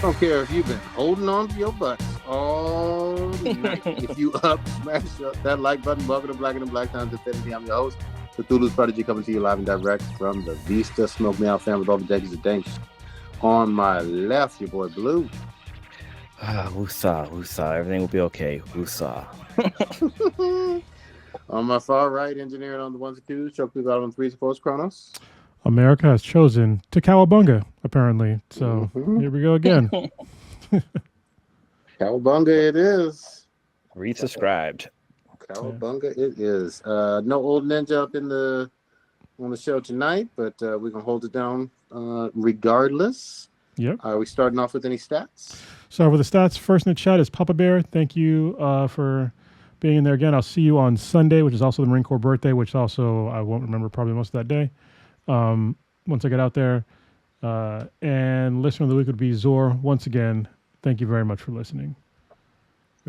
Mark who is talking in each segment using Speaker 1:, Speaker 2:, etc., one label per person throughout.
Speaker 1: Don't care if you've been holding on to your butts all night. If you up, smash that like button. Welcome to Black and Black Times Infinity. I'm your host, Cthulhu's Prodigy, coming to you live and direct from the Vista Smoke Me Out fan with all the decades of dank. On my left, your boy Blue.
Speaker 2: Woosah. Everything will be okay. Woosah.
Speaker 1: On my far right, engineering on the ones and twos, choke people out on threes and fours, Chronos.
Speaker 3: America has chosen to cowabunga, apparently. So here we go again.
Speaker 1: Cowabunga it is.
Speaker 2: Resubscribed.
Speaker 1: Cowabunga it is. No old ninja up on the show tonight, but we're going to hold it down regardless.
Speaker 3: Yep.
Speaker 1: Are we starting off with any stats?
Speaker 3: So for the stats, first in the chat is Papa Bear. Thank you for being in there again. I'll see you on Sunday, which is also the Marine Corps birthday, which also I won't remember probably most of that day. Once I get out there. And listener of the week would be Zor. Once again, thank you very much for listening.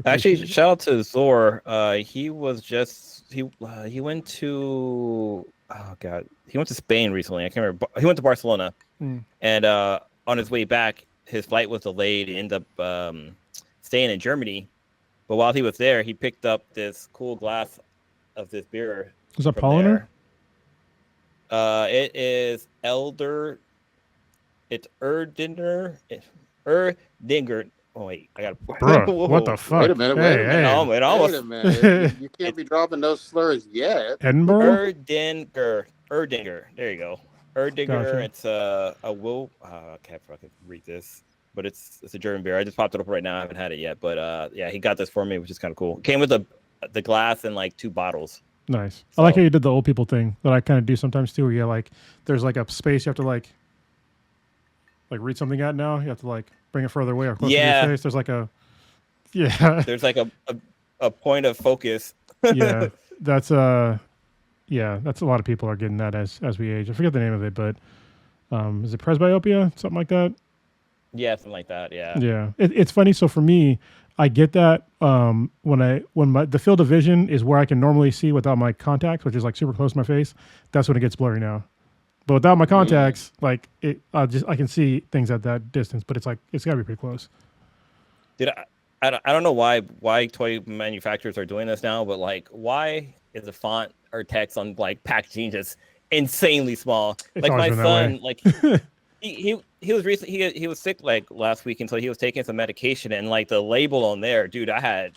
Speaker 2: Actually, shout out to Zor. He was just he went to he went to Spain recently. I can't remember. He went to Barcelona, and on his way back, his flight was delayed. He ended up staying in Germany. But while he was there, he picked up this cool glass of this beer.
Speaker 3: Is that Polliner?
Speaker 2: It is Elder. It's Erdinger. Oh wait, I got.
Speaker 3: Bruh, what the fuck?
Speaker 1: Wait a minute.
Speaker 3: Wait
Speaker 1: a minute. You can't be dropping those slurs yet.
Speaker 3: Edinburgh.
Speaker 2: Erdinger. There you go. Erdinger.
Speaker 3: Gotcha.
Speaker 2: It's a will. I can't fucking read this, but it's a German beer. I just popped it up right now. I haven't had it yet, but yeah, he got this for me, which is kind of cool. It came with the glass and like 2 bottles.
Speaker 3: Nice.
Speaker 2: So,
Speaker 3: I like how you did the old people thing that I kind of do sometimes too. Where you like, there's like a space you have to like read something at now. You have to like bring it further away or closer to your face. There's like
Speaker 2: There's like a point of focus.
Speaker 3: Yeah, that's a lot of people are getting that as we age. I forget the name of it, but is it presbyopia? Something like that.
Speaker 2: Yeah, something like that. Yeah.
Speaker 3: Yeah, it's funny. So for me, I get that when the field of vision is where I can normally see without my contacts, which is like super close to my face. That's when it gets blurry now. But without my contacts, like I can see things at that distance. But it's like it's got to be pretty close.
Speaker 2: I don't know why toy manufacturers are doing this now, but like why is the font or text on like packaging just insanely small?
Speaker 3: It's
Speaker 2: like my
Speaker 3: been that
Speaker 2: son,
Speaker 3: way.
Speaker 2: like he was recently he was sick like last week until he was taking some medication, and like the label on there, dude, I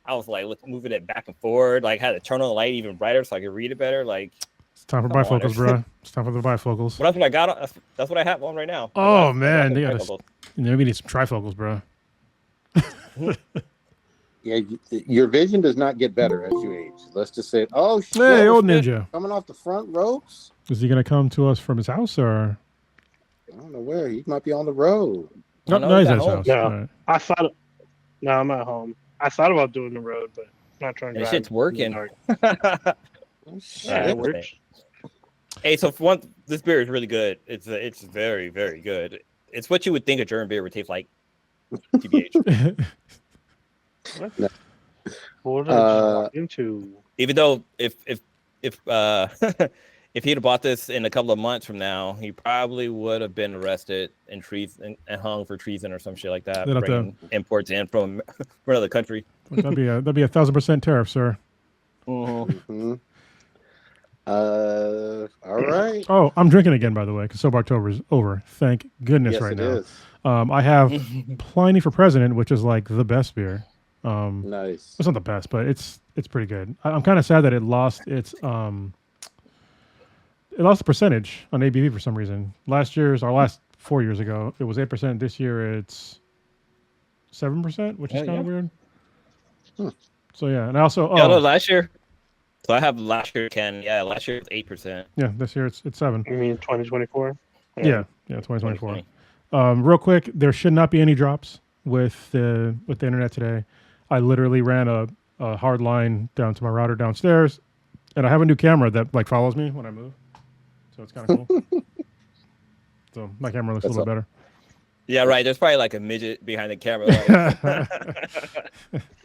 Speaker 2: was like moving it back and forward, like had to turn on the light even brighter so I could read it better. Like
Speaker 3: It's time for bifocals, bro. It's time for the bifocals.
Speaker 2: Well, that's what I got. That's what I have on right now.
Speaker 3: Oh man, they maybe need some trifocals, bro.
Speaker 1: Yeah, your vision does not get better as you age. Let's just say, oh shit,
Speaker 3: Hey, old ninja,
Speaker 1: coming off the front ropes.
Speaker 3: Is he gonna come to us from his house or?
Speaker 1: I don't know where. He might be on the road.
Speaker 3: No, he's at his
Speaker 2: home.
Speaker 3: house.
Speaker 4: No,
Speaker 3: Right.
Speaker 4: I thought. No, I'm at home. I thought about doing the road, but I'm not trying to.
Speaker 2: This
Speaker 4: drive
Speaker 2: shit's working.
Speaker 4: in the dark.
Speaker 1: Oh, shit.
Speaker 4: Yeah, it works.
Speaker 2: Hey, so for one, this beer is really good. It's very, very good. It's what you would think a German beer would taste like. TBH.
Speaker 4: What did I walk into?
Speaker 2: Even though if if he'd have bought this in a couple of months from now, he probably would have been arrested and hung for treason or some shit like that. Bringing imports in from another country.
Speaker 3: That'd be a 1,000% tariff, sir.
Speaker 1: Mm-hmm. All right.
Speaker 3: Oh, I'm drinking again, by the way, because Sober October is over. Thank goodness
Speaker 1: Yes,
Speaker 3: right
Speaker 1: it
Speaker 3: now.
Speaker 1: is.
Speaker 3: I have Pliny for President, which is like the best beer.
Speaker 1: Nice.
Speaker 3: It's not the best, but it's pretty good. I'm kind of sad that it lost its the percentage on ABV for some reason. Last 4 years ago, it was 8%. This year, it's 7%, which is kind of weird. So yeah, and I also
Speaker 2: no, last year. So I have last year can last year it was 8%.
Speaker 3: Yeah, this year it's 7.
Speaker 4: You mean 2024?
Speaker 3: Yeah, 2024. Real quick, there should not be any drops with the internet today. I literally ran a hard line down to my router downstairs, and I have a new camera that like follows me when I move, so it's kind of cool. So my camera looks a little better.
Speaker 2: Yeah, right. There's probably like a midget behind the camera.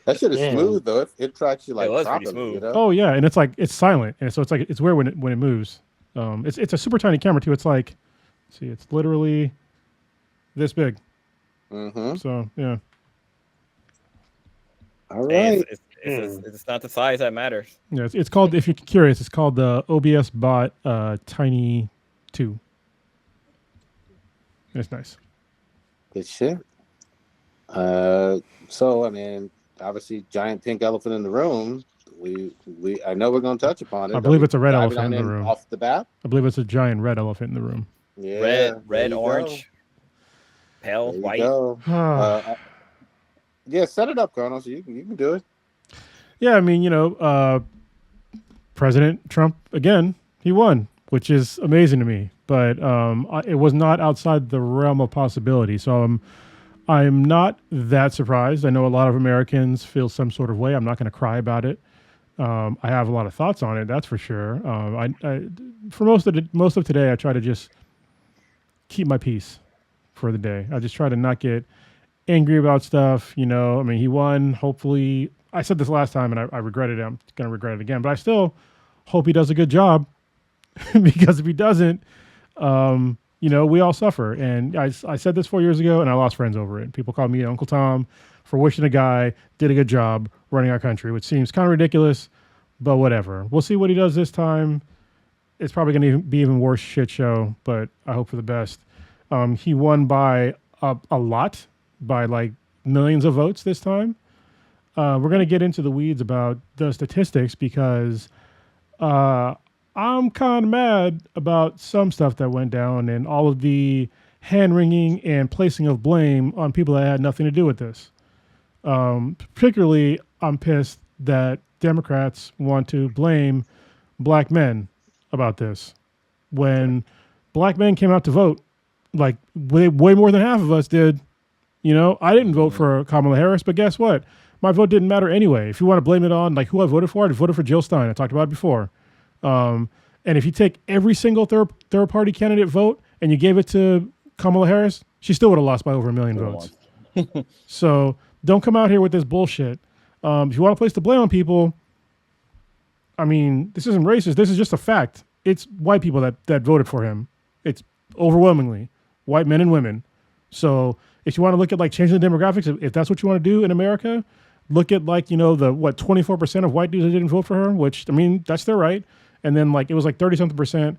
Speaker 1: That shit is smooth though. It tracks you like
Speaker 2: it was
Speaker 1: properly,
Speaker 2: pretty smooth.
Speaker 1: You know?
Speaker 3: Oh yeah, and it's like it's silent, and so it's like it's weird when it moves. It's a super tiny camera too. It's like, see, it's literally this big.
Speaker 1: Mm-hmm.
Speaker 3: So yeah.
Speaker 1: All right.
Speaker 2: It's not the size that matters.
Speaker 3: Yeah, it's called. If you're curious, it's called the OBS Bot Tiny 2. It's nice.
Speaker 1: Good shit. So I mean, obviously, giant pink elephant in the room. I know we're going to touch upon it.
Speaker 3: I believe it's a red elephant in the room.
Speaker 1: Off the bat.
Speaker 3: I believe it's a giant red elephant in the room.
Speaker 1: Yeah,
Speaker 2: red, orange, pale, white.
Speaker 1: Yeah, set it up, Colonel. So you can do it.
Speaker 3: Yeah, I mean, President Trump again. He won, which is amazing to me. But it was not outside the realm of possibility. So I'm not that surprised. I know a lot of Americans feel some sort of way. I'm not going to cry about it. I have a lot of thoughts on it. That's for sure. For most of today, I try to just keep my peace for the day. I just try to not get angry about stuff. I mean, he won. Hopefully, I said this last time, and I regretted it. I'm going to regret it again. But I still hope he does a good job, because if he doesn't, we all suffer. And I said this 4 years ago, and I lost friends over it. People called me Uncle Tom for wishing a guy did a good job running our country, which seems kind of ridiculous, but whatever. We'll see what he does this time. It's probably going to be even worse shit show, but I hope for the best. He won by a lot, by like millions of votes this time. We're going to get into the weeds about the statistics because I'm kind of mad about some stuff that went down and all of the hand-wringing and placing of blame on people that had nothing to do with this. Particularly, I'm pissed that Democrats want to blame black men about this. When black men came out to vote, like way more than half of us did. I didn't vote for Kamala Harris, but guess what? My vote didn't matter anyway. If you want to blame it on like who I voted for Jill Stein. I talked about it before. And if you take every single third party candidate vote and you gave it to Kamala Harris, she still would have lost by over 1 million votes. So don't come out here with this bullshit. If you want to place the blame on people, I mean, this isn't racist. This is just a fact. It's white people that voted for him. It's overwhelmingly white men and women. So if you want to look at like changing the demographics, if that's what you want to do in America, look at like, the 24% of white dudes that didn't vote for her, which, I mean, that's their right. And then like, it was like 30-something%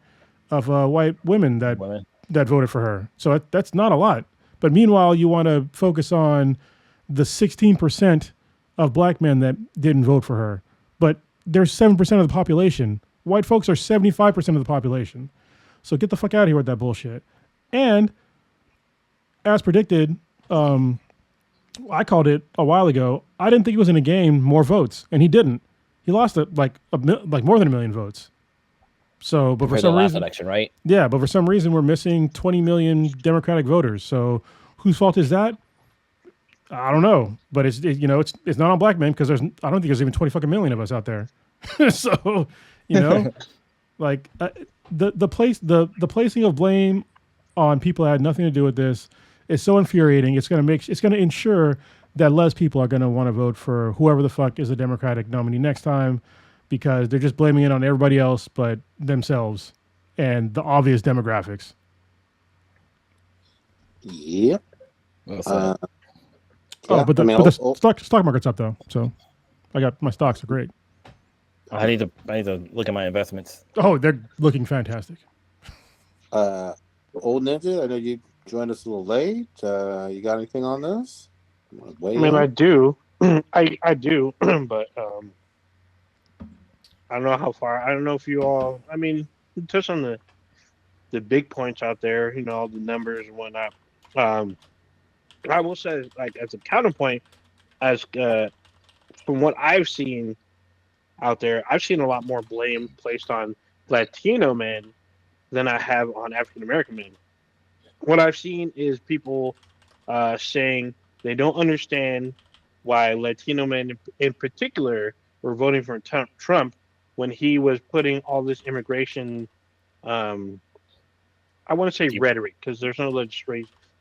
Speaker 3: of white women that voted for her. So that's not a lot. But meanwhile, you want to focus on the 16% of black men that didn't vote for her. But there's 7% of the population. White folks are 75% of the population. So get the fuck out of here with that bullshit. And as predicted, I called it a while ago. I didn't think he was going to gain more votes, and he didn't. He lost it like more than 1 million votes. So, but for some reason,
Speaker 2: election, right?
Speaker 3: Yeah, but for some reason, we're missing 20 million Democratic voters. So, whose fault is that? I don't know, but it's not on black men because I don't think there's even 20 fucking million of us out there. So, like the placing of blame on people that had nothing to do with this is so infuriating. It's going to ensure that less people are going to want to vote for whoever the fuck is the Democratic nominee next time, because they're just blaming it on everybody else but themselves and the obvious demographics.
Speaker 1: Yep.
Speaker 3: But the stock market's up though, so my stocks are great.
Speaker 2: I need to look at my investments.
Speaker 3: Oh, they're looking fantastic.
Speaker 1: Old Ninja, I know you joined us a little late. You got anything on this?
Speaker 4: I do. I do, but I don't know how far. I don't know if you all. I mean, touch on the big points out there. All the numbers and whatnot. I will say, like as a counterpoint, as from what I've seen out there, I've seen a lot more blame placed on Latino men than I have on African American men. What I've seen is people saying they don't understand why Latino men in particular were voting for Trump when he was putting all this immigration, I want to say rhetoric, because there's no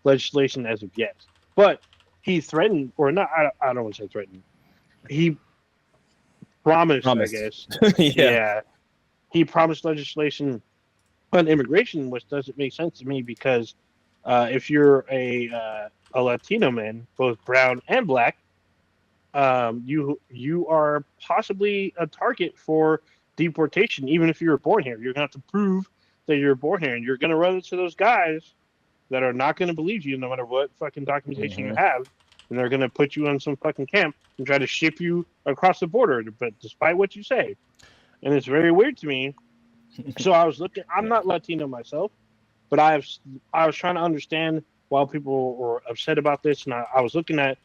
Speaker 4: legislation as of yet. But he threatened, or not, I don't want to say threatened. He promised. I guess. Yeah. He promised legislation on immigration, which doesn't make sense to me because if you're a a Latino man, both brown and black, you are possibly a target for deportation, even if you were born here. You're going to have to prove that you're born here, and you're going to run into those guys that are not going to believe you no matter what fucking documentation you have, and they're going to put you on some fucking camp and try to ship you across the border, but despite what you say. And it's very weird to me. So I was looking, I'm not Latino myself, but I was trying to understand why people were upset about this, and I was looking at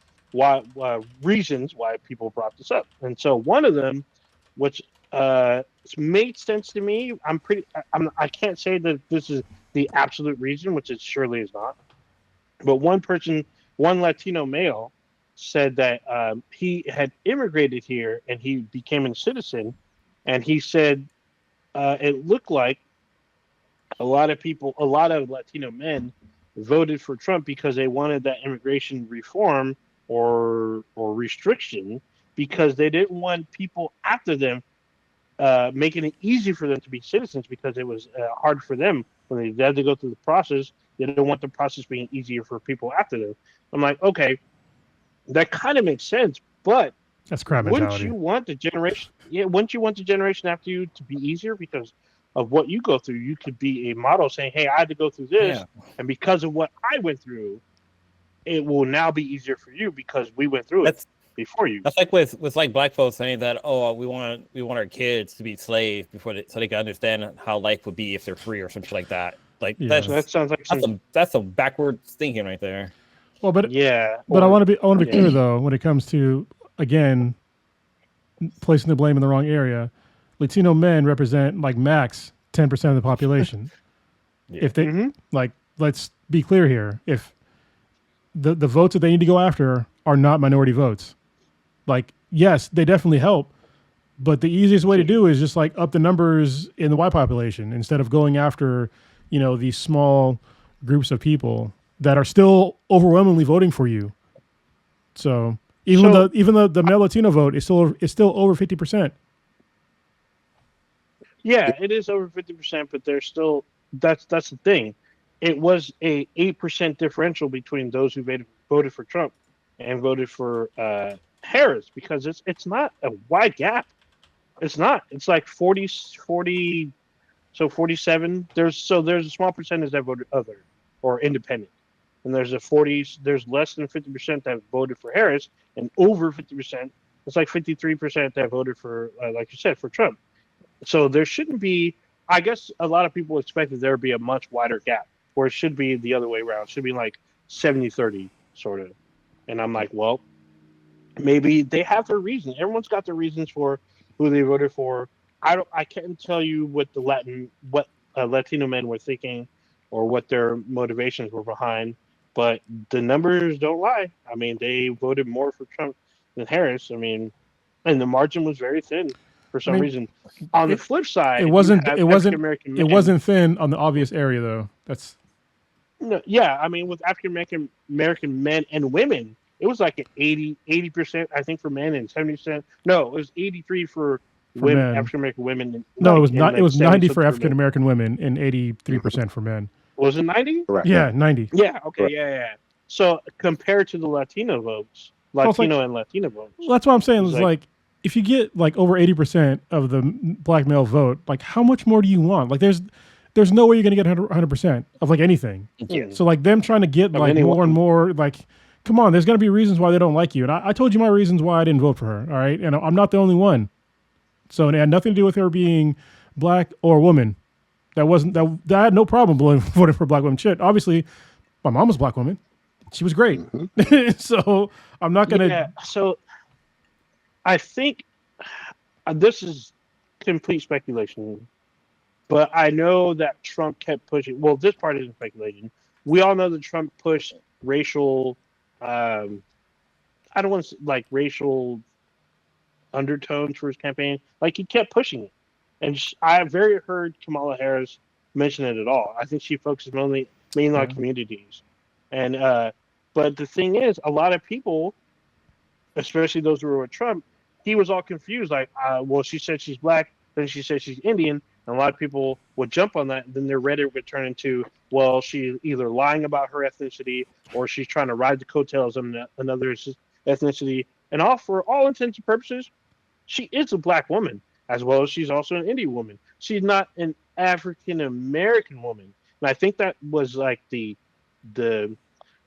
Speaker 4: reasons why people brought this up. And so one of them, which made sense to me, I can't say that this is the absolute reason, which it surely is not. But one Latino male said that he had immigrated here and he became a citizen, and he said it looked like a lot of Latino men voted for Trump because they wanted that immigration reform or restriction, because they didn't want people after them making it easy for them to be citizens, because it was hard for them when they had to go through the process. They didn't want the process being easier for people after them. I'm like, okay, that kind of makes sense, but
Speaker 3: that's crab mentality.
Speaker 4: Wouldn't you want the generation after you to be easier because of what you go through? You could be a model saying, hey, I had to go through this, and because of what I went through, it will now be easier for you because we went through it before you.
Speaker 2: That's like with like black folks saying that, we want our kids to be slaves so they can understand how life would be if they're free or something like that. Like that
Speaker 4: sounds like
Speaker 2: that's a backwards thinking right there.
Speaker 3: Well, but I want to be clear though when it comes to, again, placing the blame in the wrong area. Latino men represent like max 10% of the population. If they let's be clear here. If the votes that they need to go after are not minority votes, like, yes, they definitely help, but the easiest way to do is just like up the numbers in the white population instead of going after, these small groups of people that are still overwhelmingly voting for you. So even though the male Latino vote is still over 50%.
Speaker 4: Yeah, it is over 50%, but there's still that's the thing. It was a 8% differential between those who voted for Trump and voted for Harris, because it's not a wide gap. It's not. It's like 40, so 47. There's a small percentage that voted other or independent, and there's less than 50% that voted for Harris, and over 50%. It's like 53% that voted for, like you said, for Trump. So there shouldn't be. I guess a lot of people expected there would be a much wider gap, where it should be the other way around. It should be like 70-30 sort of. And I'm like, well, maybe they have their reasons. Everyone's got their reasons for who they voted for. I can't tell you what Latino men were thinking or what their motivations were behind, but the numbers don't lie. I mean, they voted more for Trump than Harris. I mean, and the margin was very thin for some reason. On the flip side,
Speaker 3: it wasn't thin on the obvious area though. That's
Speaker 4: no, yeah. I mean, with African American men and women, it was like an 80%, I think, for men, and 70%. No, it was 83 for women, African American women.
Speaker 3: No, it was not. It was 90 for African American women and 83% for men.
Speaker 4: Was it 90?
Speaker 1: Correct.
Speaker 3: Yeah, 90.
Speaker 4: Yeah. Okay. Correct. Yeah. So compared to the Latino votes, and Latino votes.
Speaker 3: Well, that's what I'm saying. Is like if you get like over 80% of the black male vote, like how much more do you want? Like there's no way you're going to get 100% of like anything.
Speaker 4: Yeah.
Speaker 3: So like them trying to get like more and more, like, come on, there's going to be reasons why they don't like you. And I told you my reasons why I didn't vote for her. All right. And I'm not the only one. So it had nothing to do with her being black or woman. I had no problem voting for a black woman. Shit. Obviously, my mom was a black woman. She was great. Mm-hmm. So I'm not going to.
Speaker 4: Yeah. So I think this is complete speculation, but I know that Trump kept pushing. Well, this part isn't speculation. We all know that Trump pushed racial. I don't want to like racial undertones for his campaign. Like he kept pushing it, and I have very heard Kamala Harris mention it at all. I think she focuses mainly on communities, and but the thing is, a lot of people, especially those who were with Trump, he was all confused. Like, well, she said she's black, then she said she's Indian. And a lot of people would jump on that, and then their Reddit would turn into, well, she's either lying about her ethnicity or she's trying to ride the coattails of another ethnicity. And for all intents and purposes, she is a black woman, as well as she's also an Indian woman. She's not an African American woman. And I think that was like the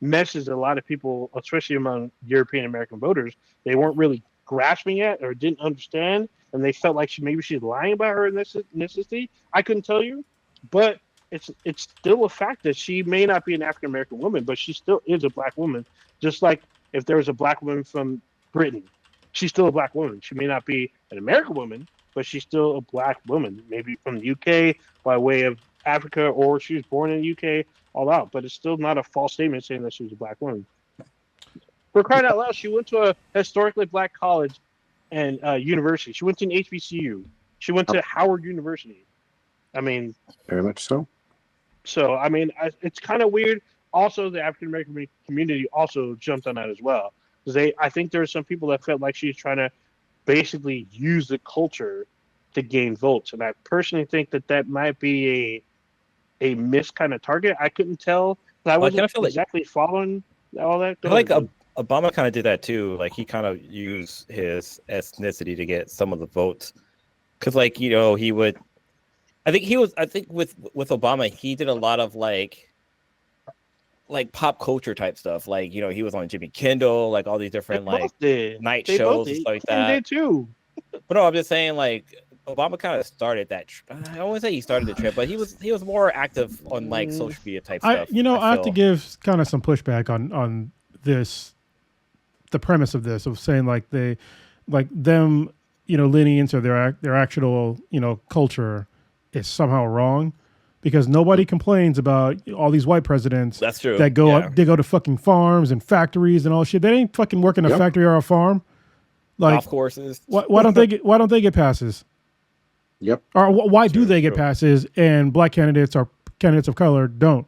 Speaker 4: message that a lot of people, especially among European American voters, they weren't really grasping at or didn't understand, and they felt like maybe she's lying about her ethnicity. I couldn't tell you, but it's still a fact that she may not be an African American woman, but she still is a black woman. Just like if there was a black woman from Britain, she's still a black woman. She may not be an American woman, but she's still a black woman. Maybe from the UK by way of Africa, or she was born in the UK, all out. But it's still not a false statement saying that she was a black woman. For crying out loud, she went to a historically black college and university. She went to an HBCU. She went to Howard University. I mean,
Speaker 1: very much so.
Speaker 4: So, I mean, it's kind of weird. Also, the African American community also jumped on that as well. Because I think there are some people that felt like she's trying to basically use the culture to gain votes. And I personally think that might be a missed kind of target. I couldn't tell. I wasn't exactly following all that.
Speaker 2: I feel like Obama kind of did that too. Like he kind of used his ethnicity to get some of the votes. Because like, you know, he would, I think with Obama, he did a lot of like pop culture type stuff. Like, you know, he was on Jimmy Kimmel, like all these different night shows and stuff like that.
Speaker 4: They did too.
Speaker 2: But no, I'm just saying like Obama kind of started that. I don't want to say he started the trend, but he was more active on like social media type stuff.
Speaker 3: I have to give kind of some pushback on this, the premise of this, of saying like them, you know, leaning into their actual, you know, culture is somehow wrong, because nobody complains about all these white presidents.
Speaker 2: That's true.
Speaker 3: That go they go to fucking farms and factories and all shit. They ain't fucking working a factory or a farm. Like
Speaker 2: golf courses.
Speaker 3: Why don't they get passes?
Speaker 1: Yep.
Speaker 3: Or why do they get passes and black candidates or candidates of color don't?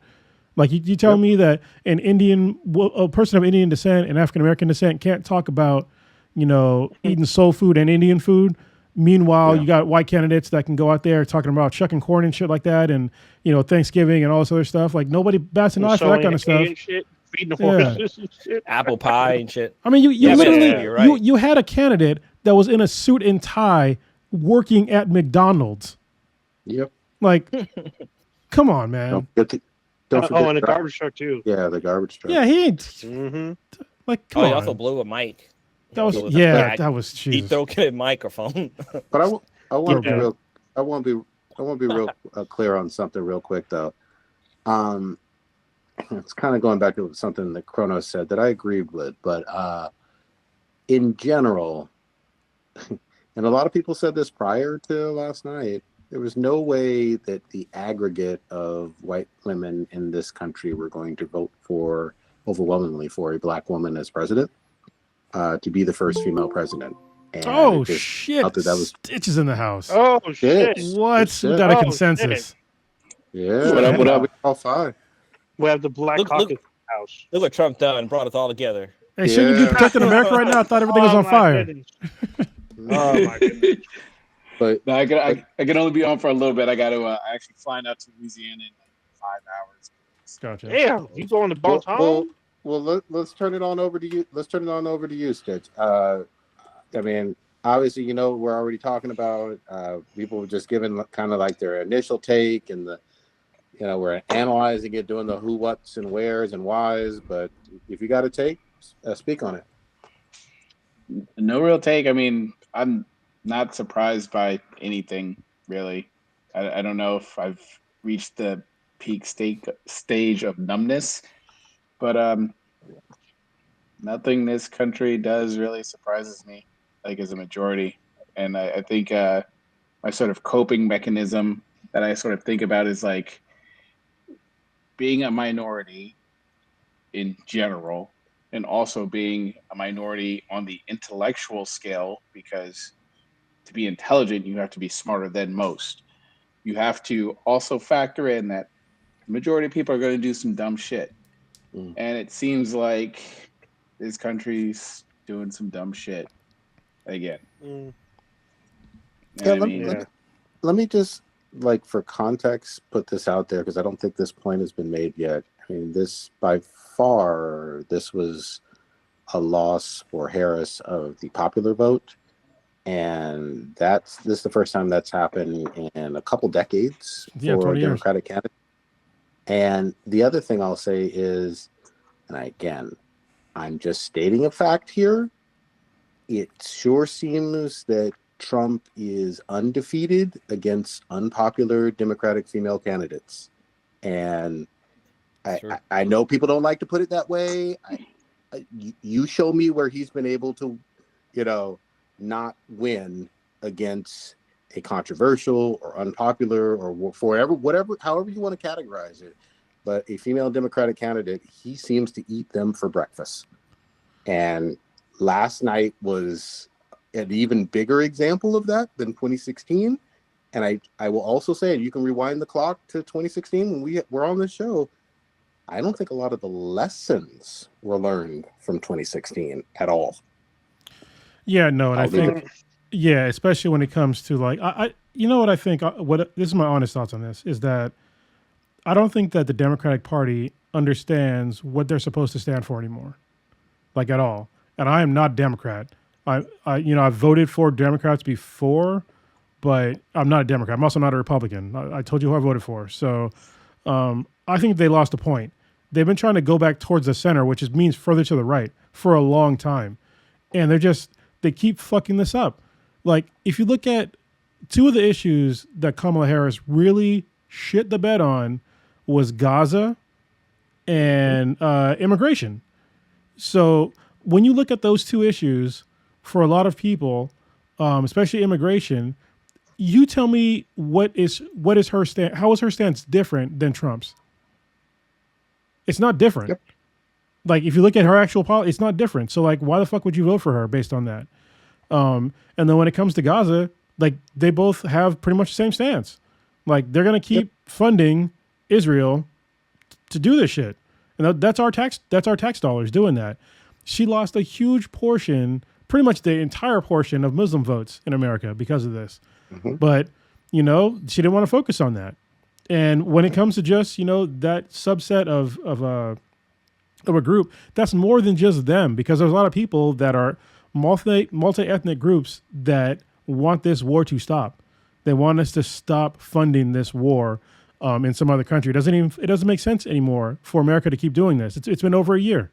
Speaker 3: Like you tell me that a person of Indian descent and African American descent can't talk about, you know, eating soul food and Indian food. Meanwhile, you got white candidates that can go out there talking about shucking corn and shit like that, and, you know, Thanksgiving and all this other stuff. Like nobody bats an eye for that kind of stuff.
Speaker 4: Shit, feeding the horses and shit.
Speaker 2: Apple pie and shit.
Speaker 3: I mean, you literally you had a candidate that was in a suit and tie working at McDonald's.
Speaker 1: Yep.
Speaker 3: Like, come on, man.
Speaker 1: Don't forget
Speaker 4: and a garbage truck too.
Speaker 1: Yeah, the garbage truck.
Speaker 3: Yeah, he ain't. Like, come on.
Speaker 2: He also blew a mic.
Speaker 3: That was Jesus.
Speaker 2: He broke a microphone.
Speaker 1: But I want to be real clear on something real quick though. It's kind of going back to something that Kronos said that I agreed with, but in general, and a lot of people said this prior to last night, there was no way that the aggregate of white women in this country were going to vote overwhelmingly for a black woman as president. To be the first female president. And
Speaker 3: shit.
Speaker 1: That was
Speaker 3: Stitches in the house.
Speaker 4: Oh, shit.
Speaker 3: What? We got a consensus.
Speaker 1: Shit. Yeah. What up? All five.
Speaker 4: We have the Black Caucus house.
Speaker 2: Look what Trump done, brought us all together.
Speaker 3: Hey, shouldn't you be protecting America right now? I thought everything was on fire.
Speaker 4: Oh, my goodness.
Speaker 5: But no, I can only be on for a little bit. I got to actually flying out to Louisiana in like 5 hours.
Speaker 3: Gotcha.
Speaker 4: Damn, you going to Bonton?
Speaker 1: Well, let's turn it on over to you. Let's turn it on over to you, Stitch. I mean, obviously, you know, we're already talking about people were just giving kind of like their initial take, and we're analyzing it, doing the who, what's, and wheres and whys. But if you got a take, speak on it.
Speaker 5: No real take. I mean, I'm not surprised by anything really. I don't know if I've reached the peak stage of numbness. But nothing this country does really surprises me, like as a majority. And I think my sort of coping mechanism that I sort of think about is like being a minority in general, and also being a minority on the intellectual scale, because to be intelligent, you have to be smarter than most. You have to also factor in that the majority of people are going to do some dumb shit. And it seems like this country's doing some dumb shit again.
Speaker 1: Let me just like, for context, put this out there because I don't think this point has been made yet. I mean, this by far, this was a loss for Harris of the popular vote. And this is the first time that's happened in a couple decades for a Democratic candidate. And the other thing I'll say is, and I'm just stating a fact here. It sure seems that Trump is undefeated against unpopular Democratic female candidates. And I know people don't like to put it that way. You show me where he's been able to, not win against a controversial or unpopular or however you want to categorize it. But a female Democratic candidate, he seems to eat them for breakfast. And last night was an even bigger example of that than 2016. And I will also say, and you can rewind the clock to 2016 when we were on this show, I don't think a lot of the lessons were learned from 2016 at all.
Speaker 3: Yeah, no, and I think, especially when it comes to like, you know what I think, this is my honest thoughts on this, is that I don't think that the Democratic Party understands what they're supposed to stand for anymore, like at all. And I am not Democrat. I've voted for Democrats before, but I'm not a Democrat. I'm also not a Republican. I told you who I voted for. So I think they lost a point. They've been trying to go back towards the center, which means further to the right, for a long time. And they keep fucking this up. Like, if you look at two of the issues that Kamala Harris really shit the bed on was Gaza and immigration. So when you look at those two issues, for a lot of people, especially immigration, you tell me what is her stance? How is her stance different than Trump's? It's not different. Yep. Like, if you look at her actual policy, it's not different. So, like, why the fuck would you vote for her based on that? And then when it comes to Gaza, like, they both have pretty much the same stance. Like, they're going to keep funding Israel to do this shit. And that's our tax dollars doing that. She lost a huge portion, pretty much the entire portion of Muslim votes in America because of this. Mm-hmm. But, she didn't want to focus on that. And when it comes to just, that subset of a group, that's more than just them, because there's a lot of people that are multi-ethnic groups that want this war to stop. They want us to stop funding this war in some other country. It doesn't make sense anymore for America to keep doing this. It's been over a year,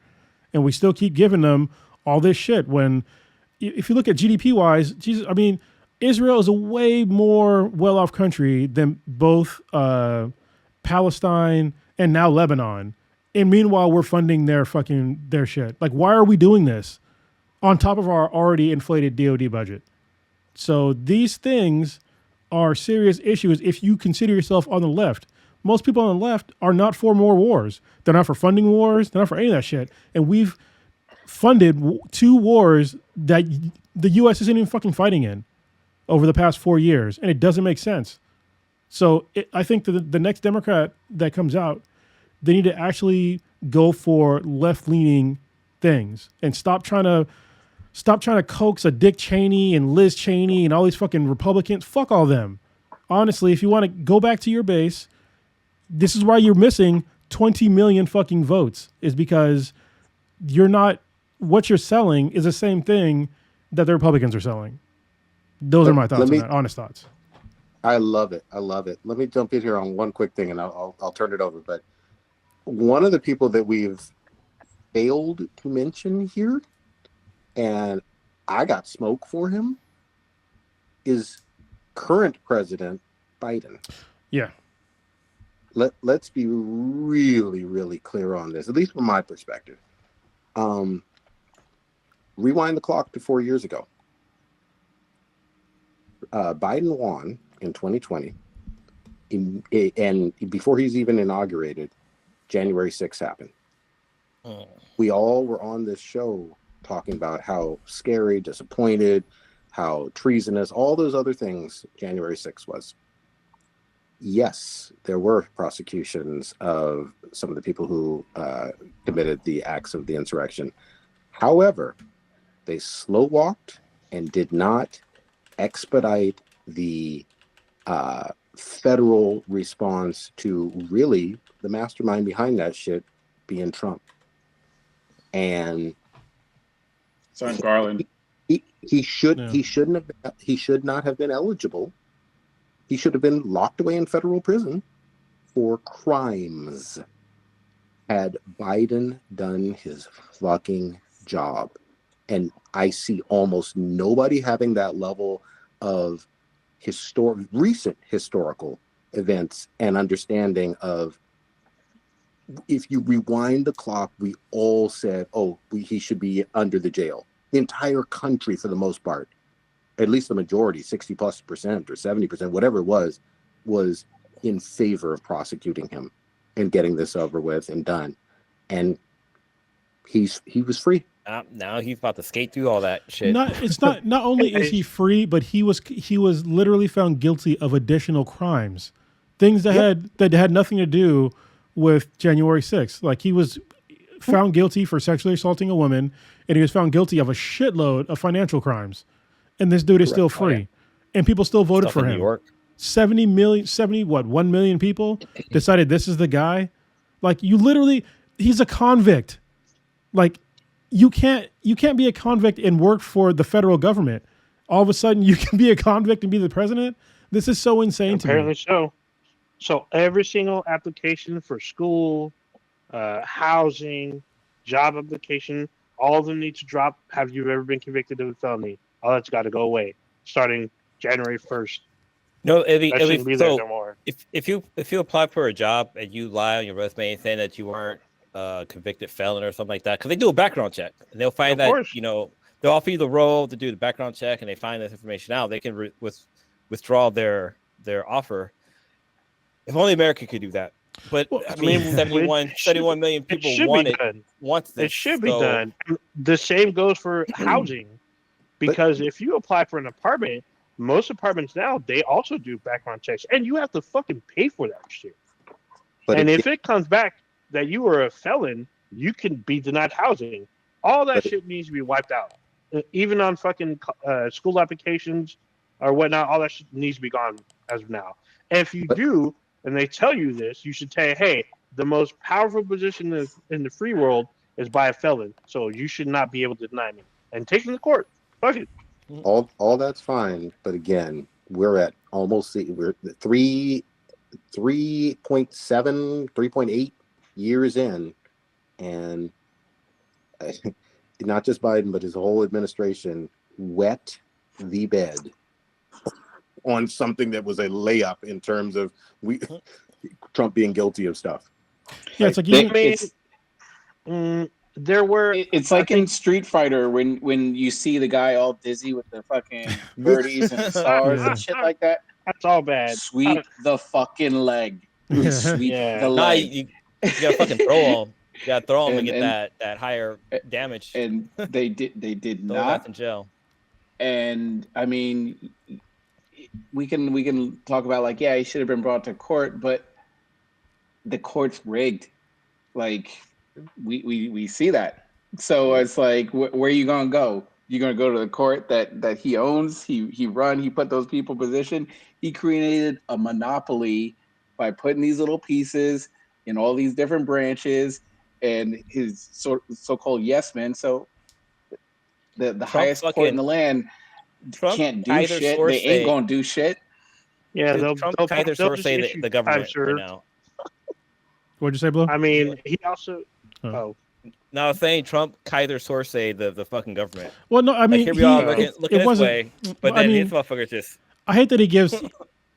Speaker 3: and we still keep giving them all this shit. When, if you look at GDP wise, Israel is a way more well-off country than both Palestine and now Lebanon. And meanwhile, we're funding their shit. Like, why are we doing this on top of our already inflated DOD budget? So these things are serious issues if you consider yourself on the left. Most people on the left are not for more wars. They're not for funding wars. They're not for any of that shit. And we've funded 2 wars that the U.S. isn't even fucking fighting in over the past 4 years. And it doesn't make sense. So I think the next Democrat that comes out, they need to actually go for left-leaning things and stop trying to coax a Dick Cheney and Liz Cheney and all these fucking Republicans. Fuck all them. Honestly, if you want to go back to your base, this is why you're missing 20 million fucking votes, is because what you're selling is the same thing that the Republicans are selling. Those are my thoughts on that, honest thoughts.
Speaker 1: I love it. Let me jump in here on one quick thing, and I'll turn it over. But one of the people that we've failed to mention here, and I got smoke for him, is current President Biden.
Speaker 3: Yeah.
Speaker 1: Let's be really, really clear on this, at least from my perspective. Rewind the clock to 4 years ago. Biden won in 2020, and before he's even inaugurated, January 6th happened. Oh. We all were on this show talking about how scary, disappointed, how treasonous, all those other things January 6th was. Yes, there were prosecutions of some of the people who committed the acts of the insurrection. However, they slow-walked and did not expedite the federal response to really the mastermind behind that shit being Trump. And
Speaker 5: Son Garland.
Speaker 1: He should not have been eligible. He should have been locked away in federal prison for crimes had Biden done his fucking job. And I see almost nobody having that level of recent historical events and understanding of, if you rewind the clock, we all said, he should be under the jail. The entire country, for the most part, at least the majority, 60+% or 70%, whatever it was in favor of prosecuting him and getting this over with and done. And he was free.
Speaker 2: Now he's about to skate through all that shit.
Speaker 3: Not only is he free, but he was literally found guilty of additional crimes, things that had nothing to do with January 6th. Like, he was found guilty for sexually assaulting a woman, and he was found guilty of a shitload of financial crimes. And this dude is still free, and people still voted for him. New York. 1 million people decided this is the guy. Like, he's a convict. Like, you can't be a convict and work for the federal government. All of a sudden, you can be a convict and be the president. This is so insane to me.
Speaker 4: Apparently so. So every single application for school, housing, job application, all of them need to drop. Have you ever been convicted of a felony? All that's got to go away starting January 1st.
Speaker 2: No, no more. If you apply for a job and you lie on your resume saying that you weren't a convicted felon or something like that, because they do a background check and they'll find that they'll offer you the role to do the background check, and they find this information out, they can withdraw their offer. If only America could do that. But 71 million people want this.
Speaker 4: It should be done. The same goes for housing, because if you apply for an apartment, most apartments now, they also do background checks, and you have to fucking pay for that shit. And if it comes back that you were a felon, you can be denied housing. All that shit needs to be wiped out. Even on fucking school applications or whatnot, all that shit needs to be gone as of now. And if you do, and they tell you this, you should say, hey, the most powerful position in the free world is by a felon, so you should not be able to deny me. And take them to court. Fuck it.
Speaker 1: All that's fine, but again, we're at almost 3.7, 3.8 years in, and not just Biden, but his whole administration wet the bed on something that was a layup in terms of Trump being guilty of stuff.
Speaker 3: Yeah, it's like
Speaker 5: it's like in Street Fighter when you see the guy all dizzy with the fucking birdies and stars and shit like that.
Speaker 4: That's all bad.
Speaker 5: Sweep the fucking leg. Sweep the leg.
Speaker 2: You gotta fucking throw him. You gotta throw him and get that higher damage.
Speaker 5: And they did not
Speaker 2: in jail.
Speaker 5: And I mean, we can talk about like, yeah, he should have been brought to court, but the court's rigged. Like, we see that. So it's like, where are you gonna go? You're gonna go to the court that he owns. He put those people in position. He created a monopoly by putting these little pieces in all these different branches, and his so-called yes men. So the highest court in the land can't do shit. They ain't gonna do shit.
Speaker 4: Yeah, they'll
Speaker 2: either source say the government right now.
Speaker 3: What'd you say, Blue?
Speaker 4: I mean, he also.
Speaker 2: No, I was saying Trump either source say the fucking government.
Speaker 3: Well, no, I mean,
Speaker 2: here we are looking this way, but then these motherfuckers just.
Speaker 3: I hate that he gives.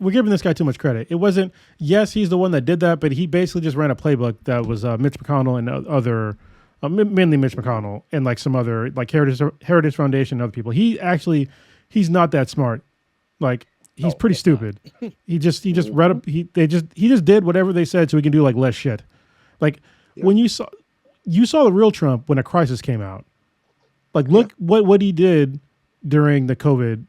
Speaker 3: We're giving this guy too much credit. It wasn't. Yes, he's the one that did that, but he basically just ran a playbook that was Mitch McConnell and other, mainly Mitch McConnell and like some other like Heritage Foundation and other people. He's not that smart. Like, he's pretty stupid. He just he just did whatever they said so he can do like less shit. Like when you saw the real Trump when a crisis came out. Like, look what he did during the COVID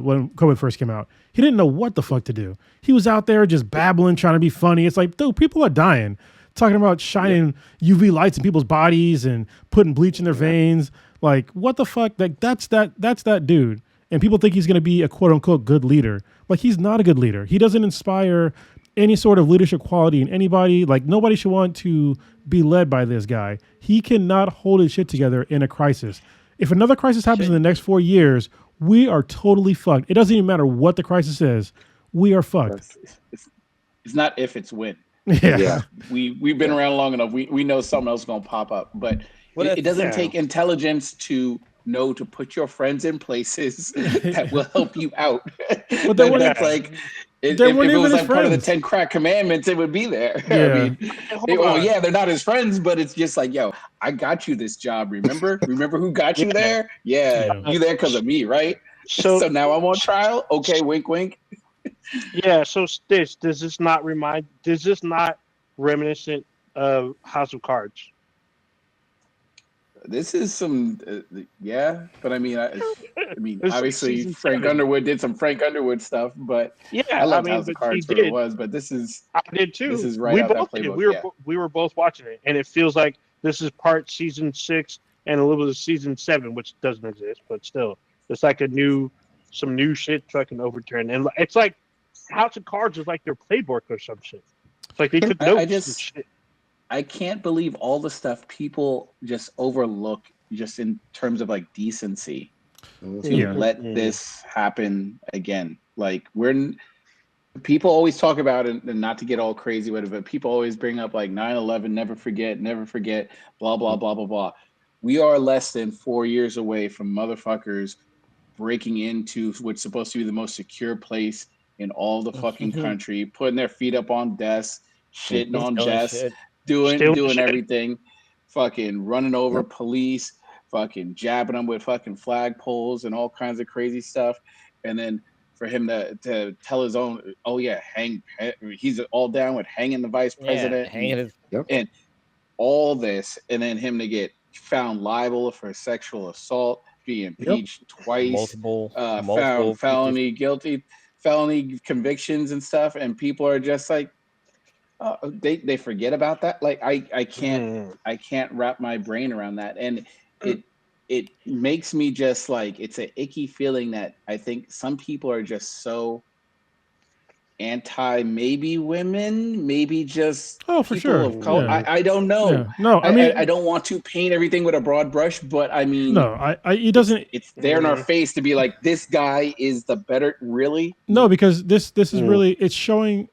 Speaker 3: when COVID first came out. He didn't know what the fuck to do. He was out there just babbling, trying to be funny. It's like, dude, people are dying. Talking about shining UV lights in people's bodies and putting bleach in their veins. Like, what the fuck? Like, that's that dude. And people think he's going to be a quote unquote good leader. Like, he's not a good leader. He doesn't inspire any sort of leadership quality in anybody. Like, nobody should want to be led by this guy. He cannot hold his shit together in a crisis. If another crisis happens in the next 4 years, we are totally fucked. It doesn't even matter what the crisis is. We are fucked.
Speaker 5: It's not if, it's when.
Speaker 3: Yeah.
Speaker 5: We've been around long enough. We know something else is going to pop up. But it doesn't take intelligence to know to put your friends in places that will help you out.
Speaker 3: But then
Speaker 5: that's like... If it was like part of the 10 crack commandments, it would be there.
Speaker 3: Yeah.
Speaker 5: I mean, they're not his friends, but it's just like, yo, I got you this job. Remember who got you there? Yeah. You there because of me, right? So now I'm on trial. Okay, wink, wink.
Speaker 4: Yeah. So Stitch, does this not reminiscent of House of Cards?
Speaker 5: This is some, but I mean, obviously Frank Underwood did some Frank Underwood stuff, but I loved House of Cards for what it was. But this is, I did too. This is right out that playbook.
Speaker 4: We were both watching it, and it feels like this is part season 6 and a little bit of season 7, which doesn't exist, but still, it's like some new shit fucking overturned, and it's like House of Cards is like their playbook or some shit. It's like they took notes and shit.
Speaker 5: I can't believe all the stuff people just overlook just in terms of like decency to let this happen again. Like people always talk about it, and not to get all crazy with it, but people always bring up like 9/11, never forget, blah, blah, blah, blah, blah. We are less than 4 years away from motherfuckers breaking into what's supposed to be the most secure place in all the fucking country, putting their feet up on desks, shitting on desks. Doing everything, fucking running over police, fucking jabbing them with fucking flagpoles and all kinds of crazy stuff. And then for him to tell his own, he's all down with hanging the vice president and all this. And then him to get found liable for sexual assault, be impeached twice, multiple found felony convictions and stuff. And people are just like, they forget about that. Like I can't wrap my brain around that, and it makes me just like, it's an icky feeling that I think some people are just so anti, maybe women, maybe just
Speaker 3: for sure
Speaker 5: of color.
Speaker 3: Yeah.
Speaker 5: I don't know.
Speaker 3: Yeah. No, I mean,
Speaker 5: I don't want to paint everything with a broad brush, but I mean,
Speaker 3: no, it doesn't.
Speaker 5: It's there in our face to be like, this guy is the better. Really?
Speaker 3: No, because this is really, it's showing.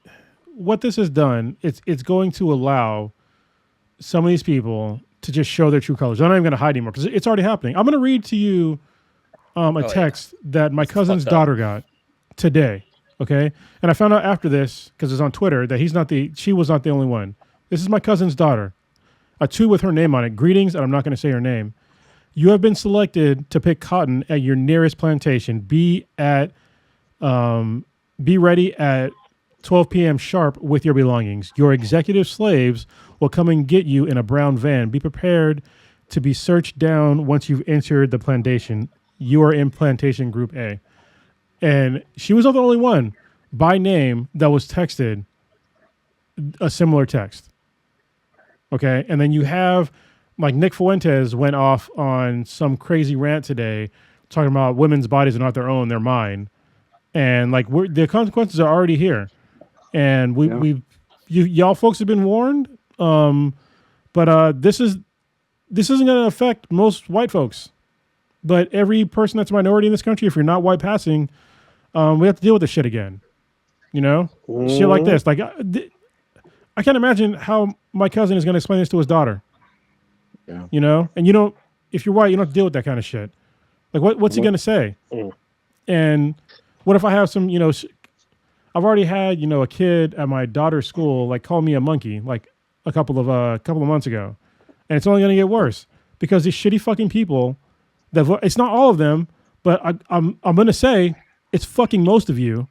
Speaker 3: What this has done, it's going to allow some of these people to just show their true colors. They're not even going to hide anymore because it's already happening. I'm going to read to you a text that my cousin's daughter got today. Okay, and I found out after this because it's on Twitter that she was not the only one. This is my cousin's daughter. A tweet with her name on it. Greetings, and I'm not going to say her name. You have been selected to pick cotton at your nearest plantation. Be ready at 12 p.m. sharp with your belongings. Your executive slaves will come and get you in a brown van. Be prepared to be searched down once you've entered the plantation. You are in plantation group A. And she was not the only one by name that was texted a similar text. Okay. And then you have like Nick Fuentes went off on some crazy rant today talking about women's bodies are not their own, they're mine. And like the consequences are already here. And y'all folks have been warned, but this isn't going to affect most white folks. But every person that's a minority in this country, if you're not white passing, we have to deal with this shit again. You know, shit like this. Like I can't imagine how my cousin is going to explain this to his daughter. Yeah. You know, and if you're white, you don't have to deal with that kind of shit. Like what's he going to say? And what if I have some, I've already had, a kid at my daughter's school like call me a monkey like a couple of months ago, and it's only going to get worse because these shitty fucking people that it's not all of them, but I'm going to say it's fucking most of you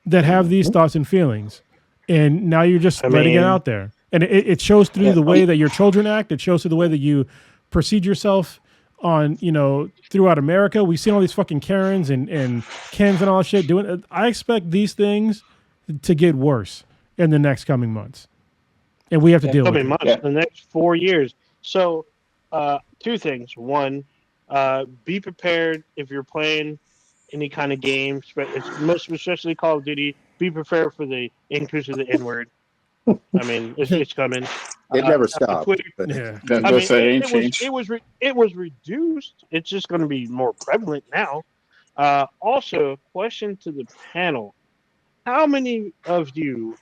Speaker 3: that have these thoughts and feelings, and now you're just letting it out there, and it shows through the way that your children act. It shows through the way that you proceed yourself on, throughout America. We've seen all these fucking Karens and Kens and all that shit doing it. I expect these things to get worse in the next coming months. And we have to deal with it.
Speaker 4: The next 4 years. So, 2 things. One, be prepared if you're playing any kind of game, it's most especially Call of Duty. Be prepared for the increase of the N word. I mean, it's coming.
Speaker 1: It never stopped.
Speaker 4: Twitter,
Speaker 3: Yeah.
Speaker 4: I mean,
Speaker 5: ain't changed.
Speaker 4: it was reduced. It's just going to be more prevalent now. Also, question to the panel: how many of you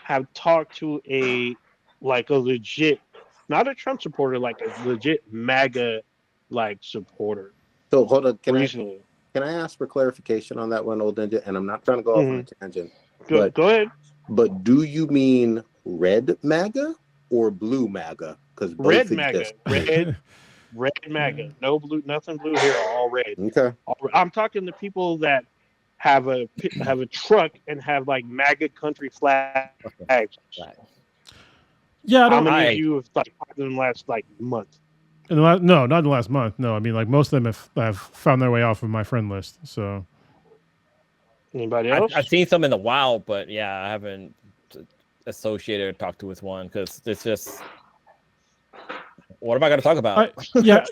Speaker 4: have talked to a legit, not a Trump supporter, like a legit MAGA supporter
Speaker 1: So hold on,
Speaker 4: recently?
Speaker 1: can I ask for clarification on that one, Old Ninja? And I'm not trying to go off on a tangent.
Speaker 4: Go ahead.
Speaker 1: But do you mean red MAGA or blue MAGA? Because
Speaker 4: Red MAGA, red MAGA, no blue, nothing blue here, all red.
Speaker 1: Okay.
Speaker 4: I'm talking to people that have a truck and have MAGA country flags.
Speaker 3: Yeah, I
Speaker 4: How
Speaker 3: don't.
Speaker 4: many of you have talked in the last month?
Speaker 3: No, not in the last month. No, I mean most of them have found their way off of my friend list. So
Speaker 4: anybody else?
Speaker 2: I've seen some in the wild, but yeah, I haven't associated or talked to with one because it's just. What am I going to talk about?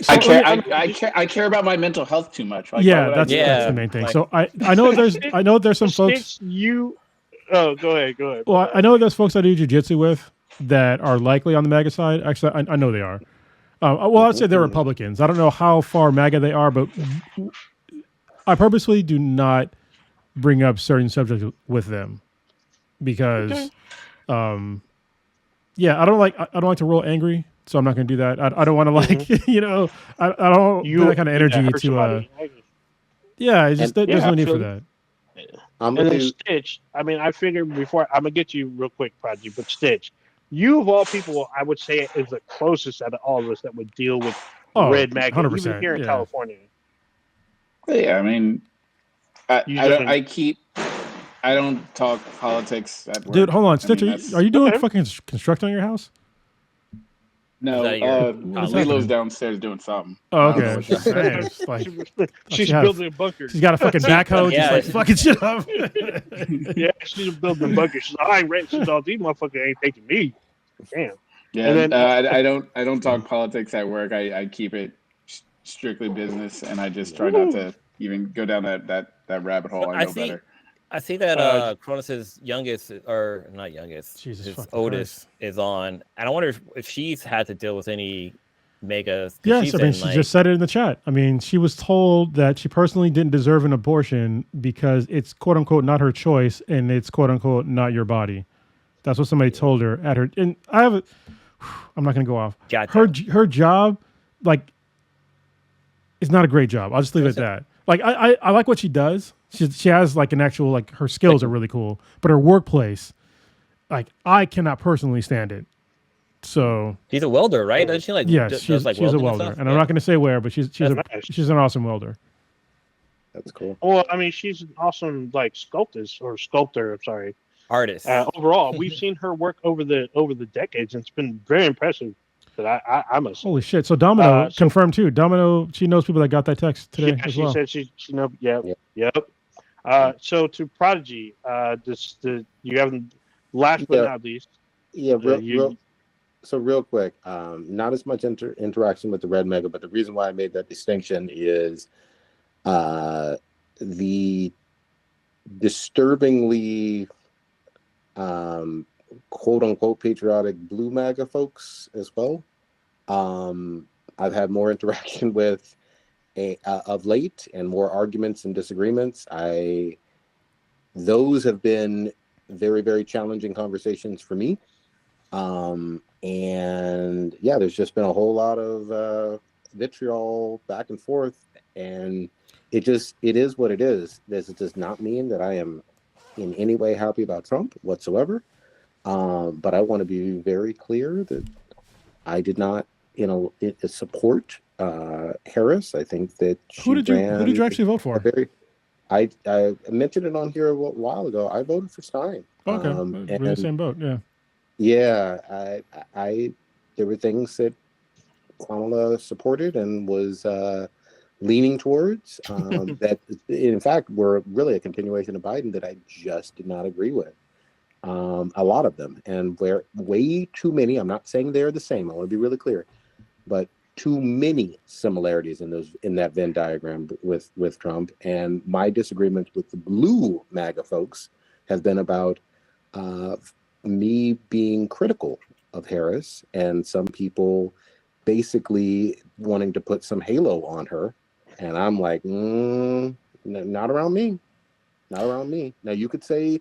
Speaker 5: I care about my mental health too much.
Speaker 3: That's the main thing. So I know there's some folks.
Speaker 4: Go ahead.
Speaker 3: Well, I know there's folks I do jujitsu with that are likely on the MAGA side. Actually, I know they are. I'd say they're Republicans. I don't know how far MAGA they are, but I purposely do not bring up certain subjects with them because, I don't like to roll angry. So I'm not going to do that. I don't want to I don't do that kind of energy to. It's just there's no need for that.
Speaker 4: And then Stitch. I mean, I figured before I'm gonna get you real quick, Prodigy, but Stitch, you of all people, I would say is the closest out of all of us that would deal with red MAGA,
Speaker 3: 100%,
Speaker 4: even here in California.
Speaker 5: Yeah, I mean, I don't talk politics at work.
Speaker 3: Dude, hold on, Stitch. Are you doing fucking construction on your house?
Speaker 5: No, Lilo's downstairs doing something.
Speaker 3: Oh, okay.
Speaker 4: She's building a bunker.
Speaker 3: She's got a fucking backhoe, just fucking shit up.
Speaker 4: Yeah, she's building a bunker. She's like, I ain't renting. She's all, these motherfuckers ain't taking me. Damn.
Speaker 5: Yeah, and then, I don't talk politics at work. I keep it strictly business, and I just try not to even go down that rabbit hole. I know better.
Speaker 2: I see that Cronus's youngest, or not youngest,
Speaker 3: his
Speaker 2: oldest is on. And I wonder if she's had to deal with any megas.
Speaker 3: Yes, I mean, she just said it in the chat. I mean, she was told that she personally didn't deserve an abortion because it's quote unquote not her choice and it's quote unquote not your body. That's what somebody told her at her. And I'm not going to go off.
Speaker 2: Gotcha.
Speaker 3: Her job, is not a great job. I'll just leave it at that. I like what she does. She has an actual her skills are really cool, but her workplace, I cannot personally stand it. So
Speaker 2: she's a welder, right? Doesn't she
Speaker 3: she's a welder, and I'm not going to say where, but she's an awesome welder.
Speaker 1: That's cool.
Speaker 4: Well, I mean, she's an awesome sculptor. I'm sorry,
Speaker 2: artist.
Speaker 4: Overall, we've seen her work over the decades, and it's been very impressive. But I must.
Speaker 3: Holy shit! So Domino confirmed too. Domino, she knows people that got that text today as well.
Speaker 4: She said she knows. Yep. So to Prodigy, you haven't last but not least.
Speaker 1: Yeah, real quick. Not as much interaction with the red MAGA, but the reason why I made that distinction is the disturbingly quote unquote patriotic blue MAGA folks as well. I've had more interaction with of late and more arguments and disagreements. Those have been very, very challenging conversations for me. And yeah, there's just been a whole lot of vitriol back and forth, and it is what it is. This does not mean that I am in any way happy about Trump whatsoever. But I want to be very clear that I did not, support Harris. I think that
Speaker 3: who did you actually vote for?
Speaker 1: I mentioned it on here a while ago. I voted for Stein.
Speaker 3: Okay, we're in the same boat. Yeah.
Speaker 1: Yeah, there were things that Kamala supported and was leaning towards that, in fact, were really a continuation of Biden that I just did not agree with. A lot of them, and where way too many. I'm not saying they're the same. I want to be really clear, but too many similarities in that Venn diagram with Trump. And my disagreement with the blue MAGA folks has been about me being critical of Harris and some people basically wanting to put some halo on her. And I'm like, not around me. Not around me. Now, you could say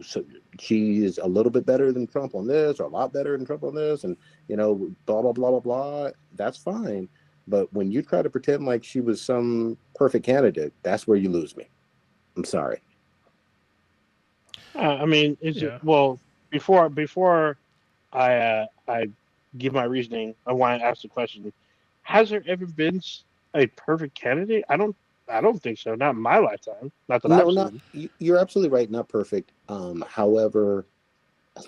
Speaker 1: so she is a little bit better than Trump on this, or a lot better than Trump on this, and, blah, blah, blah, blah, blah. That's fine. But when you try to pretend like she was some perfect candidate, that's where you lose me. I'm sorry.
Speaker 4: I mean, well, before I give my reasoning, I want to ask the question: has there ever been a perfect candidate? I don't think so. Not in my lifetime. Not that I've seen.
Speaker 1: You're absolutely right. Not perfect. However,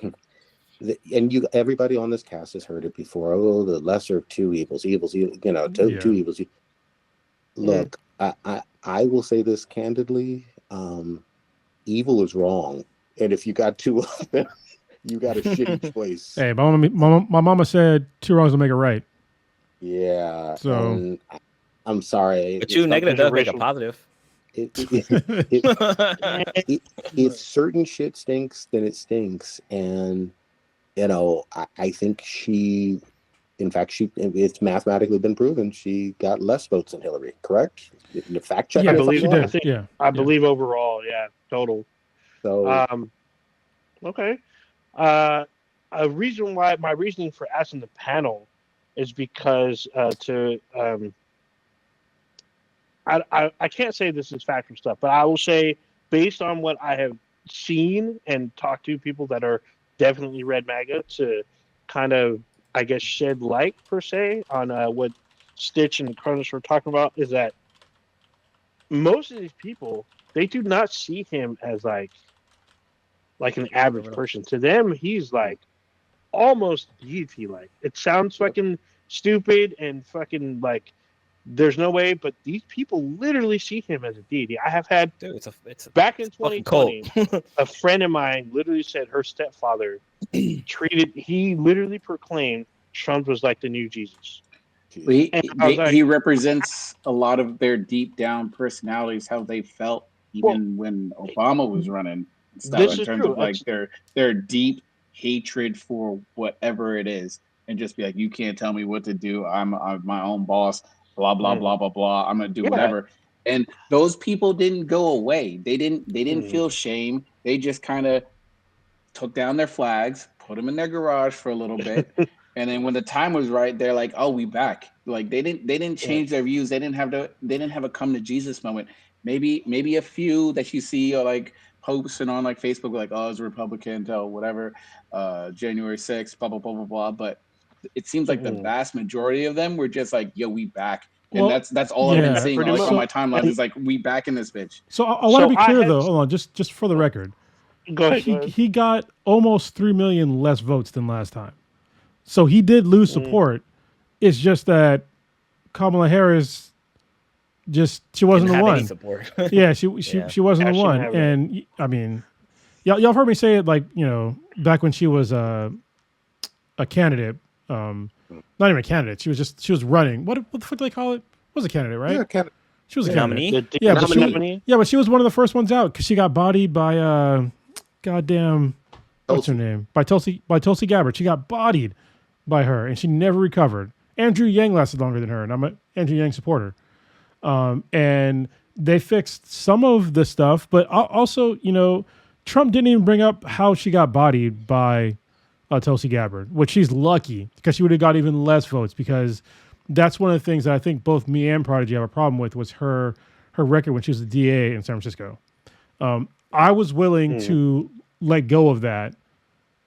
Speaker 1: and everybody on this cast has heard it before. Oh, the lesser of two evils. Two evils. Look, I will say this candidly. Evil is wrong, and if you got two of them, you got a shitty choice.
Speaker 3: Hey, my mama said 2 wrongs will make it right.
Speaker 1: Yeah.
Speaker 3: So
Speaker 1: I'm sorry.
Speaker 2: But two negative does make a positive.
Speaker 1: If certain shit stinks, then it stinks. And, I think it's mathematically been proven she got less votes than Hillary, correct? The fact check.
Speaker 3: Yeah,
Speaker 4: I believe overall, total.
Speaker 1: So,
Speaker 4: okay. My reasoning for asking the panel is because I can't say this is fact or stuff, but I will say, based on what I have seen and talked to people that are definitely red MAGA, to kind of, I guess, shed light per se on what Stitch and Cronus were talking about, is that most of these people, they do not see him as like an average person. To them, he's like almost deity-like. It sounds fucking stupid and fucking like there's no way, but these people literally see him as a deity. I have had back in 2020, a friend of mine literally said her stepfather he literally proclaimed Trump was like the new Jesus.
Speaker 5: He represents a lot of their deep down personalities, how they felt when Obama was running and stuff, in terms of like their deep hatred for whatever it is, and just be like, you can't tell me what to do. I'm my own boss. Blah blah blah blah blah. I'm gonna do whatever. And those people didn't go away. They didn't feel shame. They just kind of took down their flags, put them in their garage for a little bit, and then when the time was right, they're like, "Oh, we back." Like they didn't change their views. They didn't have a come to Jesus moment. Maybe a few that you see are like posting on like Facebook, like, "Oh, it's a Republican until whatever, January 6th, blah blah blah blah blah." But it seems like the vast majority of them were just like, "Yo, we back," and that's all I've been seeing on my timeline is like, "We back in this bitch."
Speaker 3: So I want to be clear though. Hold on, just for the record,
Speaker 4: go ahead.
Speaker 3: He got almost 3 million less votes than last time, so he did lose support. It's just that Kamala Harris she wasn't the one.
Speaker 2: Support.
Speaker 3: She wasn't the one, and I mean, y'all have heard me say it like back when she was a candidate. Not even a candidate. She was running. What the fuck do they call it? Was a candidate, right?
Speaker 1: Yeah, candidate.
Speaker 3: She was a
Speaker 2: nominee.
Speaker 3: Candidate. But she was one of the first ones out because she got bodied by goddamn what's her name? By Tulsi Gabbard. She got bodied by her, and she never recovered. Andrew Yang lasted longer than her, and I'm an Andrew Yang supporter. And they fixed some of the stuff, but also, Trump didn't even bring up how she got bodied by Tulsi Gabbard, which she's lucky because she would have got even less votes, because that's one of the things that I think both me and Prodigy have a problem with was her record when she was the DA in San Francisco. I was willing to let go of that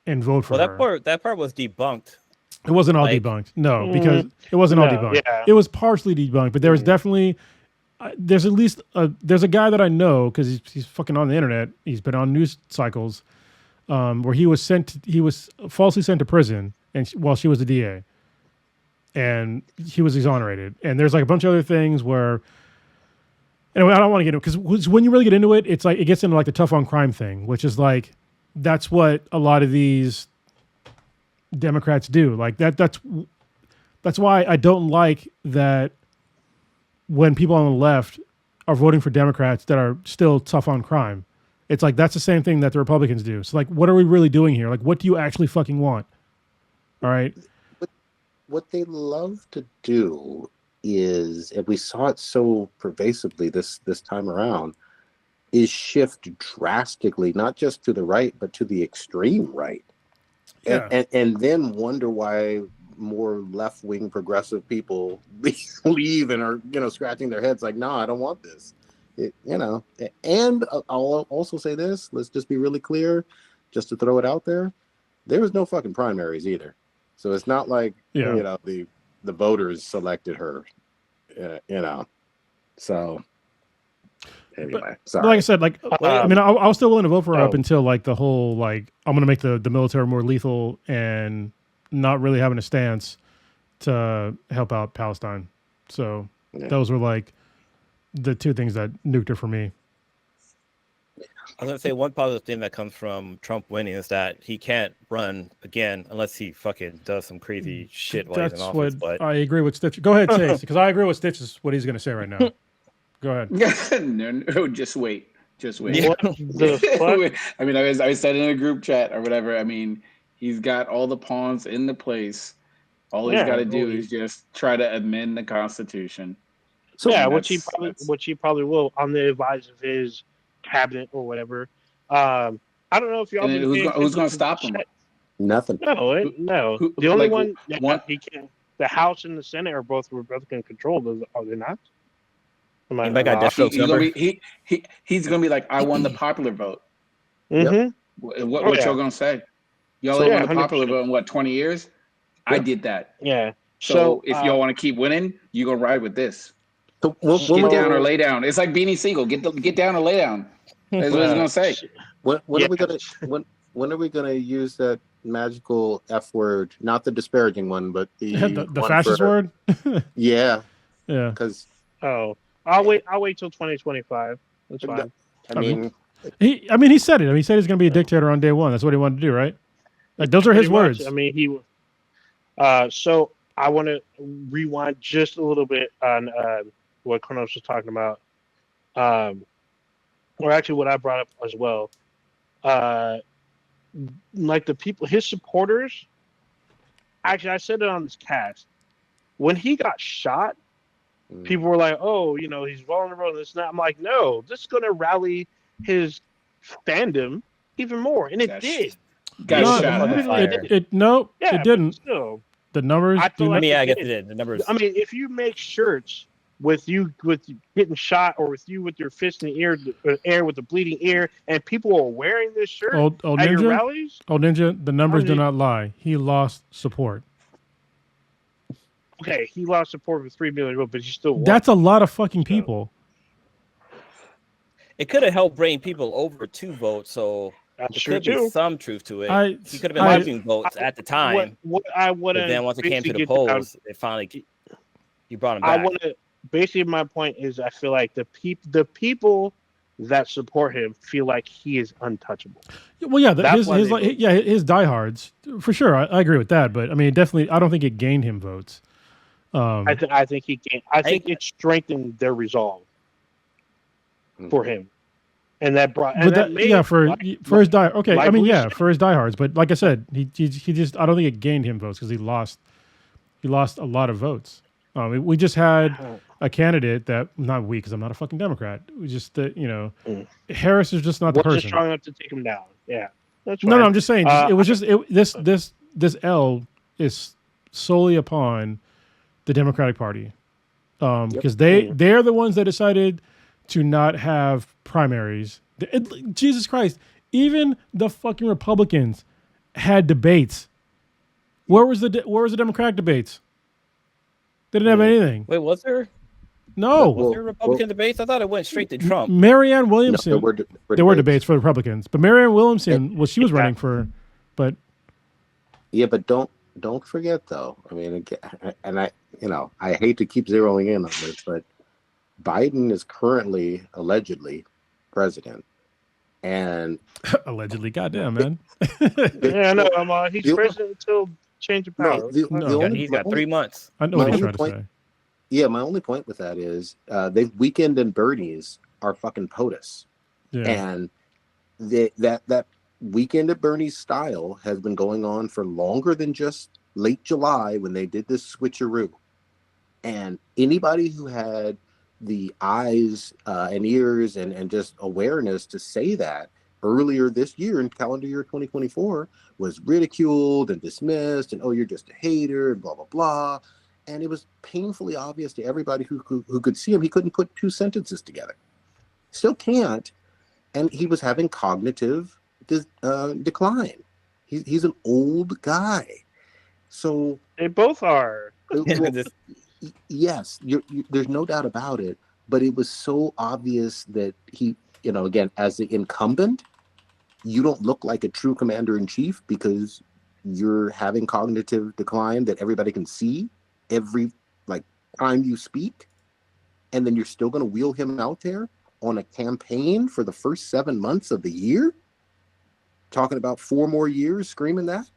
Speaker 3: and vote for her.
Speaker 2: That part was debunked.
Speaker 3: It wasn't all debunked. No, because it wasn't all debunked. Yeah. It was partially debunked, but there was definitely there's at least there's a guy that I know because he's fucking on the internet. He's been on news cycles where he was falsely sent to prison while she was the DA, and he was exonerated. And there's like a bunch of other things where. Anyway, I don't want to get into it because when you really get into it, it's like it gets into like the tough on crime thing, which is like that's what a lot of these Democrats do. Like that's That's why I don't like that when people on the left are voting for Democrats that are still tough on crime. It's like that's the same thing that the Republicans do. So like, what are we really doing here? Like, what do you actually fucking want? All right.
Speaker 1: What they love to do is, and we saw it so pervasively this time around, is shift drastically, not just to the right, but to the extreme right.
Speaker 3: Yeah.
Speaker 1: And then wonder why more left-wing progressive people leave and are, scratching their heads like, no, I don't want this. And I'll also say this, let's just be really clear, just to throw it out there, there was no fucking primaries either. So it's not like, the voters selected her, So anyway, sorry.
Speaker 3: But like I said, like, I mean, I was still willing to vote for her up until like the whole, like, I'm going to make the military more lethal and not really having a stance to help out Palestine. So those were like the two things that nuked her for me.
Speaker 2: I was going to say one positive thing that comes from Trump winning is that he can't run again unless he fucking does some crazy shit while he's in office. But
Speaker 3: I agree with Stitch. Go ahead, Stitch, because I agree with Stitch is what he's going to say right now. Go ahead.
Speaker 5: No, just wait. Just wait.
Speaker 2: Yeah.
Speaker 4: What the fuck?
Speaker 5: I mean, I said in a group chat or whatever. I mean, he's got all the pawns in the place. All he's got to do is just try to amend the Constitution.
Speaker 4: So which he probably will on the advice of his cabinet or whatever. I don't know if y'all.
Speaker 5: Who's going to stop him?
Speaker 1: Nothing.
Speaker 4: No. The only one he can. The House and the Senate are both Republican controlled. Are they not?
Speaker 5: He's gonna be like, I won the popular vote.
Speaker 4: Mm-hmm.
Speaker 5: What y'all gonna say? Y'all won the popular vote in what, 20 years? Yep. I did that.
Speaker 4: Yeah.
Speaker 5: So if y'all want to keep winning, you go ride with this.
Speaker 1: So
Speaker 5: get down or lay down. It's like Beanie Siegel. Get down or lay down. That's what he's gonna say.
Speaker 1: When are we gonna use that magical F word? Not the disparaging one, but the
Speaker 3: fascist word.
Speaker 1: Yeah.
Speaker 3: Because
Speaker 4: I'll wait till 2025. That's fine.
Speaker 3: He said it. He said he's going to be a dictator on day one. That's what he wanted to do, right? Like those are his words.
Speaker 4: I mean, he. So I want to rewind just a little bit on what Kronos was talking about, or actually what I brought up as well. Like the people, his supporters. Actually, I said it on this cast. When he got shot, people were like, "Oh, he's vulnerable." This and that. I'm like, no, this is going to rally his fandom even more, and it did.
Speaker 3: It didn't.
Speaker 4: Still,
Speaker 3: the numbers.
Speaker 2: I guess it did. The numbers.
Speaker 4: I mean, if you make shirts with you getting shot, or with you with your fist in the air with the bleeding ear, and people are wearing this shirt at your rallies,
Speaker 3: Ninja, the numbers do not lie. He lost support.
Speaker 4: Okay, he lost support for 3 million, but he still won.
Speaker 3: That's a lot of fucking people.
Speaker 2: It could have helped bring people over to vote, so there could be some truth to it. He could have been losing votes at the time. But then once it came to the polls, it finally you brought him back.
Speaker 4: Basically, my point is, I feel like the people that support him feel like he is untouchable.
Speaker 3: Well, yeah, his diehards for sure. I agree with that, but I mean, definitely, I don't think it gained him votes.
Speaker 4: I think he gained. I think it strengthened their resolve for him, and that brought.
Speaker 3: For his die. Okay, I mean, for his diehards, but like I said, he just. I don't think it gained him votes because he lost a lot of votes. We just had a candidate that because I'm not a fucking Democrat. We just Harris is just not the person.
Speaker 4: Just strong enough to take him down. Yeah, that's
Speaker 3: no. I'm just saying. It was just this L is solely upon the Democratic Party, because they're the ones that decided to not have primaries. Jesus Christ, even the fucking Republicans had debates. Where was the Democratic debates? They didn't have anything.
Speaker 2: Wait, was there?
Speaker 3: No.
Speaker 2: Was there Republican debates? I thought it went straight to Trump.
Speaker 3: Marianne Williamson. No, there were debates for the Republicans, but Marianne Williamson, she was running for, but.
Speaker 1: Yeah, but don't forget though. I mean, and I hate to keep zeroing in on this, but Biden is currently allegedly president, and
Speaker 3: allegedly, goddamn man.
Speaker 4: Yeah, no, he's president until change of power.
Speaker 2: He's got 3 months.
Speaker 3: I know what he's trying to say.
Speaker 1: Yeah, my only point with that is they Weekend and Bernie's are fucking POTUS. Yeah. And that Weekend at Bernie's style has been going on for longer than just late July when they did this switcheroo. And anybody who had the eyes and ears and just awareness to say that earlier this year in calendar year 2024 was ridiculed and dismissed and, oh, you're just a hater and blah, blah, blah. And it was painfully obvious to everybody who could see him. He couldn't put two sentences together. Still can't. And he was having cognitive decline. He's an old guy. So
Speaker 4: they both are.
Speaker 1: Yes, there's no doubt about it. But it was so obvious that he, again, as the incumbent, you don't look like a true commander-in-chief because you're having cognitive decline that everybody can see every time you speak. And then you're still going to wheel him out there on a campaign for the first 7 months of the year, talking about 4 more years, screaming that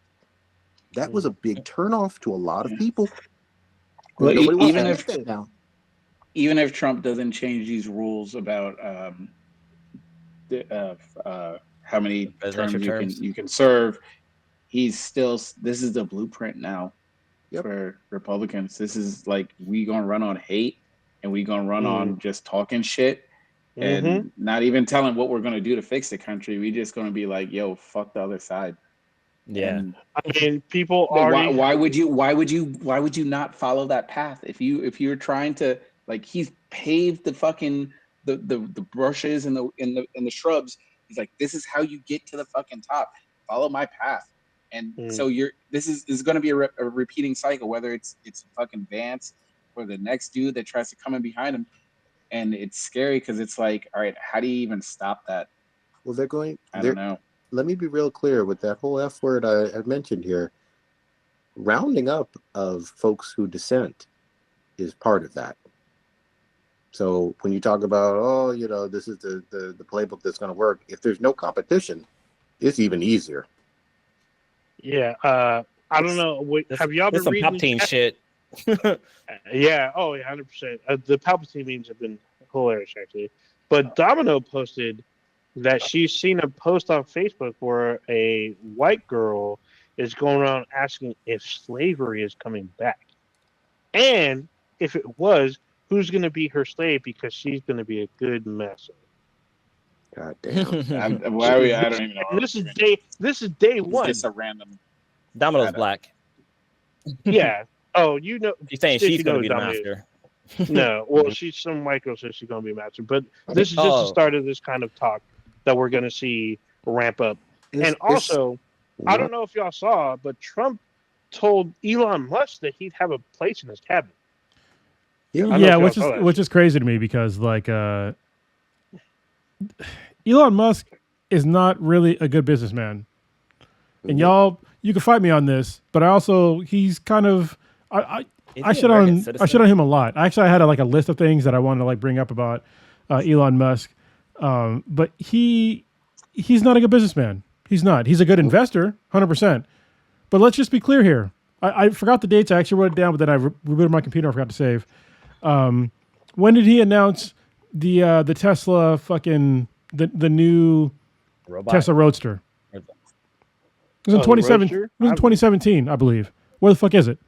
Speaker 1: was a big turnoff to a lot of people.
Speaker 5: Well, even if Trump doesn't change these rules about how many terms you can serve, he's still. This is the blueprint now for Republicans. This is we gonna run on hate, and we gonna run on just talking shit. And not even telling what we're going to do to fix the country. We just going to be like, yo, fuck the other side.
Speaker 2: Yeah.
Speaker 5: And,
Speaker 4: I mean, people already...
Speaker 5: Why would you not follow that path? If you're trying to, he's paved the fucking, the brushes and the shrubs. He's like, this is how you get to the fucking top. Follow my path. And so this is going to be a repeating cycle, whether it's fucking Vance or the next dude that tries to come in behind him. And it's scary because it's like, all right, how do you even stop that?
Speaker 1: Well, I
Speaker 5: don't know.
Speaker 1: Let me be real clear with that whole F word I mentioned here. Rounding up of folks who dissent is part of that. So when you talk about, this is the playbook that's going to work, if there's no competition, it's even easier.
Speaker 4: Yeah. I don't know. Have y'all been reading
Speaker 2: Palpatine shit?
Speaker 4: Yeah. Oh, 100%. The Palpatine memes have been hilarious, actually. But Domino posted that she's seen a post on Facebook where a white girl is going around asking if slavery is coming back. And if it was, who's going to be her slave because she's going to be a good mess.
Speaker 1: God damn.
Speaker 5: I don't even know.
Speaker 4: This is day one.
Speaker 5: It's just a random.
Speaker 2: Domino's black.
Speaker 4: Yeah. Oh,
Speaker 2: You're saying she's going to be the master.
Speaker 4: No. Well, she's some white girl says she's going to be a master. But this is just the start of this kind of talk that we're going to see ramp up. And also, I don't know if y'all saw, but Trump told Elon Musk that he'd have a place in his cabinet.
Speaker 3: Yeah, which is crazy to me because Elon Musk is not really a good businessman. And y'all, you can fight me on this, but he's kind of I shit on him a lot. Actually, I had a list of things that I wanted to bring up about Elon Musk, but he's not a good businessman. He's not. He's a good investor, 100%. But let's just be clear here. I forgot the dates. I actually wrote it down, but then I rebooted my computer. I forgot to save. When did he announce the Tesla fucking the new robot. Tesla Roadster? It was in 2017. It was in 2017, I believe. Where the fuck is it?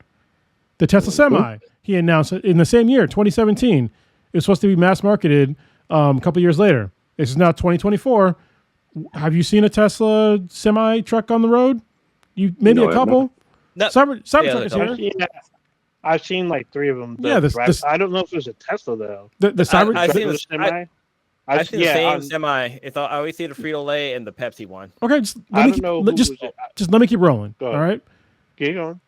Speaker 3: The Tesla Semi. He announced it in the same year, 2017. It was supposed to be mass marketed a couple years later. This is now 2024. Have you seen a Tesla semi truck on the road? Maybe a couple. No. Cybertruck is here.
Speaker 4: Yeah. I've seen 3 of them. I don't know if it was a Tesla though.
Speaker 3: The Cybertruck.
Speaker 2: I've seen the same semi. I always see the Frito-Lay and the Pepsi one.
Speaker 3: Okay, just let me keep rolling. All right.
Speaker 4: Keep going.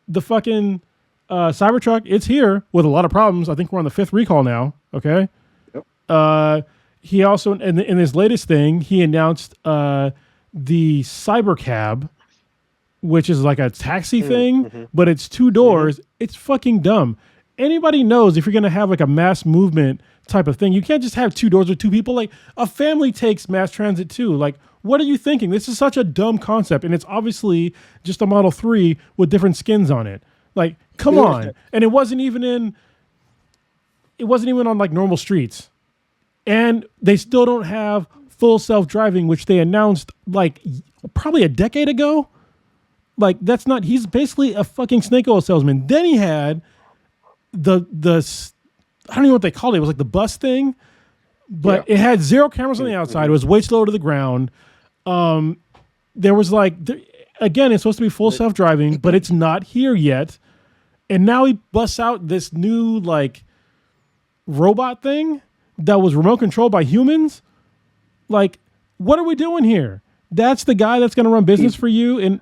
Speaker 3: The fucking Cybertruck, it's here with a lot of problems. I think we're on the 5th recall now. Okay. Yep. He also, in his latest thing, he announced the Cybercab, which is like a taxi thing, but it's 2 doors. It's fucking dumb. Anybody knows if you're going to have a mass movement type of thing. You can't just have 2 doors with 2 people. Like, a family takes mass transit too. Like, what are you thinking? This is such a dumb concept, and it's obviously just a Model 3 with different skins on it. Like, come on. And it wasn't even on like normal streets. And they still don't have full self-driving, which they announced like probably a decade ago. Like, that's not, he's basically a fucking snake oil salesman. Then he had the I don't know what they called it. It was like the bus thing, but it had 0 cameras on the outside. It was way slow to the ground. There was like, again, it's supposed to be full self-driving, but it's not here yet. And now he busts out this new like robot thing that was remote controlled by humans. Like, what are we doing here? That's the guy that's going to run business for you. And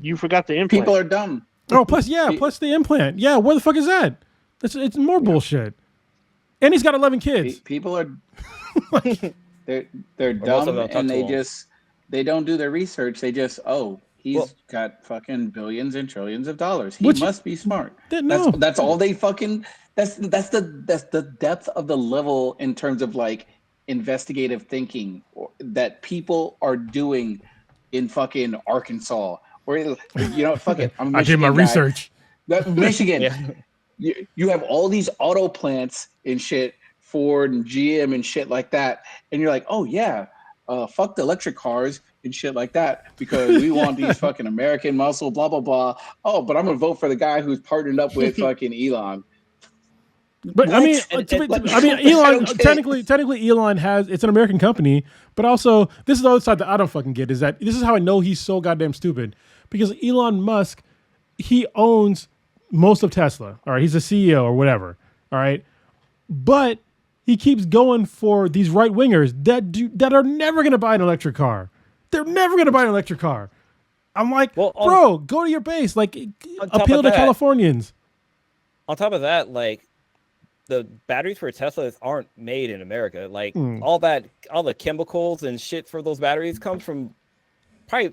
Speaker 4: you forgot the implant.
Speaker 5: People are dumb.
Speaker 3: oh, plus the implant. Yeah, where the fuck is that? It's more bullshit. And he's got 11 kids.
Speaker 5: People are they're dumb, and they don't do their research. They just he's got fucking billions and trillions of dollars. He must be smart. That's all they fucking. That's the depth of the level in terms of like investigative thinking that people are doing in fucking Arkansas. Or fuck it.
Speaker 3: I did my research.
Speaker 5: Michigan. You have all these auto plants and shit, Ford and GM and shit like that, and you're like, oh yeah, fuck the electric cars and shit like that because we want these fucking American muscle, blah blah blah. Oh, but I'm gonna vote for the guy who's partnered up with fucking Elon.
Speaker 3: But I mean, Elon technically Elon it's an American company, but also this is the other side that I don't fucking get is that this is how I know he's so goddamn stupid because Elon Musk, he owns most of Tesla. All right, he's a CEO or whatever. All right, but he keeps going for these right wingers that are never going to buy an electric car. They're never going to buy an electric car. I'm like, bro, go to your base, like appeal to Californians.
Speaker 2: On top of that, like, the batteries for Teslas aren't made in America. Like all the chemicals and shit for those batteries come from they're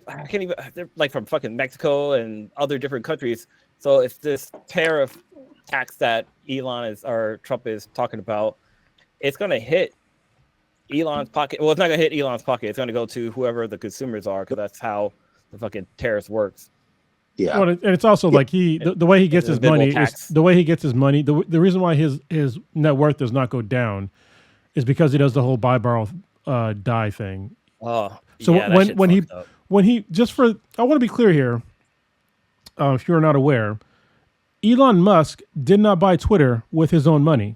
Speaker 2: like from fucking Mexico and other different countries. So if this tariff tax that Trump is talking about, it's going to hit Elon's pocket. Well, it's not going to hit Elon's pocket. It's going to go to whoever the consumers are because that's how the fucking tariff works.
Speaker 3: Yeah, well, and it's also like the way he gets his money is the way he gets his money. The reason why his net worth does not go down is because he does the whole buy, borrow, die thing.
Speaker 2: Oh,
Speaker 3: so
Speaker 2: yeah,
Speaker 3: when he just for I want to be clear here, if you're not aware, Elon Musk did not buy Twitter with his own money.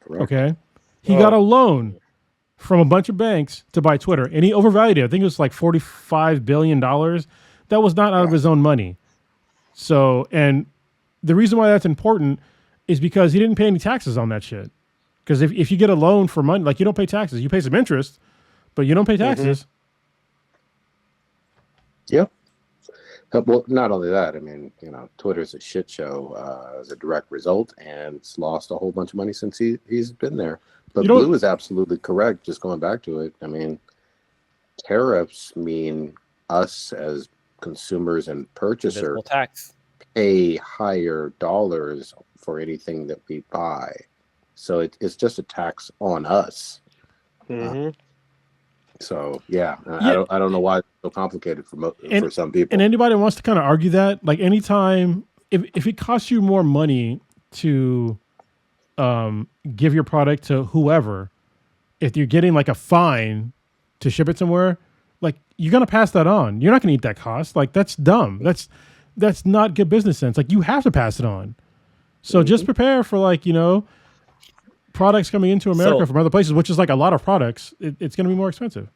Speaker 3: Correct. Okay, he got a loan from a bunch of banks to buy Twitter, and he overvalued it. I think it was like $45 billion. That was not out of his own money. So, and the reason why that's important is because he didn't pay any taxes on that shit. Because if you get a loan for money, like you don't pay taxes, you pay some interest, but you don't pay taxes.
Speaker 1: Yeah. Well, not only that, I mean, Twitter's a shit show as a direct result, and it's lost a whole bunch of money since he's been there. But Blue is absolutely correct. Just going back to it, I mean, tariffs mean us as consumers and purchasers pay higher dollars for anything that we buy. So it's just a tax on us. So yeah, I don't know why it's so complicated for some people.
Speaker 3: And anybody wants to kind of argue that, like anytime, if it costs you more money to give your product to whoever, if you're getting like a fine to ship it somewhere, like you're gonna pass that on. You're not gonna eat that cost. Like that's dumb. That's not good business sense. Like you have to pass it on. So just prepare for products coming into America from other places, which is like a lot of products. It's gonna be more expensive.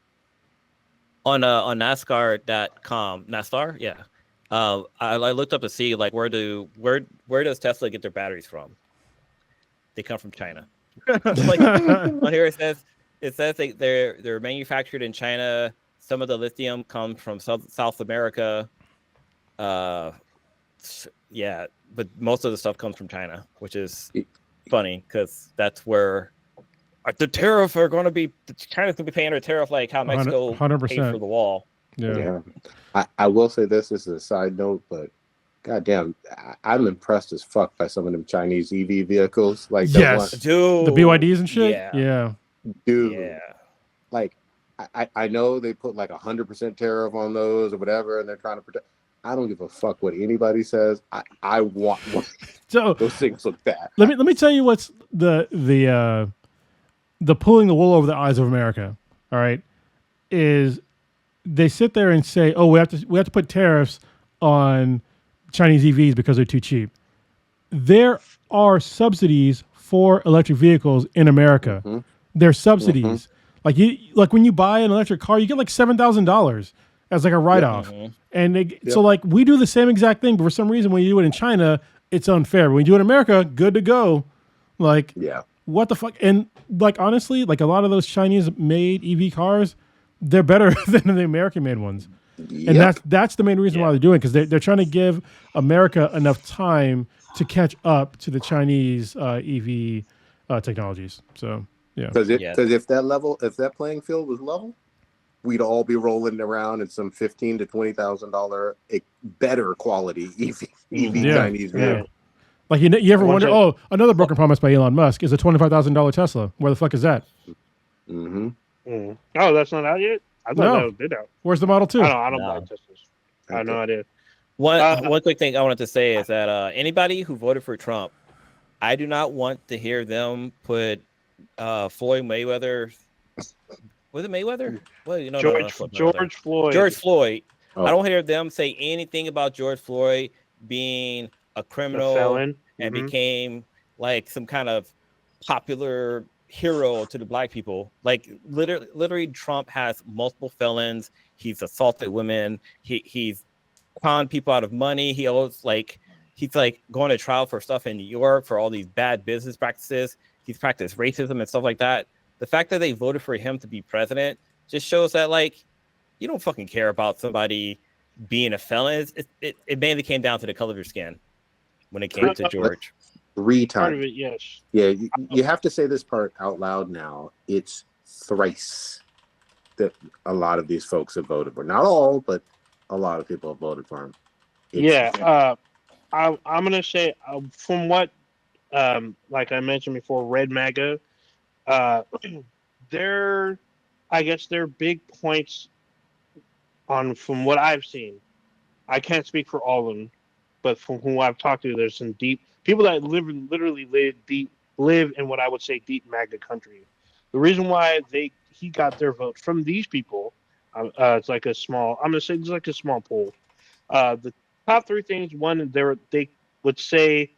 Speaker 2: On NASCAR.com, NASCAR, yeah. I looked up to see like where does Tesla get their batteries from? They come from China. Like on here it says they're manufactured in China. Some of the lithium comes from South America. Yeah, but most of the stuff comes from China, which is funny because that's where the tariff are going to be. China's going to be paying a tariff like how Mexico
Speaker 3: 100%.
Speaker 2: paid for the wall.
Speaker 3: Yeah.
Speaker 1: I will say this is a side note, but goddamn, I'm impressed as fuck by some of them Chinese EV vehicles. Like
Speaker 3: yes,
Speaker 2: dude,
Speaker 3: the BYDs and shit.
Speaker 2: Yeah,
Speaker 1: dude.
Speaker 2: Yeah.
Speaker 1: Like, I know they put like 100% tariff on those or whatever, and they're trying to protect. I don't give a fuck what anybody says. I want one.
Speaker 3: So
Speaker 1: those things look bad.
Speaker 3: Let me tell you what's the pulling the wool over the eyes of America. All right, is they sit there and say, oh, we have to put tariffs on Chinese EVs because they're too cheap. There are subsidies for electric vehicles in America.
Speaker 1: Mm-hmm.
Speaker 3: There's subsidies. Like when you buy an electric car, you get like $7,000 as like a write-off. And so like we do the same exact thing, but for some reason when you do it in China, it's unfair. When you do it in America, good to go. Like, what the fuck? And like honestly, like a lot of those Chinese-made EV cars, they're better than the American-made ones. And that's the main reason why they're doing it, because they're trying to give America enough time to catch up to the Chinese EV technologies. So yeah,
Speaker 1: because if that playing field was level, we'd all be rolling around in some $15,000 to $20,000 better quality EV Chinese vehicle.
Speaker 3: Like you ever wonder? Oh, another broken promise by Elon Musk is a $25,000 Tesla. Where the fuck is that?
Speaker 4: Oh, that's not out yet. I thought that was been out.
Speaker 3: Where's the Model 2?
Speaker 4: I don't buy Teslas. I have no idea.
Speaker 2: One quick thing I wanted to say is that anybody who voted for Trump, I do not want to hear them put Floyd Mayweather. Was it Mayweather? Well,
Speaker 4: George Floyd.
Speaker 2: George Floyd. I don't hear them say anything about George Floyd being a criminal
Speaker 4: felon
Speaker 2: and became like some kind of popular hero to the black people. Like literally Trump has multiple felons. He's assaulted women. He's conned people out of money. He's going to trial for stuff in New York for all these bad business practices. He's practiced racism and stuff like that. The fact that they voted for him to be president just shows that like you don't fucking care about somebody being a felon. It mainly came down to the color of your skin when it came to George.
Speaker 1: 3 times.
Speaker 4: Part of it, yes.
Speaker 1: Yeah, you have to say this part out loud now. It's thrice that a lot of these folks have voted for. Not all, but a lot of people have voted for him.
Speaker 4: I'm gonna say from what, like I mentioned before, Red MAGA, their big points from what I've seen. I can't speak for all of them, but from who I've talked to, there's some deep people that literally live in what I would say deep MAGA country. The reason why he got their vote from these people, it's like a small. I'm gonna say it's like a small poll. The top 3 things. One, they would say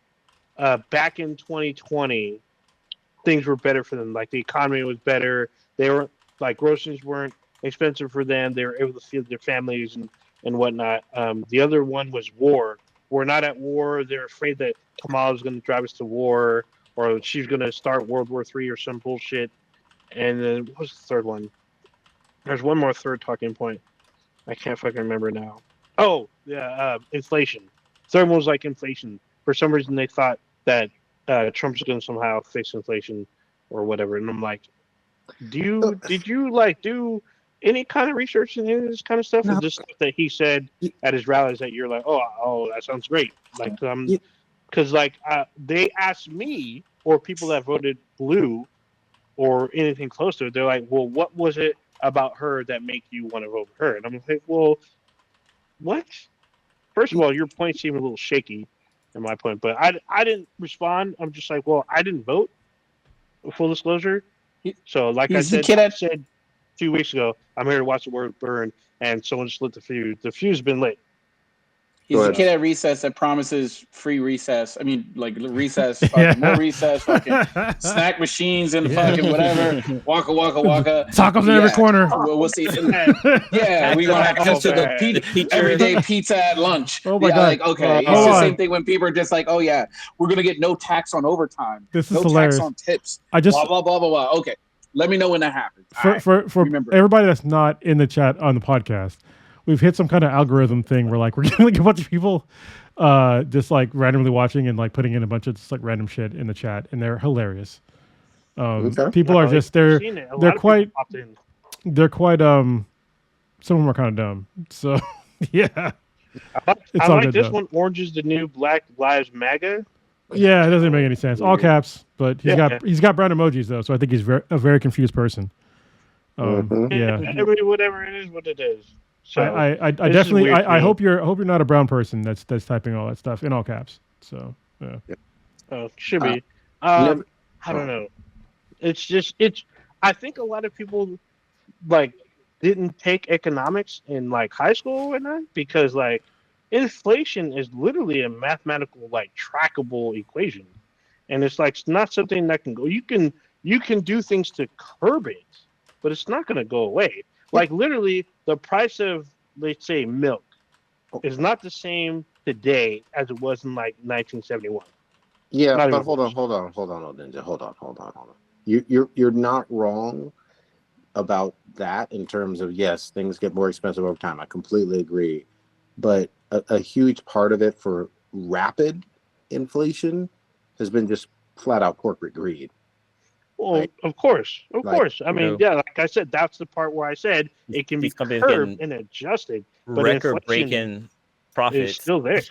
Speaker 4: back in 2020, things were better for them. Like the economy was better. They were like groceries weren't expensive for them. They were able to feed their families and whatnot. The other one was war. We're not at war. They're afraid that Kamala is going to drive us to war, or she's going to start World War III or some bullshit. And then what was the third one? There's one more third talking point. I can't fucking remember now. Oh, yeah, inflation. Third one was like inflation. For some reason, they thought that Trump's going to somehow fix inflation or whatever. And I'm like, did you like do any kind of research in this kind of stuff, or just stuff that he said at his rallies that you're like, oh, that sounds great? Like, because they asked me or people that voted blue or anything close to it. They're like, well, what was it about her that make you want to vote for her? And I'm like, well, what? First of all, your point seemed a little shaky, in my point, but I didn't respond. I'm just like, well, I didn't vote. Full disclosure. So, like I said 2 weeks ago, I'm here to watch the world burn, and someone just lit the fuse. The fuse has been lit.
Speaker 5: He's a kid at recess that promises free recess. I mean, like recess, more recess, fucking snack machines and fucking whatever. Waka waka waka.
Speaker 3: Tacos in every corner.
Speaker 5: We'll see. Yeah, we're gonna have access to the everyday pizza at lunch.
Speaker 3: Oh my god!
Speaker 5: Like, okay, it's the same thing when people are just like, oh yeah, we're gonna get no tax on overtime.
Speaker 3: This is
Speaker 5: no
Speaker 3: hilarious.
Speaker 5: tax on tips.
Speaker 3: I just
Speaker 5: blah blah blah blah blah. Okay, let me know when that happens.
Speaker 3: For everybody that's not in the chat on the podcast. We've hit some kind of algorithm thing where like we're getting like a bunch of people just like randomly watching and like putting in a bunch of just like random shit in the chat, and they're hilarious. People are just they're quite some of them are kind of dumb. So yeah. It's all
Speaker 4: like
Speaker 3: good,
Speaker 4: this
Speaker 3: though.
Speaker 4: one. Orange is the new Black Lives MAGA.
Speaker 3: Yeah, it doesn't make any sense. All caps, but he's got brown emojis though, so I think he's a very confused person. Yeah,
Speaker 4: I mean, whatever it is, what it is. So
Speaker 3: I definitely I hope you're not a brown person that's typing all that stuff in all caps. So yeah.
Speaker 4: Oh, should be. I don't know. I think a lot of people like didn't take economics in like high school and that because like inflation is literally a mathematical like trackable equation, and it's like it's not something that can go. You can do things to curb it, but it's not going to go away. Like literally, the price of let's say milk is not the same today as it was in like 1971.
Speaker 1: Yeah, but hold on, Ninja. Hold on. You're not wrong about that in terms of yes, things get more expensive over time. I completely agree, but a huge part of it for rapid inflation has been just flat out corporate greed.
Speaker 4: Well, of course. I mean, yeah, like I said, that's the part where I said it can be curbed and adjusted, but
Speaker 2: record-breaking profits
Speaker 4: is still there.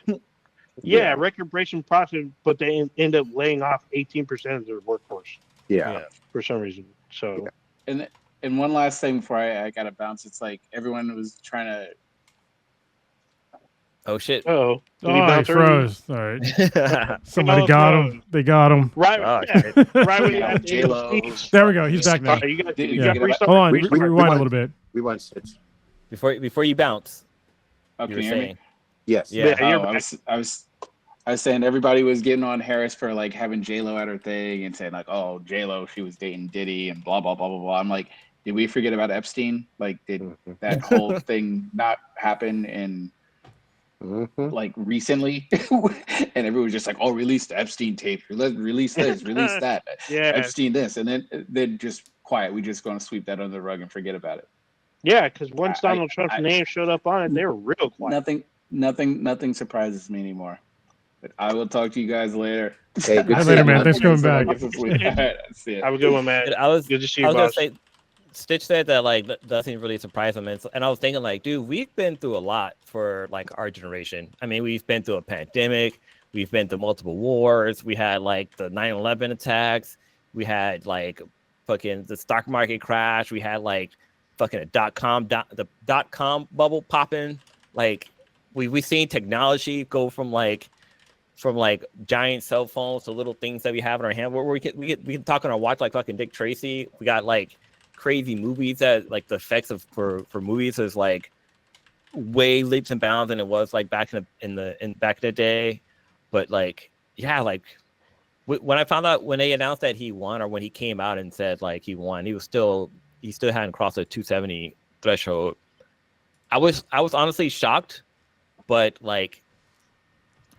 Speaker 4: Yeah, record-breaking profit, but they end up laying off 18% of their workforce.
Speaker 1: Yeah,
Speaker 4: for some reason. So,
Speaker 5: and one last thing before I gotta bounce. It's like everyone was trying to.
Speaker 2: Oh shit!
Speaker 4: Oh,
Speaker 3: he froze. All right, somebody got him. They got him.
Speaker 4: Right, right when you had
Speaker 5: J-Lo.
Speaker 3: There we go. He's back now.
Speaker 4: You got
Speaker 3: Hold on, rewind a little bit.
Speaker 1: Rewind Stitch.
Speaker 2: Before you bounce.
Speaker 5: Oh, can you hear me?
Speaker 1: Yes.
Speaker 2: Yeah.
Speaker 5: I was saying everybody was getting on Harris for like having J-Lo at her thing and saying like, oh, J-Lo, she was dating Diddy and blah blah blah blah blah. I'm like, did we forget about Epstein? Like, did that whole thing not happen in like recently? And everyone was just like, oh, release the Epstein tape, release this, release that, Epstein this, and then just quiet. We just going to sweep that under the rug and forget about it.
Speaker 4: Yeah, because once Donald Trump's name showed up on it, they were real quiet.
Speaker 5: Nothing surprises me anymore. But I will talk to you guys later.
Speaker 1: Hey, good
Speaker 3: later, man. Thanks for coming back.
Speaker 5: Have
Speaker 4: a good one, man. Good to see you, boss.
Speaker 2: Gonna say, Stitch said that like doesn't really surprise him, and I was thinking like, dude, we've been through a lot for like our generation. I mean, we've been through a pandemic, we've been through multiple wars, we had like the 9/11 attacks, we had like fucking the stock market crash, we had like fucking the dot-com bubble popping. Like we've seen technology go from giant cell phones to little things that we have in our hand where we can talk on our watch like fucking Dick Tracy. We got like crazy movies that like the effects for movies is like way leaps and bounds than it was like back in the day. But like yeah, like when I found out when they announced that he won, or when he came out and said like he won, he still hadn't crossed the 270 threshold. I was honestly shocked, but like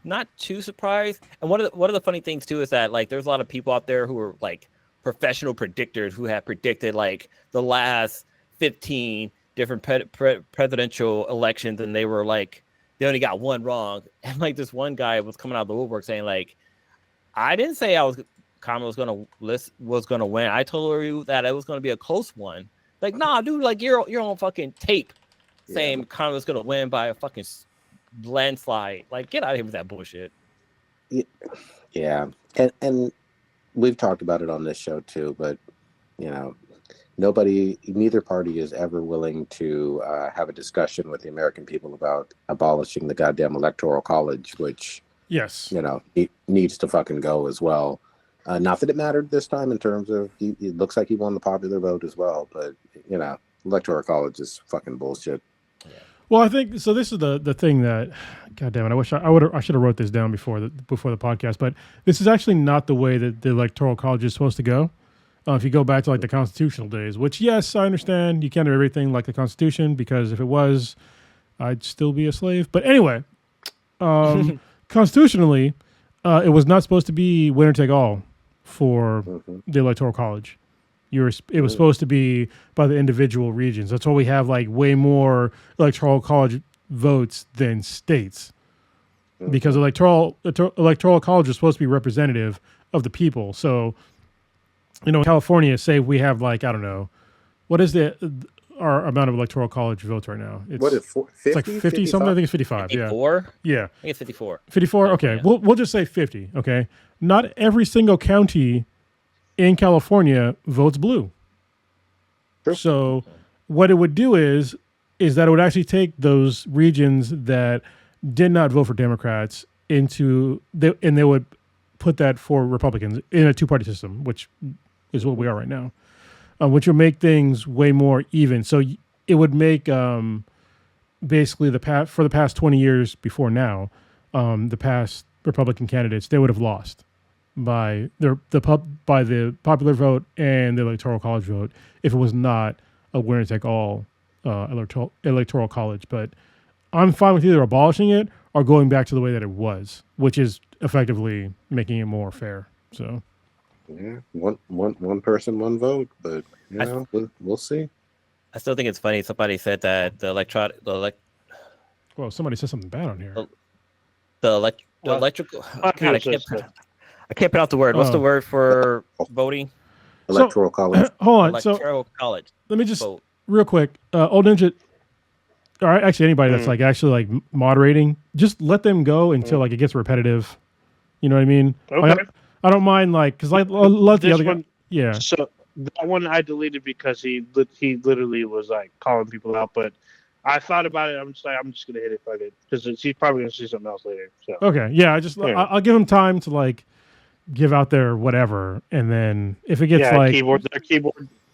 Speaker 2: not too surprised. And one of the funny things too is that like there's a lot of people out there who are like professional predictors who have predicted like the last 15 different presidential elections, and they were like they only got one wrong. And like this one guy was coming out of the woodwork saying like, I didn't say Kamala was gonna win. I told you that it was gonna be a close one. Like, nah, dude, like you're on fucking tape saying Kamala's gonna win by a fucking landslide. Like, get out of here with that bullshit.
Speaker 1: Yeah, and we've talked about it on this show too, but you know, neither party is ever willing to have a discussion with the American people about abolishing the goddamn Electoral College, which you know, it needs to fucking go as well. Not that it mattered this time in terms of it looks like he won the popular vote as well, but you know, Electoral College is fucking bullshit.
Speaker 3: Well, I think so. This is the thing that, God damn it, I wish I should have wrote this down before the podcast. But this is actually not the way that the Electoral College is supposed to go. If you go back to like the constitutional days, which yes, I understand you can't do everything like the Constitution, because if it was, I'd still be a slave. But anyway, constitutionally, it was not supposed to be winner take all for the Electoral College. It was supposed to be by the individual regions. That's why we have like way more Electoral College votes than states, because Electoral College is supposed to be representative of the people. So, you know, in California, say we have like, I don't know, what is the our amount of electoral college votes right now?
Speaker 1: What is 50?
Speaker 3: It's like 50 something. I think it's 55.
Speaker 2: 54?
Speaker 3: Yeah.
Speaker 2: I think it's 54.
Speaker 3: 54. Okay.
Speaker 2: Yeah.
Speaker 3: We'll just say 50. Okay. Not every single county in California votes blue.
Speaker 1: Sure.
Speaker 3: So what it would do is that it would actually take those regions that did not vote for Democrats and they would put that for Republicans in a two-party system, which is what we are right now, which would make things way more even. So it would make basically for the past 20 years before now, the past Republican candidates, they would have lost by the popular vote and the electoral college vote if it was not a winner take all electoral college. But I'm fine with either abolishing it or going back to the way that it was, which is effectively making it more fair. So
Speaker 1: yeah, one person, one vote, but we'll see.
Speaker 2: I still think it's funny. Somebody said that
Speaker 3: well, somebody said something bad on here.
Speaker 2: The electrical. God, I can't pronounce the word. What's the word for voting?
Speaker 1: Electoral college.
Speaker 3: Hold on.
Speaker 2: Electoral college.
Speaker 3: Let me just real quick. Old Ninja, or actually anybody that's like actually like moderating, just let them go until like it gets repetitive. You know what I mean?
Speaker 4: Okay.
Speaker 3: Like, I don't mind like because I love the other one. Yeah.
Speaker 4: So that one I deleted because he literally was like calling people out, but I thought about it. I'm just gonna hit it fuck it because he's probably gonna see something else later. So
Speaker 3: okay, yeah. I'll give him time to like give out their whatever, and then if it gets like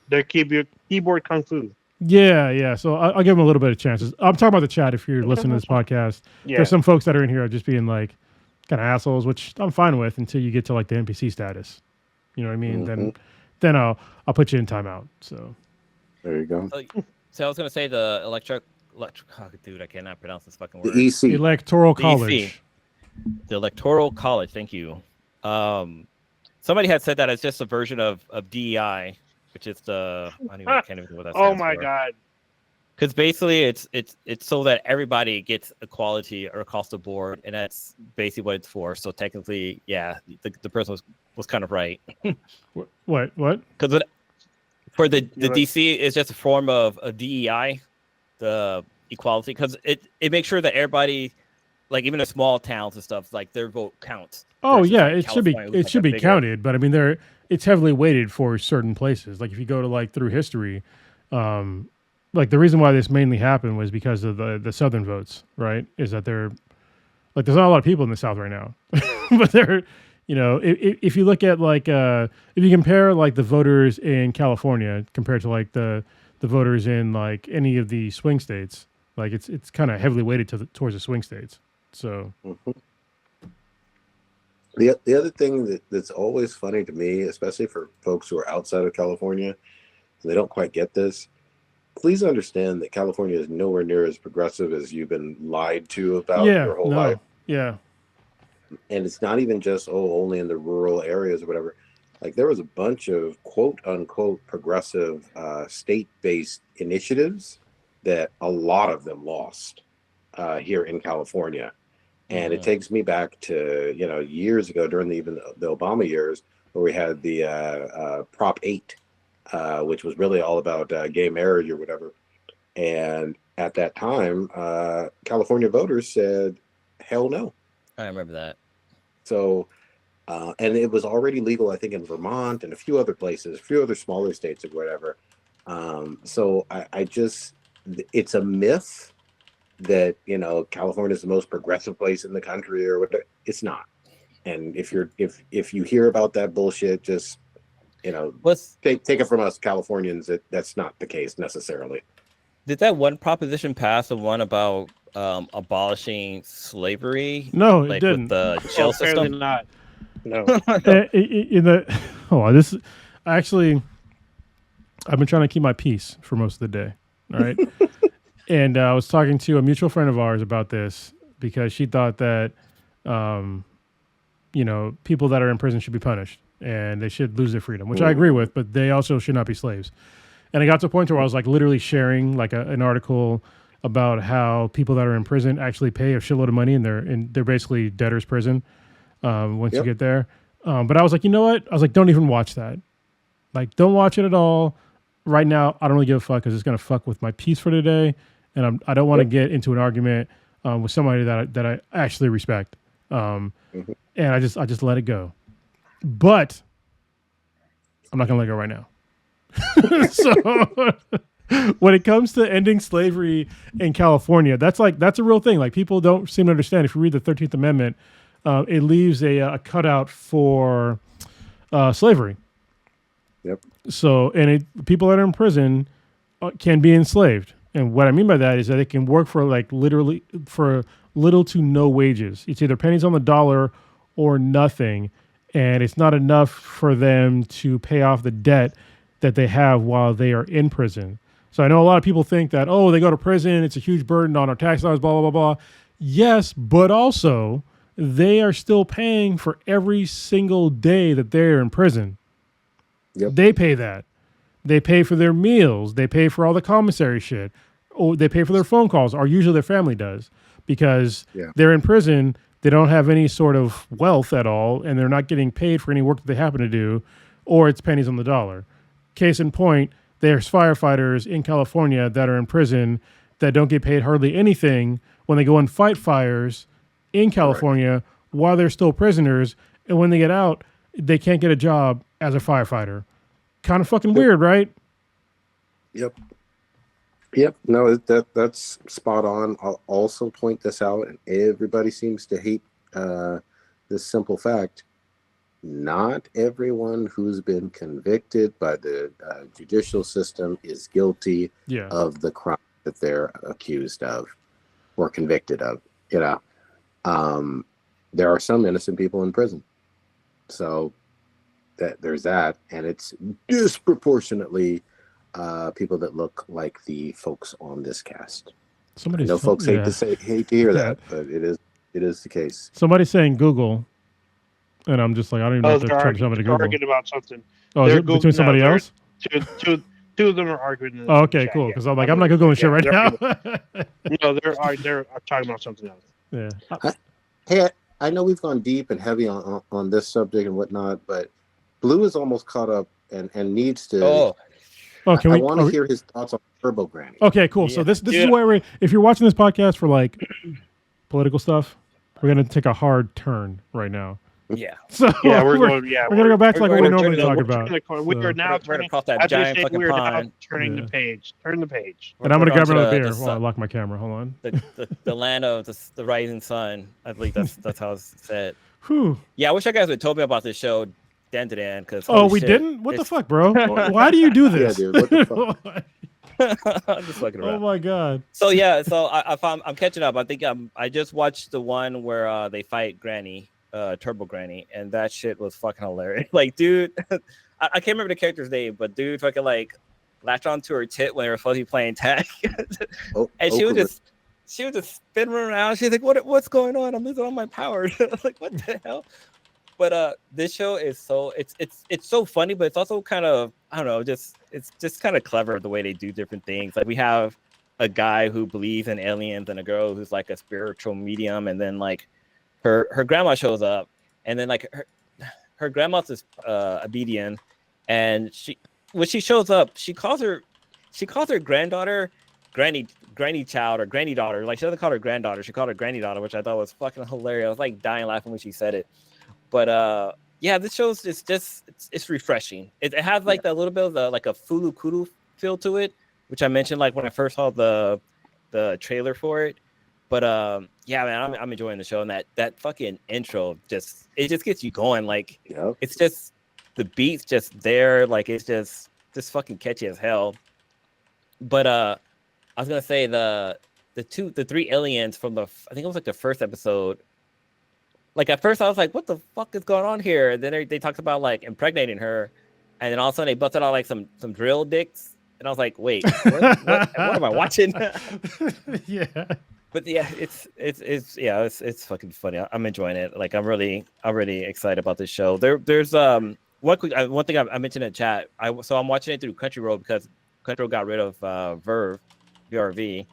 Speaker 4: their keyboard kung fu.
Speaker 3: Yeah. So I'll give them a little bit of chances. I'm talking about the chat. If you're listening to this podcast, there's some folks that are in here just being like kind of assholes, which I'm fine with until you get to like the NPC status. You know what I mean?
Speaker 1: Mm-hmm.
Speaker 3: Then I'll put you in timeout. So
Speaker 1: there you go.
Speaker 2: So I was gonna say the electric. Oh, dude, I cannot pronounce this fucking word.
Speaker 1: The EC.
Speaker 3: Electoral college.
Speaker 2: EC. The electoral college. Thank you. Somebody had said that it's just a version of DEI, which is I can't even know what that stands
Speaker 4: Oh my
Speaker 2: for.
Speaker 4: god!
Speaker 2: Because basically, it's so that everybody gets equality or across the board, and that's basically what it's for. So technically, yeah, the person was kind of right.
Speaker 3: What?
Speaker 2: Because for the DC is just a form of a DEI, the equality, because it makes sure that everybody, like even the small towns and stuff, like their vote counts.
Speaker 3: Oh yeah,
Speaker 2: like
Speaker 3: it should be counted, but I mean it's heavily weighted for certain places. Like if you go to like through history, like the reason why this mainly happened was because of the Southern votes, right? Is that they're like there's not a lot of people in the South right now, but they're if you look at like if you compare like the voters in California compared to like the voters in like any of the swing states, like it's kind of heavily weighted towards the swing states. So.
Speaker 1: Mm-hmm. The other thing that's always funny to me, especially for folks who are outside of California, and they don't quite get this, please understand that California is nowhere near as progressive as you've been lied to about your whole life.
Speaker 3: Yeah.
Speaker 1: And it's not even just, only in the rural areas or whatever. Like there was a bunch of quote unquote progressive state-based initiatives that a lot of them lost here in California. And it takes me back to, years ago during the Obama years where we had the Prop 8, which was really all about gay marriage or whatever. And at that time, California voters said, hell no.
Speaker 2: I remember that.
Speaker 1: So, and it was already legal, I think, in Vermont and a few other places, a few other smaller states or whatever. So it's a myth that California is the most progressive place in the country or whatever. It's not. And if you hear about that bullshit, just take it from us Californians that's not the case necessarily.
Speaker 2: Did that one proposition pass, the one about abolishing slavery?
Speaker 3: No,
Speaker 2: like
Speaker 3: it didn't.
Speaker 2: With the jail system?
Speaker 4: Not. No.
Speaker 3: This actually, I've been trying to keep my peace for most of the day. All right. And I was talking to a mutual friend of ours about this because she thought that, people that are in prison should be punished and they should lose their freedom, which I agree with, but they also should not be slaves. And I got to a point where I was like literally sharing like an article about how people that are in prison actually pay a shitload of money and they're basically debtor's prison once you get there. But I was like, you know what? I was like, don't even watch that. Like, don't watch it at all. right now, I don't really give a fuck because it's gonna fuck with my peace for today, and I don't want to get into an argument with somebody that I actually respect, and I just let it go. But I'm not gonna let it go right now. So when it comes to ending slavery in California, that's a real thing. Like, people don't seem to understand. If you read the 13th Amendment, it leaves a cutout for slavery.
Speaker 1: Yep.
Speaker 3: So, people that are in prison can be enslaved. And what I mean by that is that they can work for literally for little to no wages. It's either pennies on the dollar or nothing. And it's not enough for them to pay off the debt that they have while they are in prison. So I know a lot of people think that, oh, they go to prison, it's a huge burden on our tax dollars, blah, blah, blah, blah. Yes, but also they are still paying for every single day that they're in prison.
Speaker 1: Yep.
Speaker 3: They pay that. They pay for their meals. They pay for all the commissary shit. Or they pay for their phone calls, or usually their family does, because they're in prison. They don't have any sort of wealth at all, and they're not getting paid for any work that they happen to do, or it's pennies on the dollar. Case in point, there's firefighters in California that are in prison that don't get paid hardly anything when they go and fight fires in California while they're still prisoners, and when they get out, they can't get a job as a firefighter. Kind of fucking weird, right?
Speaker 1: Yep. No, that's spot on. I'll also point this out, and everybody seems to hate this simple fact. Not everyone who's been convicted by the judicial system is guilty of the crime that they're accused of or convicted of. There are some innocent people in prison. So there's that, and it's disproportionately people that look like the folks on this cast. I know folks hate to hear that, but it is the case.
Speaker 3: Somebody's saying Google, and I'm just like, I don't even know if they're trying to tell me to Google.
Speaker 4: Arguing about something.
Speaker 3: Oh, is it between somebody else?
Speaker 4: Two of them are arguing.
Speaker 3: Oh, okay, cool. Because I'm like, I'm not Googling shit right now.
Speaker 4: No, they're talking about something else.
Speaker 3: Yeah.
Speaker 1: Hey, I know we've gone deep and heavy on this subject and whatnot, but Blue is almost caught up and needs to.
Speaker 3: Oh,
Speaker 1: I want to hear his thoughts on Turbo Granny.
Speaker 3: Okay, cool. So this is where if you're watching this podcast for like political stuff, we're gonna take a hard turn right now.
Speaker 2: Yeah.
Speaker 3: So
Speaker 4: we're
Speaker 3: gonna go back to like what we normally talk about.
Speaker 4: We are now turning across that giant fucking pond. Turning the page. Turn the page.
Speaker 3: And I'm gonna grab another beer while I lock my camera. Hold on.
Speaker 2: The land of the rising sun. I believe that's how it's said.
Speaker 3: Whew.
Speaker 2: Yeah, I wish you guys would told me about this show. Dan, because
Speaker 3: we didn't? What the fuck, bro? Why do you do this?
Speaker 1: Yeah, dude, what the fuck?
Speaker 2: I'm just fucking around.
Speaker 3: Oh my god.
Speaker 2: So I'm catching up. I think I just watched the one where they fight Granny, Turbo Granny, and that shit was fucking hilarious. Like, dude, I can't remember the character's name, but dude fucking like latched onto her tit when they were supposed to be playing tag, and she was just spinning around. She's like, what's going on? I'm losing all my power. I was like, what the hell? But this show is it's so funny, but it's also kind of, I don't know, it's just kind of clever the way they do different things. Like, we have a guy who believes in aliens and a girl who's like a spiritual medium, and then like her grandma shows up, and then like her grandma's a medium, and when she shows up, she calls her granddaughter granny child or granny daughter. Like, she doesn't call her granddaughter, she called her granny daughter, which I thought was fucking hilarious. I was like dying laughing when she said it. But this show's it's refreshing. It has like that little bit of like a Fulu Kudu feel to it, which I mentioned like when I first saw the trailer for it. But man, I'm enjoying the show, and that fucking intro just gets you going. Like, it's just the beat's just there, like it's just fucking catchy as hell. But I was gonna say the three aliens from I think it was like the first episode. Like, at first I was like, what the fuck is going on here? And then they talked about like impregnating her, and then all of a sudden they busted out like some drill dicks, and I was like, wait, what am I watching?
Speaker 3: Yeah.
Speaker 2: But yeah, it's fucking funny. I'm enjoying it. Like, I'm really excited about this show. There's one thing I mentioned in chat. So I'm watching it through Crunchyroll because Crunchyroll got rid of VRV,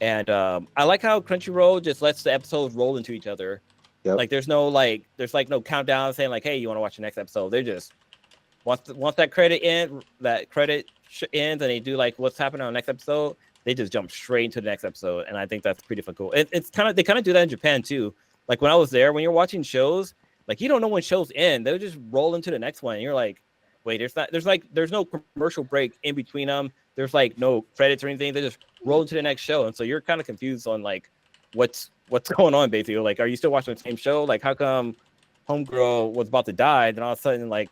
Speaker 2: and I like how Crunchyroll just lets the episodes roll into each other. Yep. Like, there's no countdown saying like, hey, you want to watch the next episode? They just once that credit ends and they do like what's happening on the next episode, they just jump straight into the next episode, and I think that's pretty fucking cool. It's kind of they kind of do that in Japan too. Like when I was there, when you're watching shows, like you don't know when shows end, they'll just roll into the next one, and you're like, wait, there's no commercial break in between them. There's like no credits or anything. They just roll into the next show, and so you're kind of confused on like what's going on basically. Like, are you still watching the same show? Like, how come homegirl was about to die, then all of a sudden like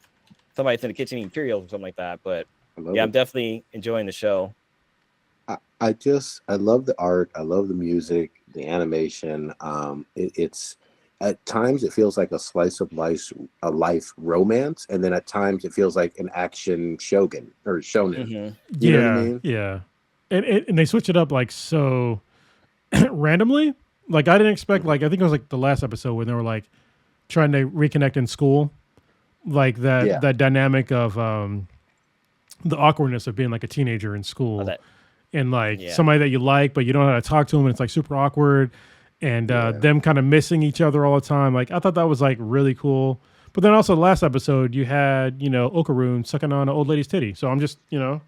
Speaker 2: somebody's in the kitchen eating cereals or something like that? But yeah, I'm definitely enjoying the show.
Speaker 1: I love the art. I love the music, the animation. It's at times it feels like a slice of life romance, and then at times it feels like an action shonen.
Speaker 3: Mm-hmm.
Speaker 1: You know what I mean?
Speaker 3: Yeah. And they switch it up like so randomly. Like I didn't expect, like I think it was like the last episode when they were like trying to reconnect in school. Like that dynamic of the awkwardness of being like a teenager in school. And like somebody that you like, but you don't know how to talk to them, and it's like super awkward, and them kind of missing each other all the time. Like I thought that was like really cool. But then also the last episode, you had Okarun sucking on an old lady's titty. So I'm just
Speaker 2: and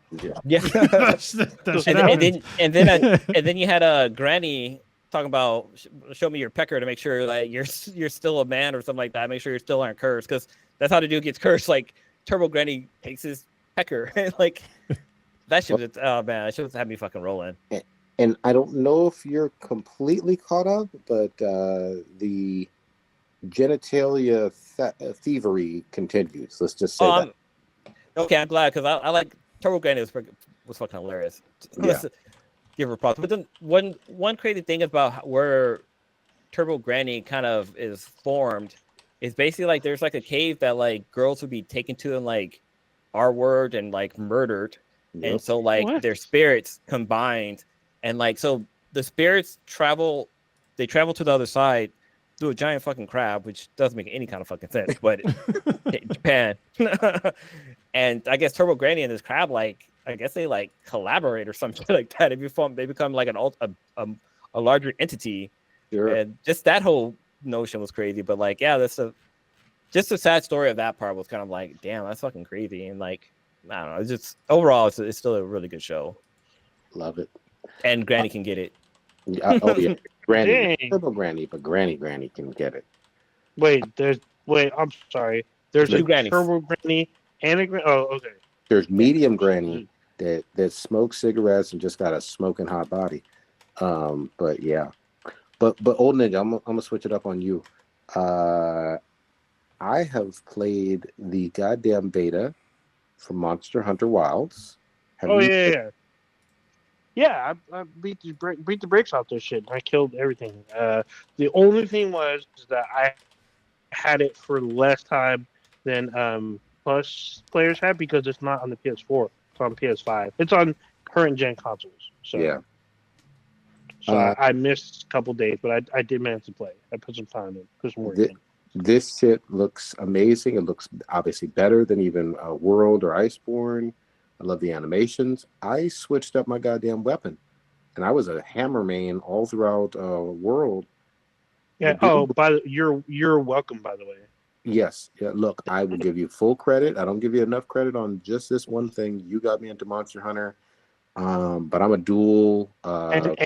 Speaker 2: then you had Granny talking about show me your pecker to make sure like you're still a man or something like that. Make sure you still aren't cursed, because that's how the dude gets cursed. Like Turbo Granny takes his pecker like. That shit was, oh man, that shit was had me fucking rolling.
Speaker 1: And I don't know if you're completely caught up, but the genitalia thievery continues. Let's just say that.
Speaker 2: Okay, I'm glad, because I like Turbo Granny was fucking hilarious.
Speaker 1: Yeah.
Speaker 2: Give her props. But then one crazy thing about where Turbo Granny kind of is formed is basically like there's like a cave that like girls would be taken to and like R-word and like murdered. Yep. And so like their spirits combined, and like so the spirits travel to the other side through a giant fucking crab, which doesn't make any kind of fucking sense, but Japan. And I guess Turbo Granny and this crab, like I guess they like collaborate or something like that. They become like a larger entity. Sure. And just that whole notion was crazy. But like, yeah, just the sad story of that part was kind of like, damn, that's fucking crazy. And like, I don't know. It's just overall, it's still a really good show.
Speaker 1: Love it.
Speaker 2: And Granny can get it.
Speaker 1: Granny, Turbo Granny, but Granny can get it.
Speaker 4: I'm sorry. There's
Speaker 2: two
Speaker 4: a
Speaker 2: Grannies.
Speaker 4: Turbo Granny and a Granny. Oh, okay.
Speaker 1: There's medium Granny that smokes cigarettes and just got a smoking hot body. But yeah, but old ninja, I'm gonna switch it up on you. I have played the goddamn beta for Monster Hunter Wilds.
Speaker 4: Yeah, I beat the brakes off this shit. I killed everything. The only thing was that I had it for less time than Plus players had, because it's not on the PS4. It's on PS5. It's on current gen consoles. So
Speaker 1: yeah.
Speaker 4: So I missed a couple days, but I did manage to play. I put some time in, put some work in.
Speaker 1: This shit looks amazing. It looks obviously better than even World or Iceborne. I love the animations. I switched up my goddamn weapon, and I was a hammer main all throughout World.
Speaker 4: Yeah. You're welcome, by the way.
Speaker 1: Yes. Yeah. Look, I will give you full credit. I don't give you enough credit on just this one thing. You got me into Monster Hunter, but I'm a dual
Speaker 4: and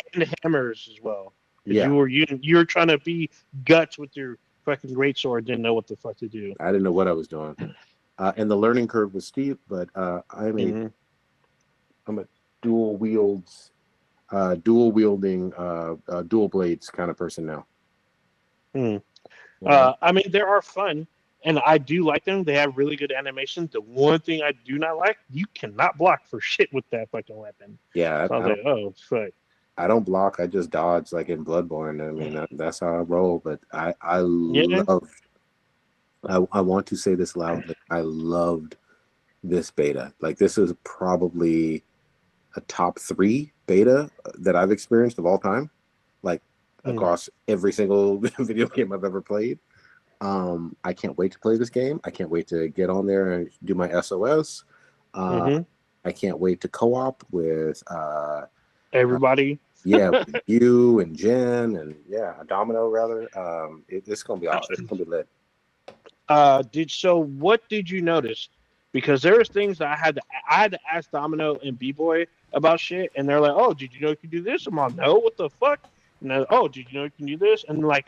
Speaker 4: hammers as well.
Speaker 1: Yeah.
Speaker 4: You were trying to be guts with your fucking greatsword, didn't know what the fuck to do.
Speaker 1: I didn't know what I was doing, and the learning curve was steep. But I'm a dual wielding, dual blades kind of person now.
Speaker 4: I mean, they are fun, and I do like them. They have really good animation. The one thing I do not like, you cannot block for shit with that fucking weapon.
Speaker 1: Yeah,
Speaker 4: so I was like, oh fuck.
Speaker 1: I don't block. I just dodge like in Bloodborne. I mean, that's how I roll. But I love. I want to say this loudly. I loved this beta. Like, this is probably a top 3 beta that I've experienced of all time. Like, across every single video game I've ever played. I can't wait to play this game. I can't wait to get on there and do my SOS. I can't wait to co-op with
Speaker 4: everybody.
Speaker 1: With you and Jen and Domino rather. It's gonna be awesome. It's gonna be lit.
Speaker 4: What did you notice? because there was things that I had to ask Domino and B-Boy about shit, and they're like, "Oh, did you know you can do this?" I'm like, "No, what the fuck?" And they're, "Oh, did you know you can do this?" And like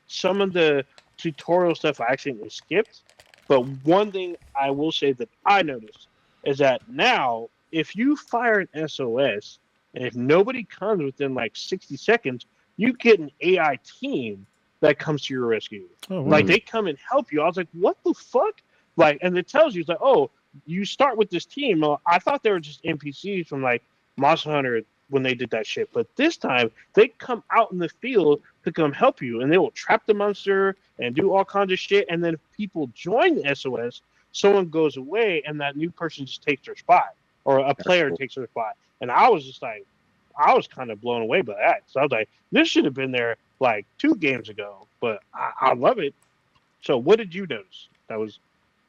Speaker 4: some of the tutorial stuff I accidentally skipped. But one thing I will say that I noticed is that now if you fire an SOS and if nobody comes within like 60 seconds, you get an AI team that comes to your rescue.
Speaker 3: Oh, wow.
Speaker 4: Like they come and help you. I was like, what the fuck? Like, and it tells you, it's like, oh, you start with this team. Well, I thought they were just NPCs from like Monster Hunter when they did that shit. But this time they come out in the field to come help you, and they will trap the monster and do all kinds of shit. And then people join the SOS, someone goes away, and that new person just takes their spot, or a player takes their spot. And I was just like, I was kind of blown away by that. So I was like, this should have been there like 2 games ago, but I love it. So what did you notice that was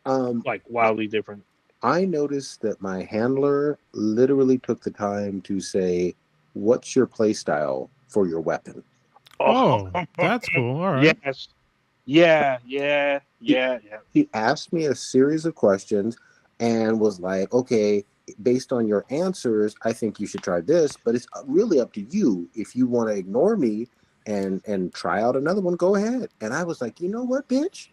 Speaker 4: like wildly different?
Speaker 1: I noticed that my handler literally took the time to say, "What's your play style for your weapon?"
Speaker 3: Oh, that's cool. All right.
Speaker 4: Yes. Yeah.
Speaker 1: He asked me a series of questions and was like, "Okay, based on your answers, I think you should try this, but it's really up to you. If you want to ignore me and try out another one, go ahead." And I was like, "You know what, bitch?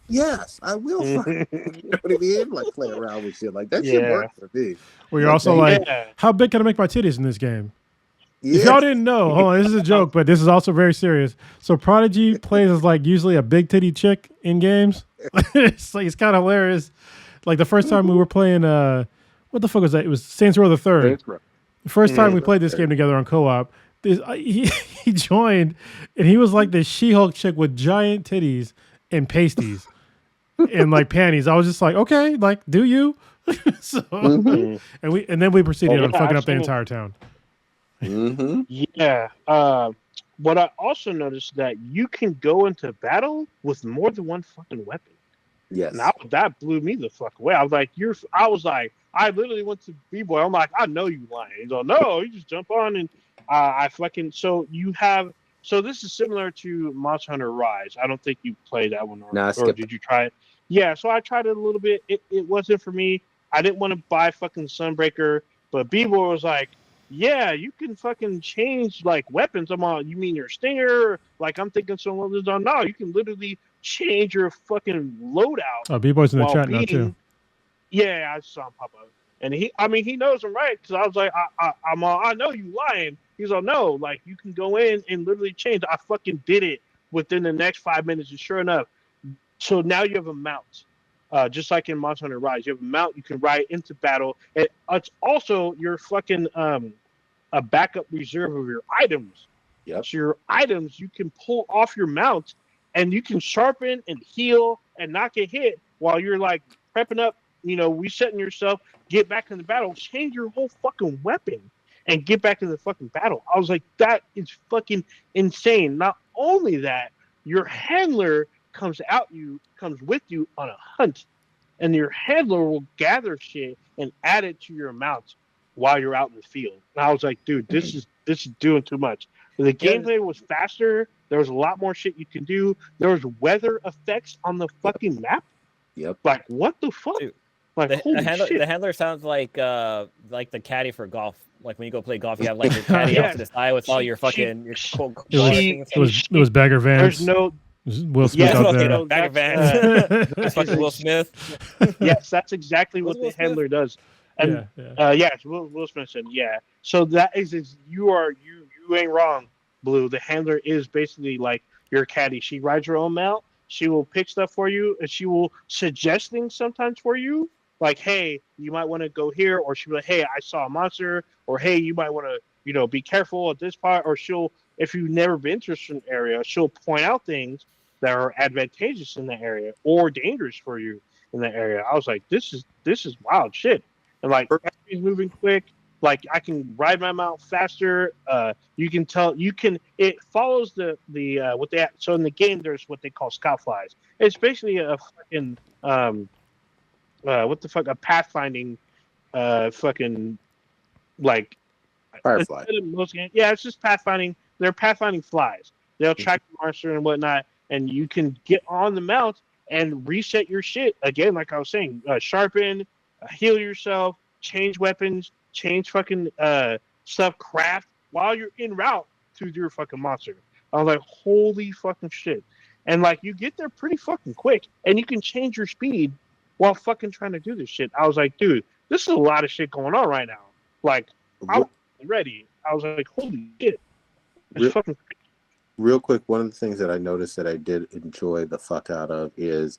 Speaker 1: Yes, I will fight." You know what I mean? Like play around with shit. Like that shit worked for me.
Speaker 3: Well, you're also like, how big can I make my titties in this game? If y'all didn't know, hold on, this is a joke, but this is also very serious. So Prodigy plays as like usually a big titty chick in games. It's like, it's kind of hilarious. Like the first time we were playing, what the fuck was that? It was Saints Row the Third. The first time we played this game together on co-op, he joined, and he was like this She-Hulk chick with giant titties and pasties and like panties. I was just like, okay, like, do you? So, and then we proceeded on fucking up the entire town.
Speaker 4: Yeah. What I also noticed that you can go into battle with more than one fucking weapon.
Speaker 1: Yes.
Speaker 4: Now that blew me the fuck away. I was like, I literally went to B-Boy. I'm like, I know you lying. He's like, no, you just jump on and so this is similar to Monster Hunter Rise. I don't think you played that one or did you try it? Yeah, so I tried it a little bit. It wasn't for me. I didn't want to buy fucking Sunbreaker, but B-Boy was like, yeah, you can fucking change like weapons. I'm on. You mean your stinger? Like I'm thinking someone was on. No, you can literally change your fucking loadout.
Speaker 3: Oh, B-Boy's in the chat now too.
Speaker 4: Yeah, I saw him pop up, and he knows I'm right because I was like, I know you lying. He's like, no, like you can go in and literally change. I fucking did it within the next 5 minutes, and sure enough, so now you have a mount. Just like in Monster Hunter Rise, you have a mount you can ride into battle. And it's also your fucking a backup reserve of your items.
Speaker 1: Yep.
Speaker 4: So your items you can pull off your mount, and you can sharpen and heal and not get hit while you're like prepping up. Resetting yourself, get back in the battle, change your whole fucking weapon, and get back in the fucking battle. I was like, that is fucking insane. Not only that, your handler comes with you on a hunt, and your handler will gather shit and add it to your mount while you're out in the field. And I was like, dude, this is doing too much. The gameplay was faster. There was a lot more shit you can do. There was weather effects on the fucking map.
Speaker 1: Yep.
Speaker 4: Like what the fuck?
Speaker 2: Dude,
Speaker 4: like
Speaker 2: the handler sounds like the caddy for golf. Like when you go play golf, you have like your caddy off to the side with all your fucking
Speaker 3: It was Bagger Vance.
Speaker 4: There's no
Speaker 3: Will Smith out there.
Speaker 2: Bagger Vance. It's fucking Will Smith.
Speaker 4: Yes, that's exactly what the handler does. And yes, Will Smith said, yeah. So that is you ain't wrong, Blue. The handler is basically like your caddy. She rides her own mount. She will pick stuff for you, and she will suggest things sometimes for you. Like, hey, you might want to go here, or she'll be like, hey, I saw a monster, or hey, you might want to, be careful at this part, or if you've never been to a certain area, she'll point out things that are advantageous in the area or dangerous for you in the area. I was like, this is wild shit. And like everything's moving quick. Like I can ride my mount faster. It follows the what they so in the game there's what they call scout flies. It's basically a fucking what the fuck, a pathfinding fucking like
Speaker 1: Firefly.
Speaker 4: Yeah, it's just pathfinding. They're pathfinding flies. They'll track the monster and whatnot, and you can get on the mount and reset your shit again. Like I was saying, sharpen, heal yourself, change weapons, change fucking stuff, craft while you're en route to your fucking monster. I was like, holy fucking shit. And like, you get there pretty fucking quick, and you can change your speed while fucking trying to do this shit. I was like, dude, this is a lot of shit going on right now. Like, I'm ready. I was like, holy shit. It's fucking crazy.
Speaker 1: Real quick, one of the things that I noticed that I did enjoy the fuck out of is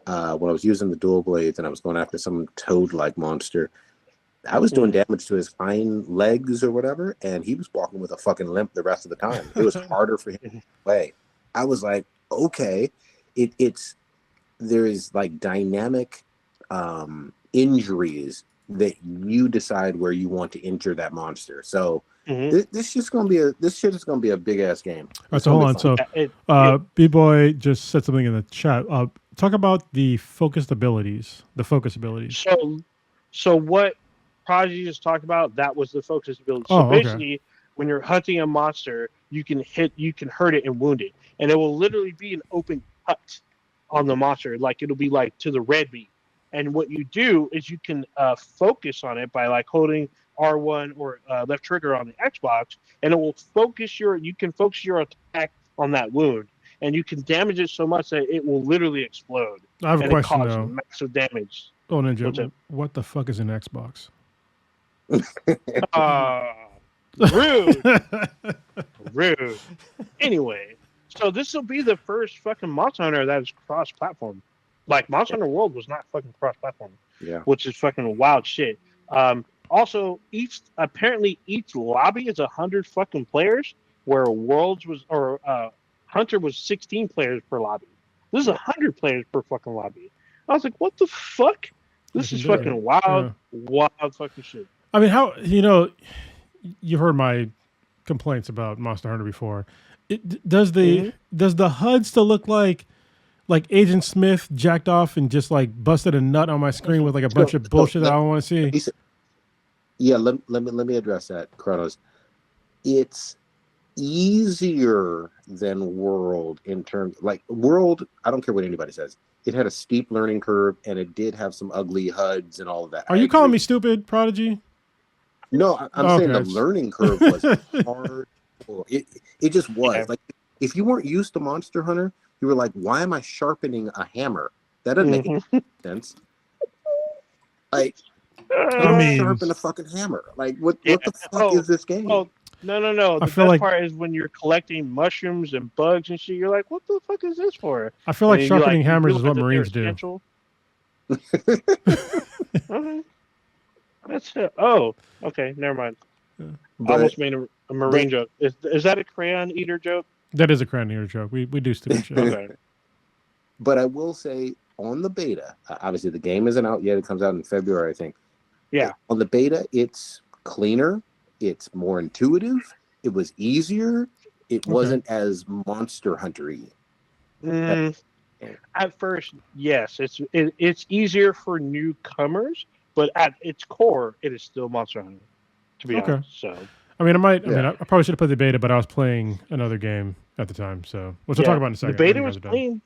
Speaker 1: when I was using the dual blades and I was going after some toad-like monster, I was doing damage to his hind legs or whatever, and he was walking with a fucking limp the rest of the time. It was harder for him to play. I was like, okay, there is like dynamic injuries that you decide where you want to injure that monster. So this shit is gonna be a big ass game.
Speaker 3: All right, so hold on. So B-Boy just said something in the chat. Talk about the focus abilities.
Speaker 4: So what Prodigy just talked about, that was the focus ability. So basically, when you're hunting a monster, you can hurt it and wound it, and it will literally be an open cut on the monster. Like it'll be like to the red meat. And what you do is you can focus on it by like holding R1 or left trigger on the Xbox, and it will focus your attack on that wound, and you can damage it so much that it will literally explode.
Speaker 3: I have a question though.
Speaker 4: Massive damage.
Speaker 3: Oh, Ninja, what the fuck is an Xbox?
Speaker 4: Rude. Anyway, so this will be the first fucking Monster Hunter that is cross-platform. Like Monster Hunter World was not fucking cross-platform.
Speaker 1: Yeah.
Speaker 4: Which is fucking wild shit. Also, each lobby is 100 fucking players, where Hunter was 16 players per lobby. This is 100 players per fucking lobby. I was like, what the fuck? This is fucking wild fucking shit.
Speaker 3: I mean, how you've heard my complaints about Monster Hunter before. Does the HUD still look like Agent Smith jacked off and just like busted a nut on my screen with like a bunch of bullshit that I don't want to see?
Speaker 1: Yeah, let me address that, Kronos. It's easier than World in terms like World. I don't care what anybody says. It had a steep learning curve, and it did have some ugly HUDs and all of that.
Speaker 3: Are you calling me stupid, Prodigy?
Speaker 1: No, I'm saying the learning curve was hard. It just was. Yeah. Like, if you weren't used to Monster Hunter, you were like, why am I sharpening a hammer? That doesn't make any sense. Like, sharpen a fucking hammer. Like, what the fuck is this game?
Speaker 4: Oh, no. The best part is when you're collecting mushrooms and bugs and shit, you're like, what the fuck is this for?
Speaker 3: I feel like sharpening hammers is what Marines do.
Speaker 4: That's it. Oh, okay, never mind. I almost made a Marine joke. Is that a crayon eater joke?
Speaker 3: That is a crayon eater joke. We do stupid shit.
Speaker 4: Okay.
Speaker 1: But I will say, on the beta, obviously the game isn't out yet. It comes out in February, I think.
Speaker 4: Yeah.
Speaker 1: On the beta, it's cleaner. It's more intuitive. It was easier. It wasn't as Monster Hunter-y.
Speaker 4: At first, yes, it's easier for newcomers, but at its core, it is still Monster Hunter. To be honest, so
Speaker 3: I mean, I probably should have played the beta, but I was playing another game at the time, so which we'll talk about in a second.
Speaker 4: The beta was clean.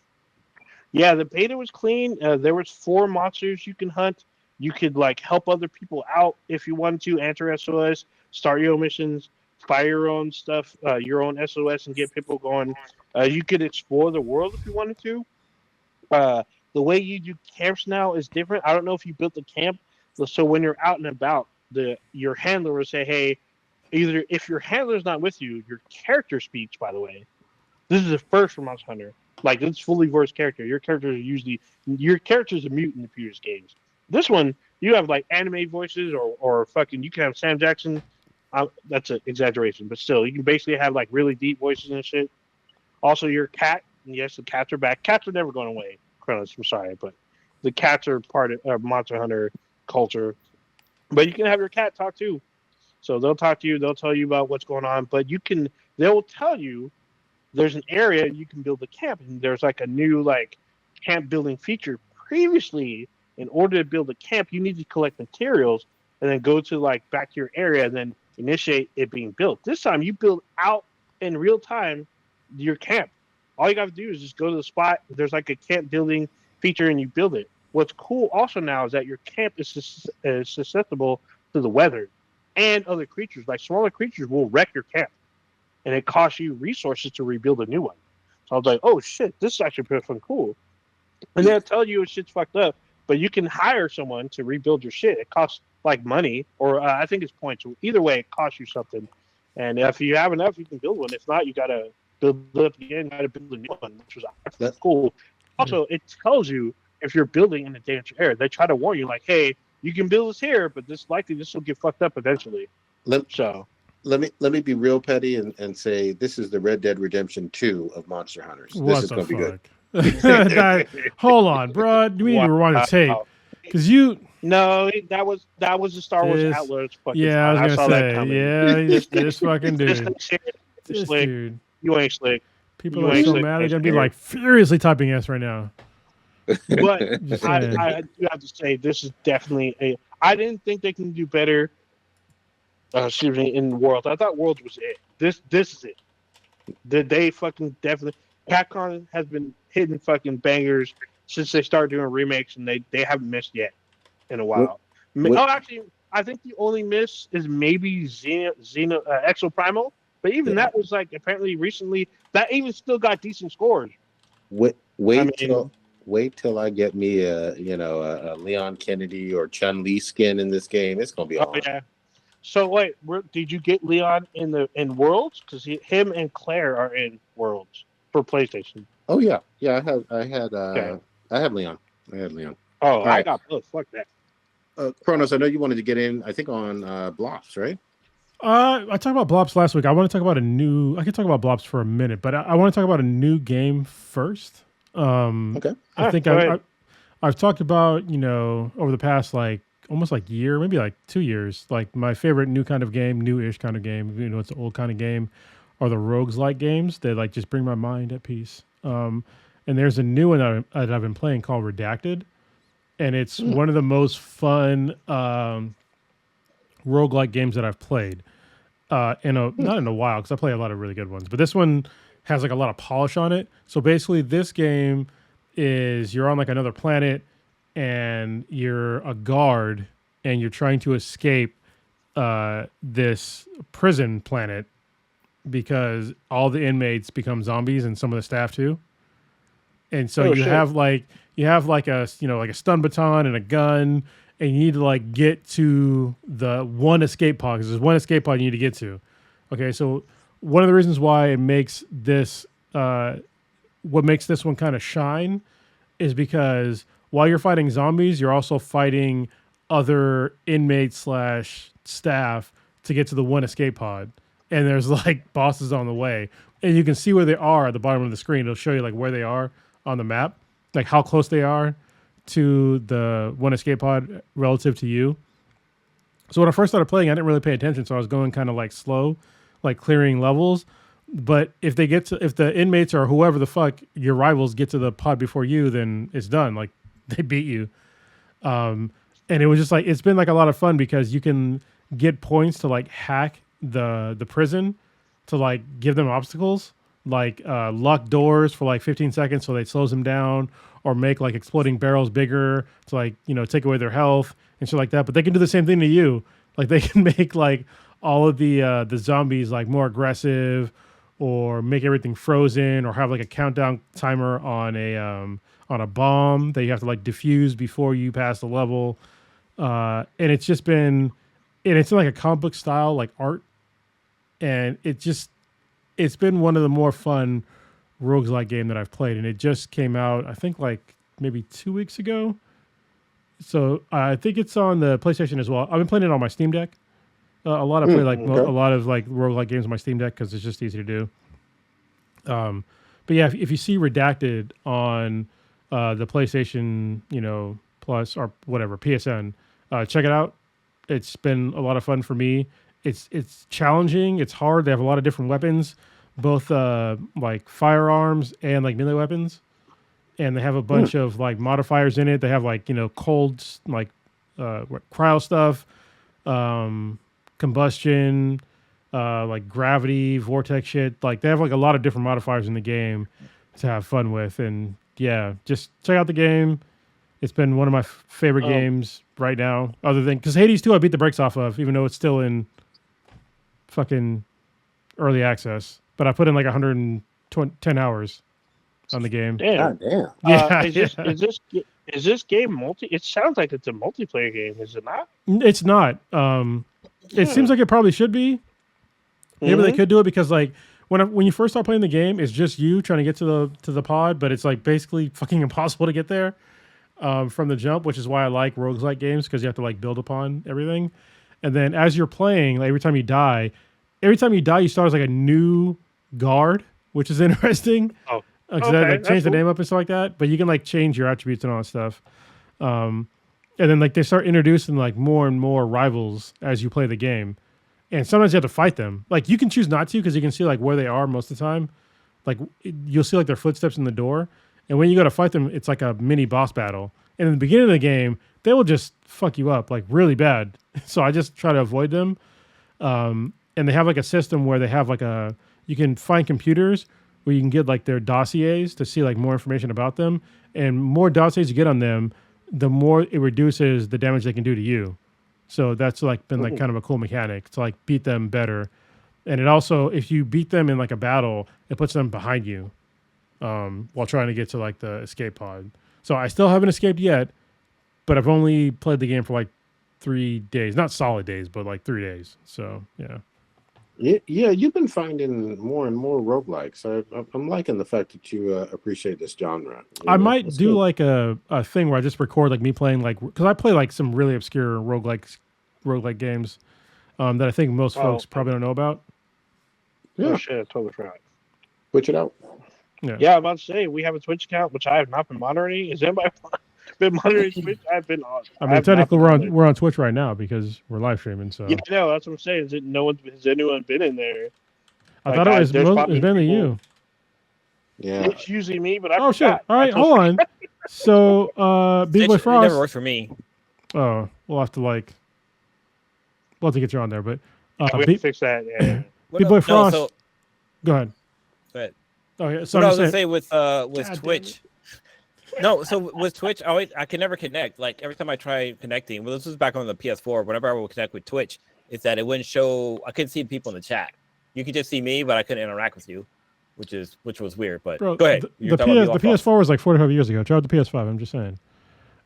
Speaker 4: Yeah, the beta was clean. There was 4 monsters you can hunt. You could like help other people out if you wanted to. Enter SOS, start your own missions, fire your own stuff, your own SOS, and get people going. You could explore the world if you wanted to. The way you do camps now is different. I don't know if you built the camp. So when you're out and about, your handler will say, hey, either if your handler's not with you, your character speaks, by the way. This is the first for Monster Hunter. Like, it's fully voiced character. Your character's a mute in the previous games. This one, you have like anime voices or fucking, you can have Sam Jackson. That's an exaggeration, but still, you can basically have like really deep voices and shit. Also, your cat, and yes, the cats are back. Cats are never going away, Kronos, I'm sorry, but the cats are part of Monster Hunter culture. But you can have your cat talk too. So they'll talk to you, they'll tell you about what's going on, but they'll tell you there's an area you can build a camp, and there's like a new like camp building feature. Previously, in order to build a camp, you need to collect materials and then go to like back to your area and then initiate it being built. This time you build out in real time your camp. All you got to do is just go to the spot. There's like a camp building feature and you build it. What's cool also now is that your camp is susceptible to the weather and other creatures. Like smaller creatures will wreck your camp, and it costs you resources to rebuild a new one. So I was like, oh shit, this is actually pretty fucking cool. And they'll tell you shit's fucked up, but you can hire someone to rebuild your shit. It costs like money, or I think it's points. Either way, it costs you something. And if you have enough, you can build one. If not, you gotta build it up again. You gotta build a new one, which was that's cool. Also, it tells you if you're building in a dangerous area. They try to warn you, like, hey, you can build this here, but this will get fucked up eventually. Let
Speaker 1: me be real petty and say this is the Red Dead Redemption 2 of Monster Hunters. This is gonna be good.
Speaker 3: Hold on, bro. Do we need to rewind the tape? Because
Speaker 4: No, that was the Star Wars Outlaws fucking.
Speaker 3: Yeah, I was gonna say.
Speaker 4: That coming.
Speaker 3: Yeah, this fucking dude.
Speaker 4: This slick. Dude. You ain't slick.
Speaker 3: People are so mad. They're gonna be like furiously typing S right now.
Speaker 4: But I do have to say, this is definitely I didn't think they can do better. Excuse me, in Worlds. I thought Worlds was it. This is it. They fucking definitely. Capcom has been hitting fucking bangers since they started doing remakes, and they haven't missed yet in a while. Actually, I think the only miss is maybe Exo Primal, but even that was like apparently recently. That even still got decent scores.
Speaker 1: Wait till I get me a Leon Kennedy or Chun-Li skin in this game. It's gonna be awesome.
Speaker 4: Yeah. So wait, did you get Leon in Worlds? Because him and Claire are in Worlds for PlayStation.
Speaker 1: Oh yeah. I have Leon.
Speaker 4: Oh, I got both. Fuck that.
Speaker 1: Kronos, I know you wanted to get in. I think on Blops, right?
Speaker 3: I talked about Blops last week. I want to talk about I can talk about Blops for a minute, but I want to talk about a new game first.
Speaker 1: Okay.
Speaker 3: I think I've talked about, over the past almost year, maybe 2 years, my favorite new newish kind of game, it's an old kind of game, are the roguelike games that just bring my mind at peace. And there's a new one that I've been playing called Redacted, and it's one of the most fun roguelike games that I've played not in a while, because I play a lot of really good ones, but this one has a lot of polish on it. So basically this game is you're on another planet and you're a guard and you're trying to escape this prison planet because all the inmates become zombies and some of the staff too. And so you have a stun baton and a gun, and you need to get to the one escape pod, because there's one escape pod you need to get to. Okay, so one of the reasons why it makes this what makes this one kind of shine is because while you're fighting zombies, you're also fighting other inmates / staff to get to the one escape pod. And there's bosses on the way. And you can see where they are at the bottom of the screen. It'll show you where they are on the map, how close they are to the one escape pod relative to you. So when I first started playing, I didn't really pay attention. So I was going kind of slow, clearing levels. But if the inmates or whoever the fuck your rivals get to the pod before you, then it's done. They beat you. And it was just it's been a lot of fun because you can get points to hack the prison to give them obstacles, lock doors for 15 seconds so they slows them down, or make exploding barrels bigger to take away their health and shit like that. But they can do the same thing to you. They can make all of the zombies more aggressive, or make everything frozen, or have a countdown timer on a bomb that you have to defuse before you pass the level. And it's just been, and it's in a comic book style art, and it's been one of the more fun roguelike game that I've played, and it just came out I think maybe 2 weeks ago. So I think it's on the PlayStation as well. I've been playing it on my Steam Deck. A lot of roguelike games on my Steam Deck because it's just easy to do. But yeah, if you see Redacted on the PlayStation, Plus or whatever PSN, check it out. It's been a lot of fun for me. It's challenging. It's hard. They have a lot of different weapons, both firearms and melee weapons, and they have a bunch of modifiers in it. They have cold cryo stuff, combustion, gravity, vortex shit. They have a lot of different modifiers in the game to have fun with, and yeah, just check out the game. It's been one of my favorite games right now, other than because Hades 2 I beat the brakes off of, even though it's still in fucking early access. But I put in like 110 hours on the game.
Speaker 4: Damn.
Speaker 1: God damn.
Speaker 3: Yeah,
Speaker 4: Is this game multi? It sounds like it's a multiplayer game. Is it not?
Speaker 3: it's not. It seems like it probably should be. Maybe they could do it because like when you first start playing the game, it's just you trying to get to the pod, but it's like basically fucking impossible to get there from the jump, which is why I like roguelike games because you have to like build upon everything. And then as you're playing, like every time you die, you start as like a new guard, which is interesting.
Speaker 4: Oh,
Speaker 3: Because they like change the name up and stuff like that, but you can like change your attributes and all that stuff. And then like they start introducing like more and more rivals as you play the game. And sometimes you have to fight them. Like you can choose not to because you can see like where they are most of the time. Like you'll see like their footsteps in the door. And when you go to fight them, it's like a mini boss battle. And in the beginning of the game, they will just fuck you up like really bad. So I just try to avoid them. And they have like a system where they have like you can find computers where you can get like their dossiers to see like more information about them. And more dossiers you get on them, the more it reduces the damage they can do to you. So that's like been like kind of a cool mechanic to like beat them better. And it also, if you beat them in like a battle, it puts them behind you while trying to get to like the escape pod. So I still haven't escaped yet, but I've only played the game for like 3 days, not solid days, but like 3 days. So yeah.
Speaker 1: Yeah, you've been finding more and more roguelikes. I'm liking the fact that you appreciate this genre.
Speaker 3: I might do like a thing where I just record like me playing like, because I play like some really obscure roguelike games that I think most folks probably don't know about.
Speaker 1: Yeah,
Speaker 4: oh, shit, I totally forgot.
Speaker 1: Switch it out.
Speaker 4: Yeah, I'm about to say we have a Twitch account which I have not been monitoring. Is anybody been monitoring Twitch? I've been on.
Speaker 3: I mean, technically we're on Twitch right now because we're live streaming. So
Speaker 4: yeah, no, that's what I'm saying. Has anyone been in there?
Speaker 3: I thought it was mainly you.
Speaker 1: Yeah,
Speaker 4: it's usually me, but I
Speaker 3: forgot.
Speaker 4: Shit!
Speaker 3: All right, hold on. So, Big Boy Frost.
Speaker 2: It never worked for me.
Speaker 3: Oh, we'll have to get you on there, but
Speaker 4: we have to fix that. Yeah.
Speaker 3: Big Boy Frost. Go ahead.
Speaker 2: Go ahead.
Speaker 3: Oh yeah.
Speaker 2: So I was gonna say with Twitch. No, so with Twitch, I can never connect. Like every time I try connecting, well, this was back on the PS4. Whenever I would connect with Twitch, it's that it wouldn't show. I couldn't see people in the chat. You could just see me, but I couldn't interact with you, which was weird. But
Speaker 3: bro,
Speaker 2: go ahead.
Speaker 3: The PS4 was like 45 years ago. Try out the PS5. I'm just saying.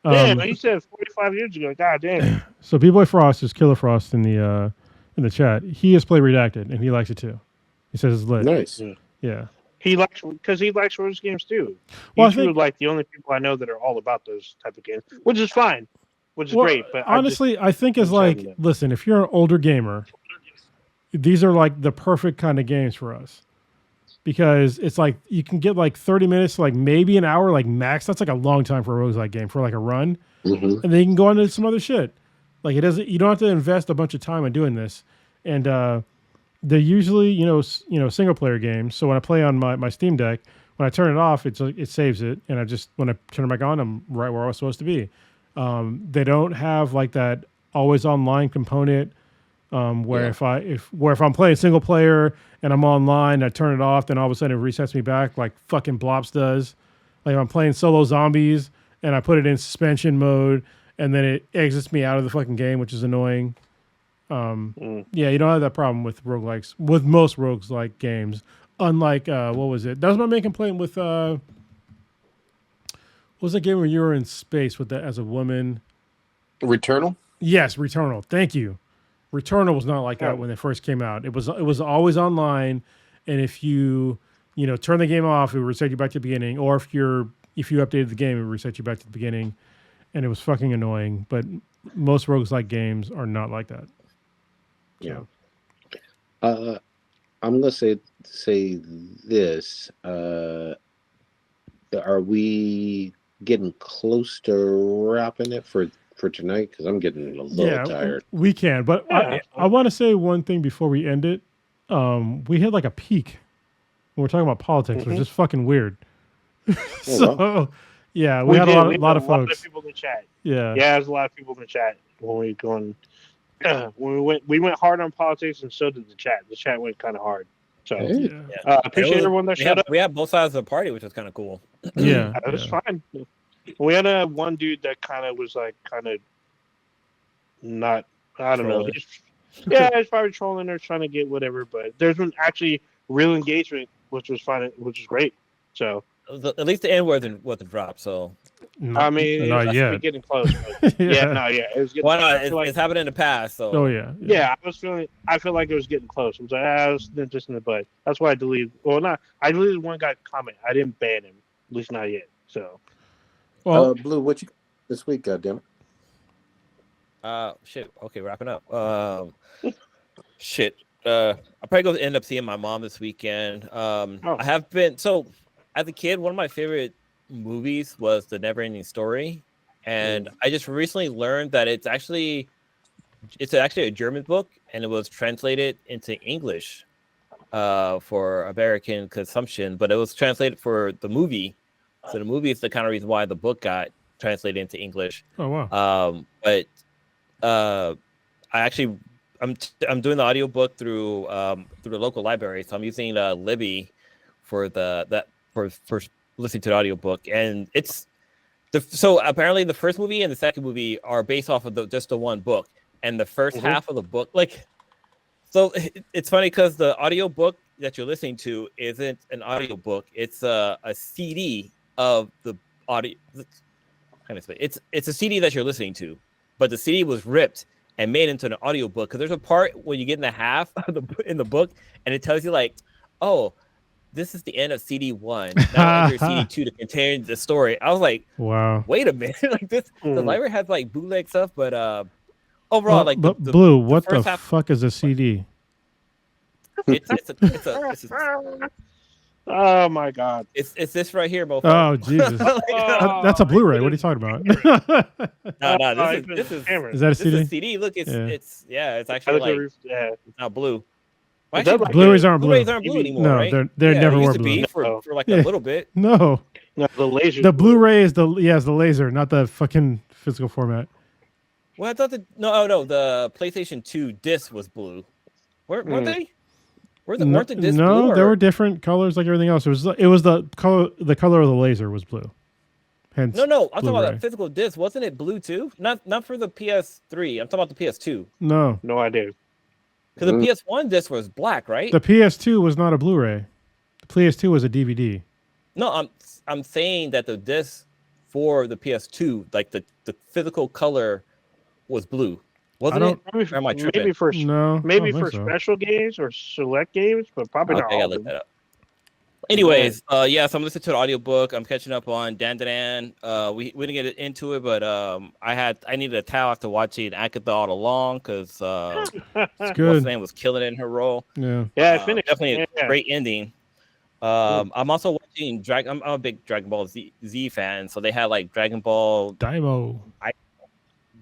Speaker 4: Yeah, but he said 45 years ago. God damn.
Speaker 3: So B-Boy Frost is Killer Frost in the chat. He has played Redacted and he likes it too. He says it's lit.
Speaker 1: Nice.
Speaker 3: Yeah.
Speaker 4: He likes those games too.
Speaker 3: Well,
Speaker 4: He's like the only people I know that are all about those type of games, which is fine, which is great. But
Speaker 3: honestly, I think is like, listen, if you're an older gamer, these are like the perfect kind of games for us. Because it's like you can get like 30 minutes, like maybe an hour, like max. That's like a long time for a roguelike game for like a run, and then you can go on to some other shit. Like you don't have to invest a bunch of time on doing this, and they're usually single player games. So when I play on my Steam Deck, when I turn it off, it saves it, and when I turn it back on, I'm right where I was supposed to be. They don't have like that always online component. Where if I'm playing single player and I'm online, I turn it off, then all of a sudden it resets me back like fucking Blops does. Like if I'm playing solo zombies and I put it in suspension mode and then it exits me out of the fucking game, which is annoying. Yeah, you don't have that problem with roguelikes, with most roguelike games. Unlike what was it? That was my main complaint with what was that game where you were in space with that as a woman?
Speaker 1: Returnal?
Speaker 3: Yes, Returnal. Thank you. Returnal was not like that when it first came out. It was always online, and if you turn the game off, it would reset you back to the beginning. Or if you updated the game, it would reset you back to the beginning, and it was fucking annoying. But most roguelike games are not like that.
Speaker 1: Yeah. I'm gonna say this. Are we getting close to wrapping it for tonight? Because I'm getting a little tired.
Speaker 3: We can, but I want to say one thing before we end it. We hit like a peak when we're talking about politics, which is just fucking weird. So yeah, we had a lot of folks. A lot of
Speaker 4: people in the chat.
Speaker 3: Yeah,
Speaker 4: there's a lot of people in the chat when we went hard on politics, and so did the chat. The chat went kind of hard. So
Speaker 3: Yeah.
Speaker 4: appreciate everyone that showed up.
Speaker 2: We had both sides of the party, which was kind of cool.
Speaker 3: Yeah.
Speaker 4: It was fine. We had one dude that kind of was like not. I don't know. He's probably trolling or trying to get whatever. But there's been actually real engagement, which was fine, which is great. So
Speaker 2: at least the N word wasn't dropped. So
Speaker 4: I mean,
Speaker 3: not
Speaker 4: it's
Speaker 3: yet.
Speaker 4: getting close. But it was getting.
Speaker 2: Why not? It's happened in the past. So
Speaker 3: yeah.
Speaker 4: I feel like it was getting close. I was like, I was just in the butt. That's why I deleted. Well, not. I deleted one guy's comment. I didn't ban him, at least not yet. So.
Speaker 1: Well, Blue, what you this week? Goddamn it.
Speaker 2: Shit. Okay, wrapping up. Shit. I'll probably go end up seeing my mom this weekend. I have been as a kid, one of my favorite movies was The Neverending Story, and I just recently learned that it's actually a German book, and it was translated into English for American consumption, but it was translated for the movie. So the movie is the kind of reason why the book got translated into English.
Speaker 3: Oh wow!
Speaker 2: But I'm doing the audiobook through the local library, so I'm using Libby for listening to the audiobook, and so apparently the first movie and the second movie are based off of just the one book, and the first half of the book, so it's funny because the audiobook that you're listening to isn't an audiobook, it's a CD of the audio. It's a CD that you're listening to, but the CD was ripped and made into an audiobook, because there's a part when you get in the half in the book and it tells you this is the end of CD 1. Now enter CD 2 to contain the story. I was like,
Speaker 3: wow,
Speaker 2: wait a minute. The library has bootleg stuff, but overall,
Speaker 3: Blue, what the fuck is a CD?
Speaker 2: It's
Speaker 4: oh my god!
Speaker 2: It's this right here, mofo.
Speaker 3: Oh Jesus! That's a Blu-ray. What are you talking about?
Speaker 2: No, this is
Speaker 3: that a CD?
Speaker 2: This is a CD. Look, it's actually it's not blue.
Speaker 3: Blu-rays aren't blue.
Speaker 2: Blu-rays aren't blue anymore,
Speaker 3: no,
Speaker 2: right?
Speaker 3: they never were
Speaker 2: blue.
Speaker 3: blue.
Speaker 2: For a little bit.
Speaker 3: No,
Speaker 4: the laser.
Speaker 3: The Blu-ray is the laser, not the fucking physical format.
Speaker 2: Well, I thought the PlayStation 2 disc was blue. Weren't they? Weren't the discs blue?
Speaker 3: No, there were different colors like everything else. It was the color of the laser was blue. Hence,
Speaker 2: no, I'm talking about the physical disc. Wasn't it blue too? Not for the PS3. I'm talking about the PS2.
Speaker 3: No
Speaker 4: idea.
Speaker 2: Because the PS1 disc was black, right?
Speaker 3: The PS2 was not a Blu-ray. The PS2 was a DVD.
Speaker 2: No, I'm saying that the disc for the PS2, like the physical color, was blue. Wasn't it?
Speaker 4: Maybe for special games or select games, but probably not.
Speaker 2: I gotta look that up. Anyways, so I'm listening to the audiobook. I'm catching up on Dan Dan. We didn't get into it, but I needed a towel after watching Agatha all along, because what's her name was killing it in her role.
Speaker 4: I finished.
Speaker 2: Definitely a great ending. I'm also watching I'm a big Dragon Ball Z fan, so they had Dragon Ball
Speaker 3: Daimo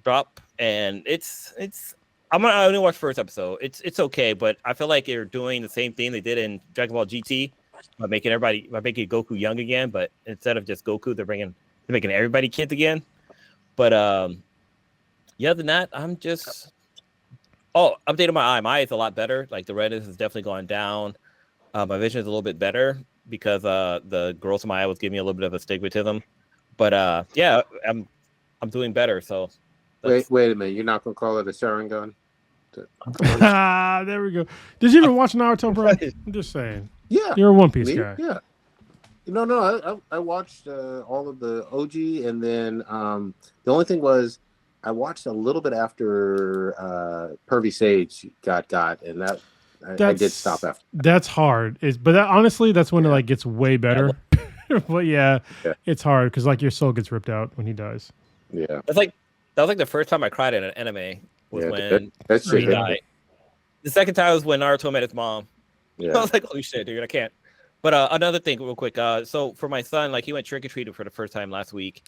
Speaker 2: drop, and I only watched first episode. It's okay, but I feel like they're doing the same thing they did in Dragon Ball GT by making Goku young again, but instead of just Goku, they're making everybody kids again. But other than that, I'm just updating my eye. My eye is a lot better. The redness has definitely gone down. My vision is a little bit better because the growth in my eye was giving me a little bit of astigmatism. But I'm doing better. So
Speaker 1: wait a minute, you're not gonna call it a Sharingan?
Speaker 3: There we go. Did you even watch Naruto, bro? I'm just saying.
Speaker 1: Yeah,
Speaker 3: you're a One Piece guy.
Speaker 1: Yeah. No. I watched all of the OG, and then the only thing was I watched a little bit after Pervy Sage got, and that I did stop after.
Speaker 3: That's hard. Honestly, that's when it gets way better. But it's hard because your soul gets ripped out when he dies.
Speaker 1: Yeah,
Speaker 2: that was the first time I cried in an anime was when he died. The second time was when Naruto met his mom. Yeah. I was like, holy shit, dude, I can't. But another thing real quick. So for my son, he went trick-or-treating for the first time last week.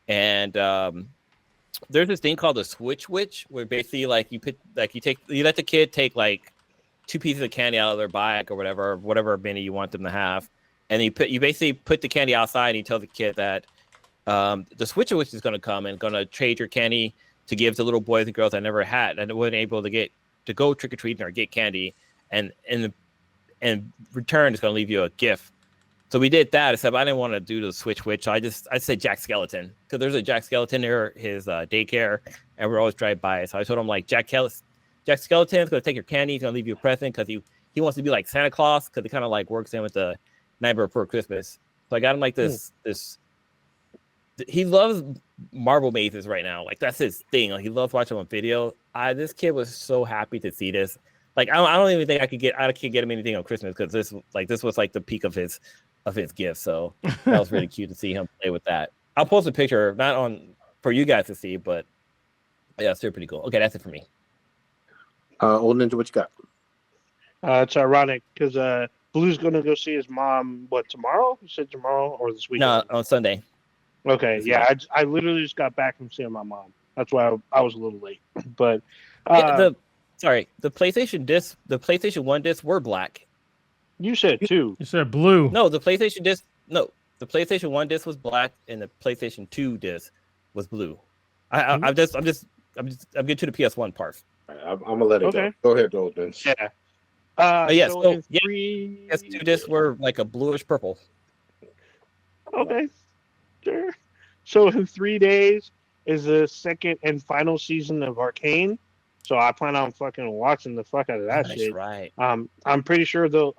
Speaker 2: And there's this thing called the Switch Witch, where basically you let the kid take 2 pieces of candy out of their bag or whatever many you want them to have. And you basically put the candy outside, and you tell the kid that the Switch Witch is going to come and going to trade your candy to give to little boys and girls that never had and weren't able to go trick-or-treating or get candy. And and return is going to leave you a gift. So we did that, except I didn't want to do the switch, which I said Jack Skeleton, because there's a Jack Skeleton near his daycare, and we're always drive by. So I told him, like, Jack Skeleton is going to take your candy, he's going to leave you a present, because he wants to be like Santa Claus, because he kind of like works in with the Nightmare Before Christmas. So I got him like this. He loves marble mazes right now. Like, that's his thing. Like, he loves watching them on video. This kid was so happy to see this. Like, I don't even think I could get him anything on Christmas, because this was like the peak of his gift. So that was really cute to see him play with that. I'll post a picture, not on for you guys to see, but yeah, it's still pretty cool. Okay, that's it for me.
Speaker 1: Old Ninja, what you got?
Speaker 4: It's ironic because Blue's gonna go see his mom. What, tomorrow? You said tomorrow or this weekend?
Speaker 2: No, on Sunday.
Speaker 4: Okay, yeah, I literally just got back from seeing my mom. That's why I was a little late. But
Speaker 2: the PlayStation disc, the PlayStation 1 discs were black.
Speaker 4: You said 2.
Speaker 3: You said blue.
Speaker 2: No, the PlayStation 1 disc was black, and the PlayStation 2 disc was blue. I'm getting to the PS1 part.
Speaker 1: I'm gonna let it go. Go ahead, Old Ninja.
Speaker 4: Yeah.
Speaker 2: Yes.
Speaker 4: So
Speaker 2: PS2 discs were like a bluish purple.
Speaker 4: Okay. Sure. So in 3 days is the second and final season of Arcane. So I plan on fucking watching the fuck out of that shit.
Speaker 2: Right.
Speaker 4: I'm pretty sure they'll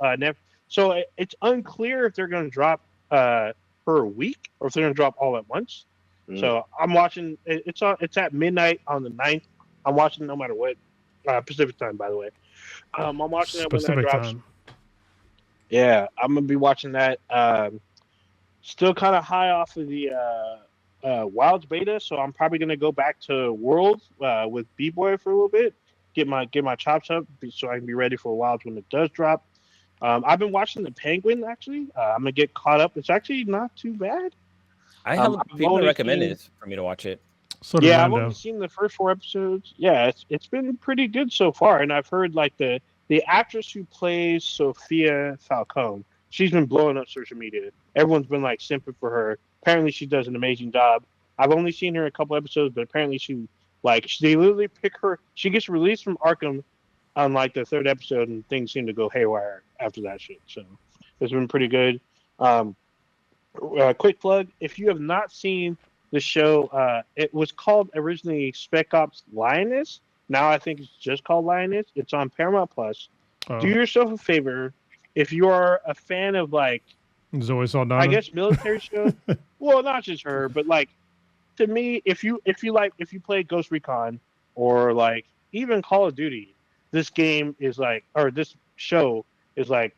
Speaker 4: so it's unclear if they're going to drop per week or if they're going to drop all at once. So I'm watching. It's at midnight on the 9th. I'm watching no matter what. Pacific time, by the way. I'm watching that when that drops. Time. Yeah, I'm gonna be watching that. Still kind of high off of the Wilds beta, so I'm probably gonna go back to World with B-Boy for a little bit, get my chops up, so I can be ready for Wilds when it does drop. I've been watching The Penguin actually. I'm gonna get caught up. It's actually not too bad.
Speaker 2: I have people recommended for me to watch it.
Speaker 4: I've only seen the first 4 episodes. Yeah, it's been pretty good so far, and I've heard like the actress who plays Sophia Falcone, she's been blowing up social media. Everyone's been like simping for her. Apparently, she does an amazing job. I've only seen her a couple episodes, but apparently they literally pick her. She gets released from Arkham on like the 3rd episode, and things seem to go haywire after that shit. So it's been pretty good. Quick plug: if you have not seen the show, it was called originally Spec Ops Lioness. Now I think it's just called Lioness. It's on Paramount Plus. Do yourself a favor, if you are a fan of like
Speaker 3: Zoe Saldana,
Speaker 4: I guess military shows. Well, not just her, but like to me, if you play Ghost Recon or like even Call of Duty, this game is like, or this show is like,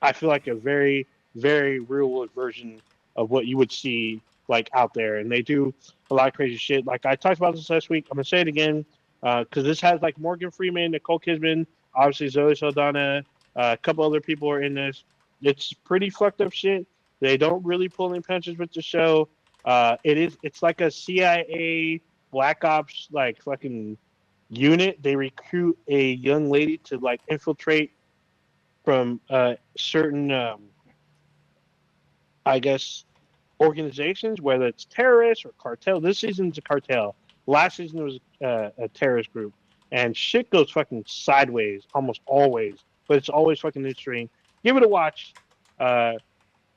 Speaker 4: I feel like a very, very real world version of what you would see like out there, and they do a lot of crazy shit. Like I talked about this last week. I'm gonna say it again because this has like Morgan Freeman, Nicole Kidman, obviously Zoe Saldana, a couple other people are in this. It's pretty fucked up shit. They don't really pull any punches with the show. It's like a CIA Black Ops like fucking unit. They recruit a young lady to like infiltrate from certain I guess organizations, whether it's terrorists or cartel. This season's a cartel. Last season was a terrorist group, and shit goes fucking sideways almost always. But it's always fucking interesting. Give it a watch.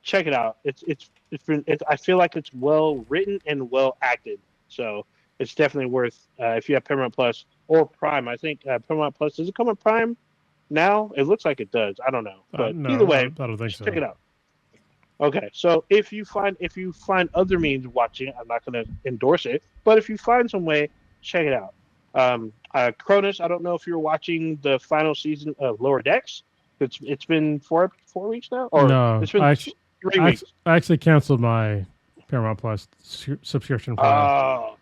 Speaker 4: Check it out. I feel like it's well written and well acted. So it's definitely worth if you have Paramount Plus or Prime. I think Paramount Plus, does it come with Prime now? It looks like it does. I don't know, but
Speaker 3: no,
Speaker 4: either way,
Speaker 3: I don't think so.
Speaker 4: Check it out. Okay, so if you find other means of watching it, I'm not going to endorse it, but if you find some way, check it out. Cronus, I don't know if you're watching the final season of Lower Decks. It's been 4 weeks now, or
Speaker 3: no,
Speaker 4: it's been 3 weeks.
Speaker 3: I actually canceled my Paramount Plus subscription.
Speaker 4: Oh,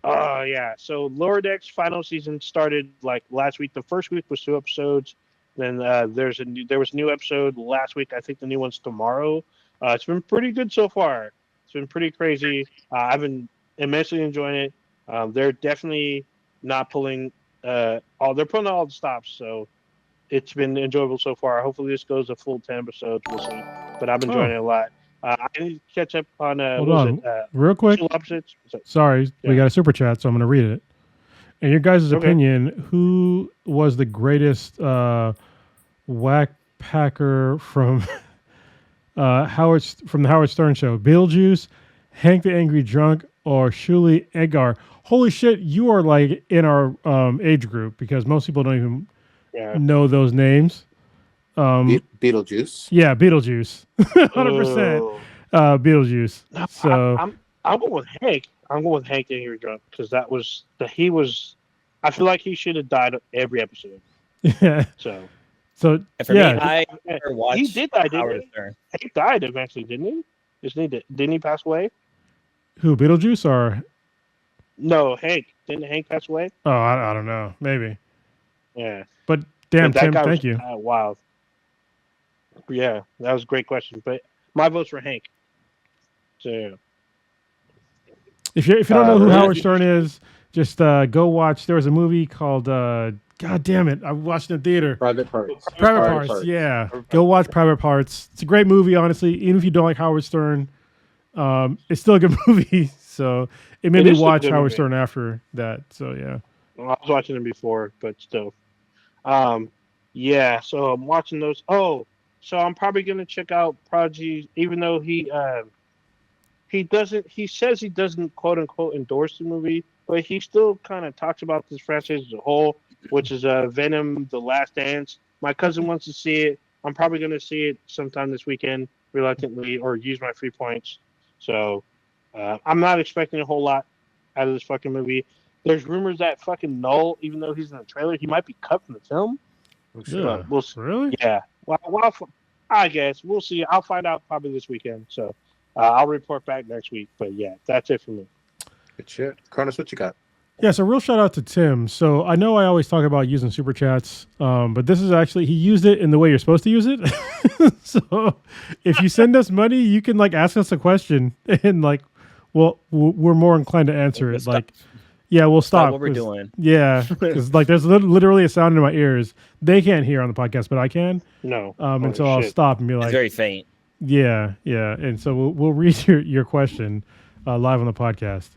Speaker 4: yeah. So Lower Decks final season started like last week. The first week was 2 episodes. Then there was a new episode last week. I think the new one's tomorrow. It's been pretty good so far. It's been pretty crazy. I've been immensely enjoying it. They're definitely not pulling they're pulling all the stops. So it's been enjoyable so far. Hopefully this goes a full 10 episodes. We'll see. But I've been enjoying it a lot. I need to catch up on
Speaker 3: hold on, real quick. Sorry, we got a super chat, so I'm going to read it. In your guys' opinion, who was the greatest whack Packer from the Howard Stern Show. Beetlejuice, Hank the Angry Drunk, or Shuli Edgar. Holy shit, you are like in our age group because most people don't even know those names.
Speaker 1: Beetlejuice.
Speaker 3: Yeah, Beetlejuice. 100%. Beetlejuice.
Speaker 4: No,
Speaker 3: So
Speaker 4: I'll go with Hank. I'm going with Hank the Angry Drunk because he was. I feel like he should have died every episode.
Speaker 3: Yeah.
Speaker 4: So
Speaker 2: and for me, I watched
Speaker 4: he did die,
Speaker 2: Howard
Speaker 4: didn't he?
Speaker 2: Stern.
Speaker 4: He died eventually, didn't he? Didn't he pass away?
Speaker 3: Who, Beetlejuice or?
Speaker 4: No, Hank. Didn't Hank pass away?
Speaker 3: Oh, I don't know. Maybe.
Speaker 4: Yeah.
Speaker 3: But damn,
Speaker 4: But
Speaker 3: Tim, thank you.
Speaker 4: Wild. Yeah, that was a great question. But my vote's for Hank. So
Speaker 3: If you don't know who Howard Stern is, just go watch. There was a movie called God damn it! I watched it in the theater.
Speaker 1: Private Parts.
Speaker 3: Private Parts. Yeah, go watch Private Parts. It's a great movie, honestly. Even if you don't like Howard Stern, it's still a good movie. So it made me watch Howard Stern after that. So yeah.
Speaker 4: Well, I was watching him before, but still. Yeah. So I'm watching those. Oh, so I'm probably gonna check out Prodigy, even though he doesn't. He says he doesn't quote unquote endorse the movie, but he still kind of talks about this franchise as a whole, which is Venom: The Last Dance. My cousin wants to see it. I'm probably going to see it sometime this weekend, reluctantly, or use my free points. So I'm not expecting a whole lot out of this fucking movie. There's rumors that fucking Null, even though he's in the trailer, he might be cut from the film.
Speaker 3: Yeah.
Speaker 4: We'll see.
Speaker 3: Really?
Speaker 4: Yeah. Well, I guess we'll see. I'll find out probably this weekend. So I'll report back next week. But yeah, that's it for me.
Speaker 1: Good shit. Cronus, what you got?
Speaker 3: Yeah, so real shout out to Tim. So I know I always talk about using super chats, but this is actually, he used it in the way you're supposed to use it. So if you send us money, you can like ask us a question and like, well, we're more inclined to answer it. Like, yeah, we'll stop
Speaker 2: what we're doing.
Speaker 3: Yeah, because like there's literally a sound in my ears. They can't hear on the podcast, but I can.
Speaker 4: No.
Speaker 3: And so I'll stop and be like,
Speaker 2: It's very faint.
Speaker 3: Yeah. And so we'll read your question live on the podcast.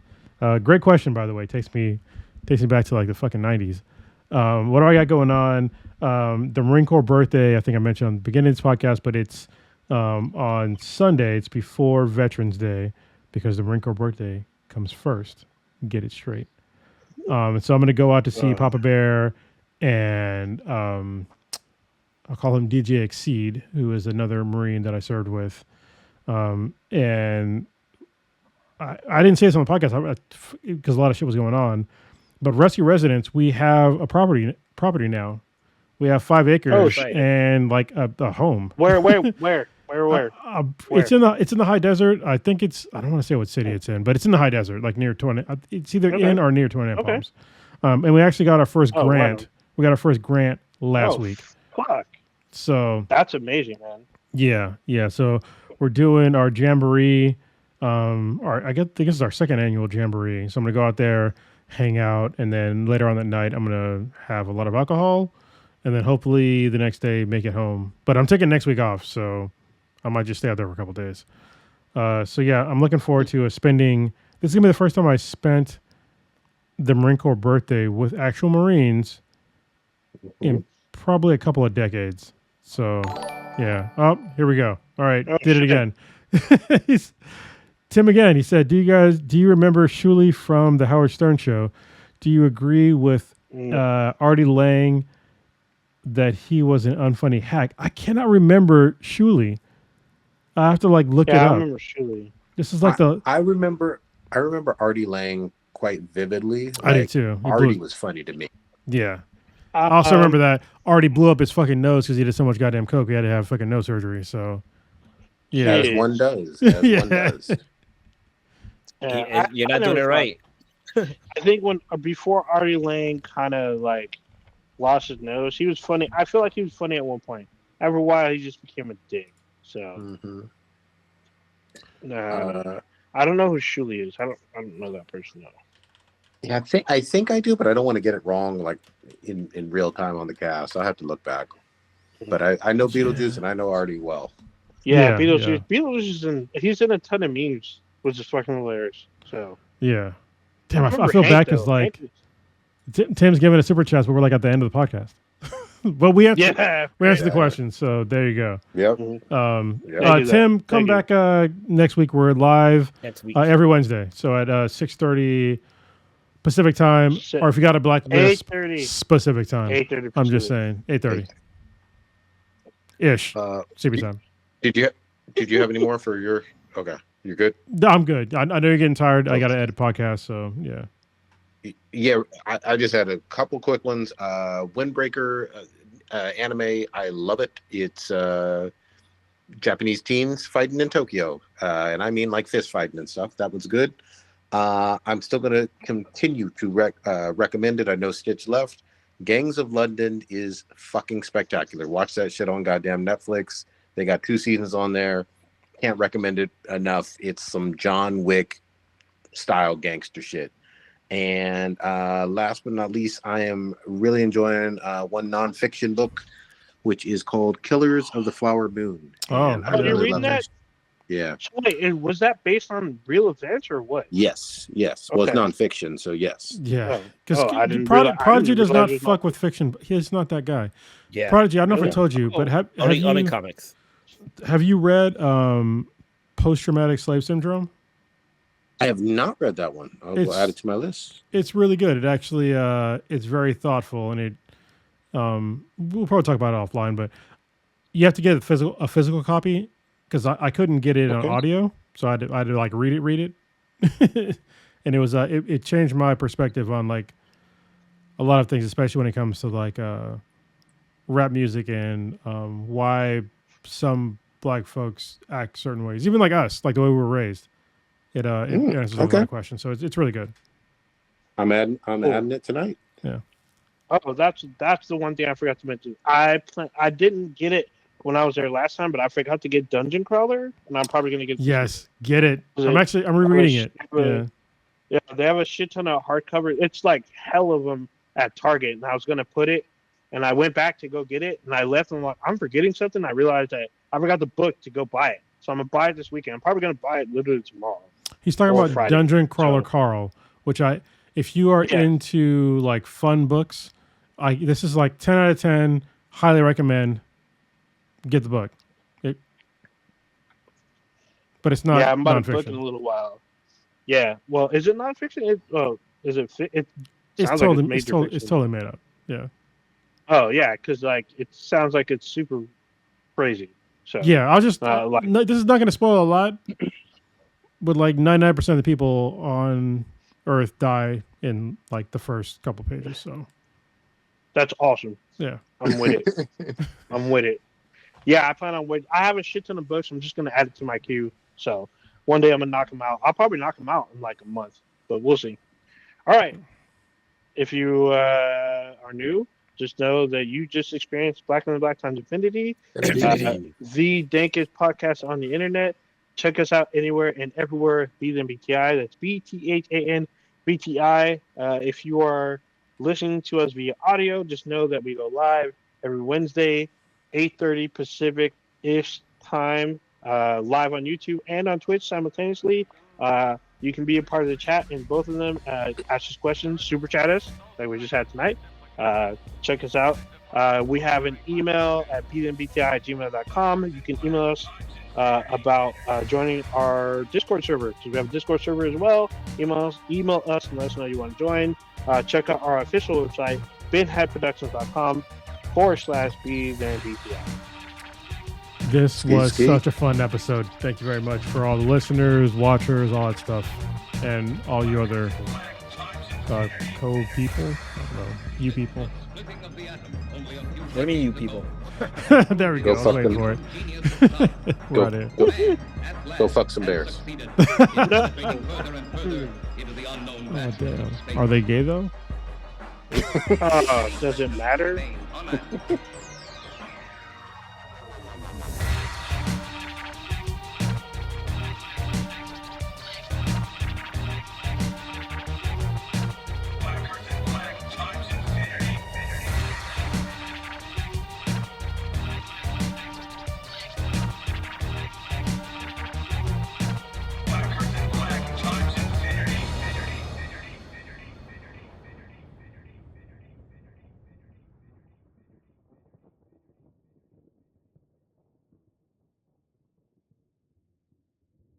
Speaker 3: Great question, by the way. Takes me back to like the fucking 90s. What do I got going on? The Marine Corps birthday, I think I mentioned on the beginning of this podcast, but it's on Sunday. It's before Veterans Day because the Marine Corps birthday comes first. Get it straight. And so I'm going to go out to see Papa Bear and I'll call him DJ Exceed, who is another Marine that I served with. And I didn't say this on the podcast because a lot of shit was going on, but Rescue Residence, we have a property now. We have 5 acres and like a home.
Speaker 4: Where?
Speaker 3: It's in the high desert. I think I don't want to say what city it's in, but it's in the high desert, like near 20. It's either in or near 29 Palms. And we actually got our first grant. Wow. We got our first grant last week.
Speaker 4: Fuck.
Speaker 3: So
Speaker 4: that's amazing, man.
Speaker 3: Yeah. So we're doing our jamboree. I think this is our second annual jamboree. So I'm gonna go out there, hang out, and then later on that night, I'm gonna have a lot of alcohol, and then hopefully the next day make it home. But I'm taking next week off, so I might just stay out there for a couple days. So yeah, I'm looking forward to spending. This is gonna be the first time I spent the Marine Corps birthday with actual Marines in probably a couple of decades. So yeah. Oh, here we go. All right, did it again. Tim again, he said, do you remember Shuli from the Howard Stern Show? Do you agree with Artie Lang that he was an unfunny hack? I cannot remember Shuli. I have to like look it up.
Speaker 4: I remember Shuli.
Speaker 3: This is like
Speaker 1: I remember Artie Lang quite vividly.
Speaker 3: I do too.
Speaker 1: Artie was funny to me.
Speaker 3: Yeah. I also remember that Artie blew up his fucking nose because he did so much goddamn coke. He had to have fucking nose surgery. So yeah.
Speaker 1: As one does. One does.
Speaker 2: You're not doing it right.
Speaker 4: I think before Artie Lang kind of like lost his nose, he was funny. I feel like he was funny at one point. After a while, he just became a dick. So, I don't know who Shuli is. I don't know that person though.
Speaker 1: Yeah, I think I do, but I don't want to get it wrong like in real time on the cast. I'll have to look back. But I know Beetlejuice and I know Artie well.
Speaker 4: Yeah, Beetlejuice. Yeah. Beetlejuice he's in a ton of memes, which is fucking hilarious. So
Speaker 3: yeah, damn, I feel bad because like Tim's giving a super chat, but we're like at the end of the podcast. But we answered
Speaker 4: Yeah.
Speaker 3: the question, so there you go.
Speaker 1: Yep.
Speaker 3: Tim, come back next week. We're live
Speaker 2: Next week.
Speaker 3: every Wednesday, so at 6:30 Pacific time, or if you got a blacklist,
Speaker 4: 8:30
Speaker 3: Pacific time.
Speaker 4: 8:30.
Speaker 3: I'm just saying 8:30 ish CB time.
Speaker 1: Did you have any more for your? Okay, you're good.
Speaker 3: No, I'm good. I know you're getting tired. I got to edit podcast, so yeah.
Speaker 1: Yeah, I just had a couple quick ones. Windbreaker anime, I love it. It's Japanese teens fighting in Tokyo, and I mean like fist fighting and stuff. That was good. I'm still going to continue to recommend it. I know Stitch left. Gangs of London is fucking spectacular. Watch that shit on goddamn Netflix. They got 2 seasons on there. Can't recommend it enough. It's some John Wick style gangster shit. And last but not least, I am really enjoying one nonfiction book, which is called Killers of the Flower Moon.
Speaker 3: Oh,
Speaker 4: you're reading that?
Speaker 1: Yeah.
Speaker 4: So wait, was that based on real events or what?
Speaker 1: Yes. Well, it's nonfiction, so yes.
Speaker 3: Yeah. Because
Speaker 4: Oh,
Speaker 3: Prodigy does not fuck with fiction. He's not that guy.
Speaker 2: Yeah.
Speaker 3: Prodigy, I don't know if I told you, but
Speaker 2: only comics.
Speaker 3: Have you read Post-Traumatic Slave Syndrome?
Speaker 1: I have not read that one. I'll add it to my list.
Speaker 3: It's really good. It actually, it's very thoughtful, and it. We'll probably talk about it offline, but you have to get a physical copy because I couldn't get it on audio, so I had to like read it, and it was it changed my perspective on like a lot of things, especially when it comes to like rap music and why some black folks act certain ways, even like us, like the way we were raised. It answers a lot of questions, so it's really good.
Speaker 1: I'm adding it tonight.
Speaker 3: Yeah.
Speaker 4: Oh, that's the one thing I forgot to mention. I didn't get it when I was there last time, but I forgot to get Dungeon Crawler, and I'm probably gonna get.
Speaker 3: Yes, get it. I'm rereading it.
Speaker 4: Yeah, they have a shit ton of hardcover. It's like hell of them at Target, and I was gonna put it, and I went back to go get it, and I left, and I'm forgetting something. I realized that I forgot the book to go buy it, so I'm gonna buy it this weekend. I'm probably gonna buy it literally tomorrow.
Speaker 3: He's talking about Friday. Dungeon Crawler Carl, which if you are into like fun books, this is like 10 out of 10. Highly recommend. Get the book. But it's not.
Speaker 4: Yeah, I'm about
Speaker 3: nonfiction.
Speaker 4: to book in a little while. Yeah, well, is it nonfiction? Is it?
Speaker 3: It's totally made up. Yeah.
Speaker 4: Oh yeah, because like it sounds like it's super crazy. So
Speaker 3: yeah, I'll just. This is not going to spoil a lot. But like 99% of the people on Earth die in like the first couple pages. So
Speaker 4: that's awesome.
Speaker 3: Yeah,
Speaker 4: I'm with it. Yeah, I plan on waiting. I have a shit ton of books. I'm just gonna add it to my queue. So one day I'm gonna knock them out. I'll probably knock them out in like a month, but we'll see. All right. If you are new, just know that you just experienced Black and the Black times Infinity, the dankest podcast on the internet. Check us out anywhere and everywhere. BTHAN. That's BTHAN BTI. If you are listening to us via audio, just know that we go live every Wednesday, 8:30 Pacific-ish time, live on YouTube and on Twitch simultaneously. You can be a part of the chat in both of them. Ask us questions, super chat us, like we just had tonight. Check us out. We have an email at btnbti@gmail.com. You can email us about joining our Discord server. So we have a Discord server as well. Email us and let us know you want to join. Check out our official website, binheadproductions.com/btnbti.
Speaker 3: This was such a fun episode. Thank you very much for all the listeners, watchers, all that stuff, and all you other co-people. I don't know, you people.
Speaker 2: What do you mean, you people?
Speaker 3: There we go. I was waiting for it. We're out here.
Speaker 1: Go fuck some bears.
Speaker 3: Oh, damn. Are they gay, though?
Speaker 4: Does it matter?